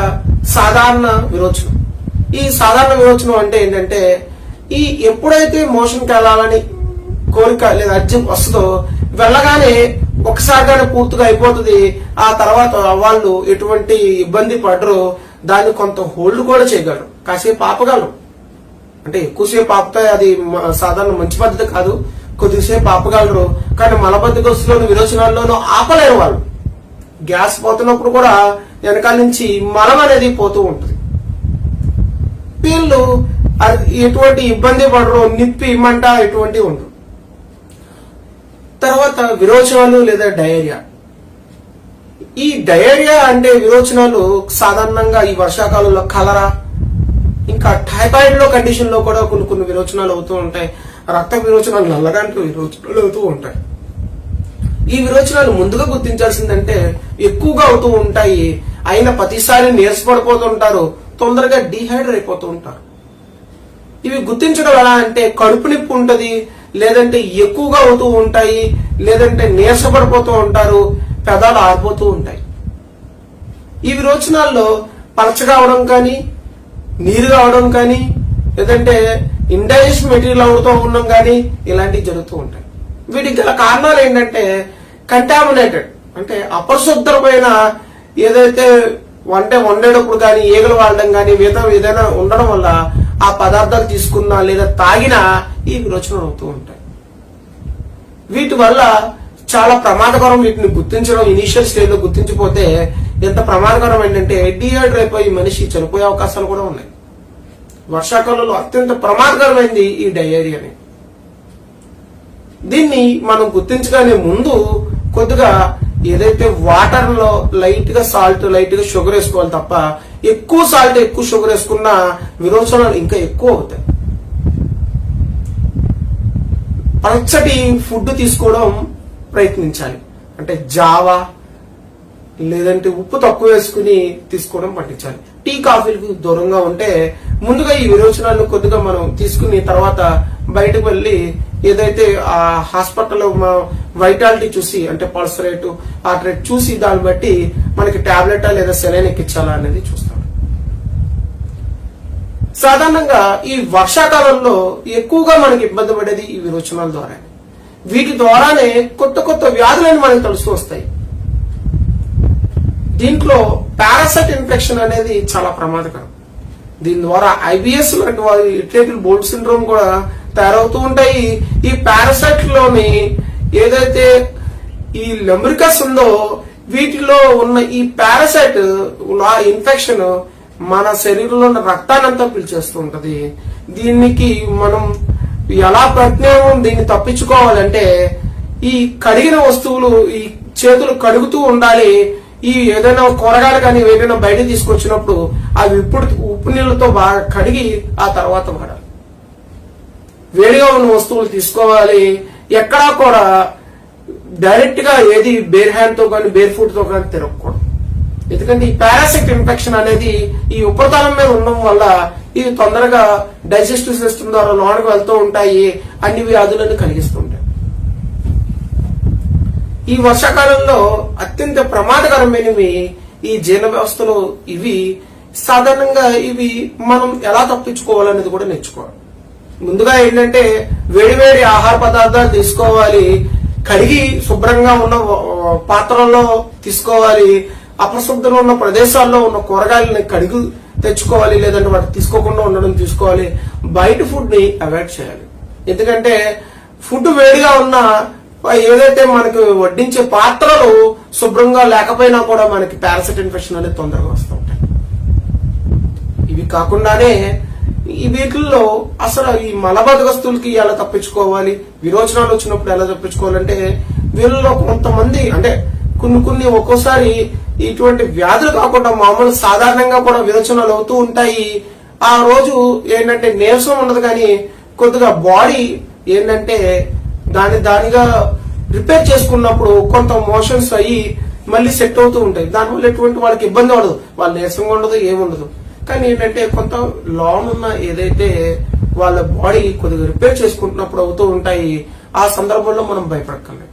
సాధారణ విరోచనం. ఈ సాధారణ విరోచనం అంటే ఏంటంటే ఈ ఎప్పుడైతే మోషన్కి వెళ్ళాలని కోరిక లేదా అర్జం వస్తుందో వెళ్ళగానే ఒకసారిగానే పూర్తిగా అయిపోతుంది. ఆ తర్వాత వాళ్ళు ఎటువంటి ఇబ్బంది పడరు. దాన్ని కొంత హోల్డ్ కూడా చేయగలరు, కాసేపు ఆపగలరు. అంటే ఎక్కువసేపు ఆపితే అది సాధారణ మంచి పద్ధతి కాదు. కొద్దిసేపు ఆపగలరు, కానీ మలబద్ధకస్తులోను విరోచనాల్లోనూ ఆపలేరు వాళ్ళు. గ్యాస్ పోతున్నప్పుడు కూడా వెనకాల నుంచి మలం అనేది పోతూ ఉంటుంది. వీళ్ళు ఎటువంటి ఇబ్బంది పడరు, నిప్పి మంట ఎటువంటి ఉండరు. తర్వాత విరోచనాలు లేదా డయేరియా. ఈ డయేరియా అంటే విరోచనాలు సాధారణంగా ఈ వర్షాకాలంలో కలరా, ఇంకా టైఫాయిడ్ లో కండిషన్ లో కూడా కొన్ని విరోచనాలు అవుతూ ఉంటాయి. రక్త విరోచనాలు, నల్లగాంట్లో విరోచనాలు అవుతూ ఉంటాయి. ఈ విరోచనాలు ముందుగా గుర్తించాల్సిందంటే ఎక్కువగా అవుతూ ఉంటాయి. అయిన ప్రతిసారి నీరసపడిపోతూ ఉంటారు, తొందరగా డీహైడ్రేట్ అయిపోతూ ఉంటారు. ఇవి గుర్తించడం ఎలా అంటే కడుపు నొప్పి ఉంటది, లేదంటే ఎక్కువగా అవుతూ ఉంటాయి, లేదంటే నీరసపడిపోతూ ఉంటారు, పెదాలు ఆరిపోతూ ఉంటాయి. ఈ విరోచనాల్లో పలచగా అవడం కానీ, నీరుగా అవడం కానీ, లేదంటే ఇండైజెస్ట్ మెటీరియల్ అవుతూ ఉండడం కానీ ఇలాంటివి జరుగుతూ ఉంటాయి. వీటికి గల కారణాలు ఏంటంటే కంటామినేటెడ్ అంటే అపరిశుభ్రమైన ఏదైతే వండేటప్పుడు కానీ ఈగలు వాడడం కానీ మిగతా ఏదైనా ఉండడం వల్ల ఆ పదార్థాలు తీసుకున్నా లేదా తాగినా ఈ విరోచనాలు అవుతూ ఉంటాయి. వీటి వల్ల చాలా ప్రమాదకరం. వీటిని గుర్తించడం ఇనీషియల్ స్టేజ్ లో గుర్తించిపోతే ఎంత ప్రమాదకరం ఏంటంటే డిహైడ్రేట్ అయిపోయి మనిషి చనిపోయే అవకాశాలు కూడా ఉన్నాయి. వర్షాకాలంలో అత్యంత ప్రమాదకరమైంది ఈ డయేరియాని. దీన్ని మనం గుర్తించగానే ముందు కొద్దిగా ఏదైతే వాటర్ లో లైట్ గా సాల్ట్ లైట్ గా షుగర్ వేసుకోవాలి తప్ప ఎక్కువ సాల్ట్ ఎక్కువ షుగర్ వేసుకున్న విరోచనాలు ఇంకా ఎక్కువ అవుతాయి. పచ్చటి ఫుడ్ తీసుకోవడం ప్రయత్నించాలి. అంటే జావా లేదంటే ఉప్పు తక్కువ వేసుకుని తీసుకోవడం పట్టించాలి. టీ కాఫీలకు దూరంగా ఉంటే ముందుగా ఈ విరోచనాలను కొద్దిగా మనం తీసుకుని తర్వాత బయటకు వెళ్ళి ఏదైతే ఆ హాస్పిటల్లో వైటాలిటీ చూసి అంటే పల్స్ రేటు హార్ట్ రేట్ చూసి దాన్ని బట్టి మనకి టాబ్లెటా లేదా సెలైన్ ఎక్కించాలా అనేది చూస్తాం. సాధారణంగా ఈ వర్షాకాలంలో ఎక్కువగా మనకి ఇబ్బంది పడేది ఈ విరోచనాల ద్వారా. వీటి ద్వారానే కొత్త కొత్త వ్యాధులను మనకు తెలుసు వస్తాయి. దీంట్లో పారాసైట్ ఇన్ఫెక్షన్ అనేది చాలా ప్రమాదకరం. దీని ద్వారా ఐబిఎస్ లాంటి ఇరిటేటివ్ బౌల్ సిండ్రోమ్ కూడా తయారవుతూ ఉంటాయి. ఈ పారాసైట్ లోని ఏదైతే ఈ లెంబ్రికస్ ఉందో వీటిలో ఉన్న ఈ పారాసైట్ ఇన్ఫెక్షన్ మన శరీరంలో ఉన్న రక్తానంతా పీల్చేస్తూ ఉంటది. దీనికి మనం ఎలా ప్రత్యేకం దీన్ని తప్పించుకోవాలంటే ఈ కడిగిన వస్తువులు ఈ చేతులు కడుగుతూ ఉండాలి. ఈ ఏదైనా కూరగాయలు కానీ ఏదైనా బయట తీసుకొచ్చినప్పుడు అవి ఇప్పుడు ఉప్పు నీళ్ళతో బాగా కడిగి ఆ తర్వాత వాడాలి. వేడిగా ఉన్న వస్తువులు తీసుకోవాలి. ఎక్కడా కూడా డైరెక్ట్ గా ఏది బేర్ హ్యాండ్ తో కానీ బేర్ ఫుట్ తో కానీ తిరగకూడదు. ఎందుకంటే ఈ పారాసైట్ ఇన్ఫెక్షన్ అనేది ఈ ఉపరితలం మీద ఉండడం వల్ల ఇవి తొందరగా డైజెస్టివ్ సిస్టమ్ ద్వారా లోనకు వెళ్తూ ఉంటాయి. అన్ని వ్యాధులను కలిగిస్తుంటాయి. ఈ వర్షాకాలంలో అత్యంత ప్రమాదకరమైనవి ఈ జీర్ణ వ్యవస్థలో ఇవి. సాధారణంగా ఇవి మనం ఎలా తప్పించుకోవాలనేది కూడా నేర్చుకోవాలి. ముందుగా ఏంటంటే వేడివేడి ఆహార పదార్థాలు తీసుకోవాలి. కడిగి శుభ్రంగా ఉన్న పాత్రల్లో తీసుకోవాలి. అపరిశుభ్రంగా ఉన్న ప్రదేశాల్లో ఉన్న కూరగాయలని కడిగి తెచ్చుకోవాలి. లేదంటే వాటి తీసుకోకుండా ఉండడం తీసుకోవాలి. బయట ఫుడ్ ని అవాయిడ్ చేయాలి. ఎందుకంటే ఫుడ్ వేడిగా ఉన్న ఏదైతే మనకు వడ్డించే పాత్రలు శుభ్రంగా లేకపోయినా కూడా మనకి పారాసైట్ ఇన్ఫెక్షన్ అనేది తొందరగా వస్తూ ఉంటాయి. ఇవి కాకుండానే ఈ వీటిల్లో అసలు ఈ మలబద్ధకస్తులకి ఎలా తప్పించుకోవాలి, విరోచనాలు వచ్చినప్పుడు ఎలా తప్పించుకోవాలంటే వీళ్ళలో కొంతమంది అంటే కొన్ని ఒక్కోసారి ఇటువంటి వ్యాధులు కాకుండా మామూలు సాధారణంగా కూడా విరోచనాలు అవుతూ ఉంటాయి. ఆ రోజు ఏంటంటే నీరసం ఉండదు కానీ కొద్దిగా బాడీ ఏంటంటే దానిగా రిపేర్ చేసుకున్నప్పుడు కొంత మోషన్స్ అయ్యి మళ్ళీ సెట్ అవుతూ ఉంటాయి. దానివల్ల ఎటువంటి వాళ్ళకి ఇబ్బంది ఉండదు, వాళ్ళ నీరసంగా ఉండదు, ఏముండదు. కానీ ఏంటంటే కొంత లోన్ ఉన్న ఏదైతే వాళ్ళ బాడీ కొద్దిగా రిపేర్ చేసుకుంటున్నప్పుడు అవుతూ ఉంటాయి. ఆ సందర్భంలో మనం భయపడక్కర్లేదు.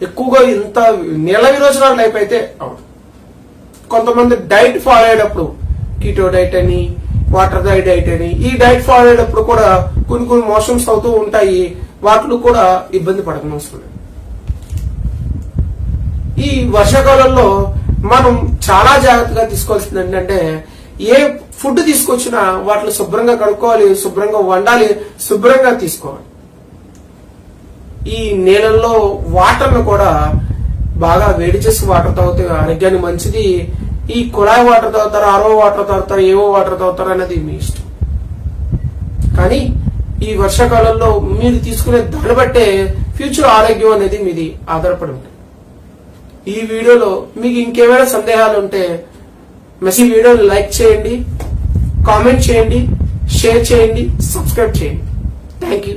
ఎక్కువగా ఇంత నీళ్ళ విరోచనాలు టైప్ అయితే అవును. కొంతమంది డైట్ ఫాలో అయ్యేటప్పుడు కీటో డైట్ అని వాటర్ డైట్ అని ఈ డైట్ ఫాలో అయ్యేటప్పుడు కూడా కొన్ని మోషన్స్ అవుతూ ఉంటాయి. వాటిలో కూడా ఇబ్బంది పడకుండా వస్తుంది. ఈ వర్షాకాలంలో మనం చాలా జాగ్రత్తగా తీసుకోవాల్సింది ఏంటంటే ఏ ఫుడ్ తీసుకొచ్చినా వాటిని శుభ్రంగా కడుక్కోవాలి, శుభ్రంగా వండాలి, శుభ్రంగా తీసుకోవాలి. ఈ నీళ్ళల్లో వాటర్ను కూడా బాగా వేడి చేసి వాటర్ తాగితే ఆరోగ్యానికి మంచిది. ఈ కుళాయి వాటర్ తాగుతారు, ఆరో వాటర్ తాగుతారు, ఏవో వాటర్ తాగుతారు అనేది మీ ఇష్టం. కానీ ఈ వర్షాకాలంలో మీరు తీసుకునే దాన్ని బట్టే ఫ్యూచర్ ఆరోగ్యం అనేది మీది ఆధారపడి ఉంటుంది. ఈ వీడియోలో మీకు ఇంకేమైనా సందేహాలు ఉంటే ఈ వీడియోని లైక్ చేయండి, కామెంట్ చేయండి, షేర్ చేయండి, సబ్స్క్రైబ్ చేయండి. Thank you.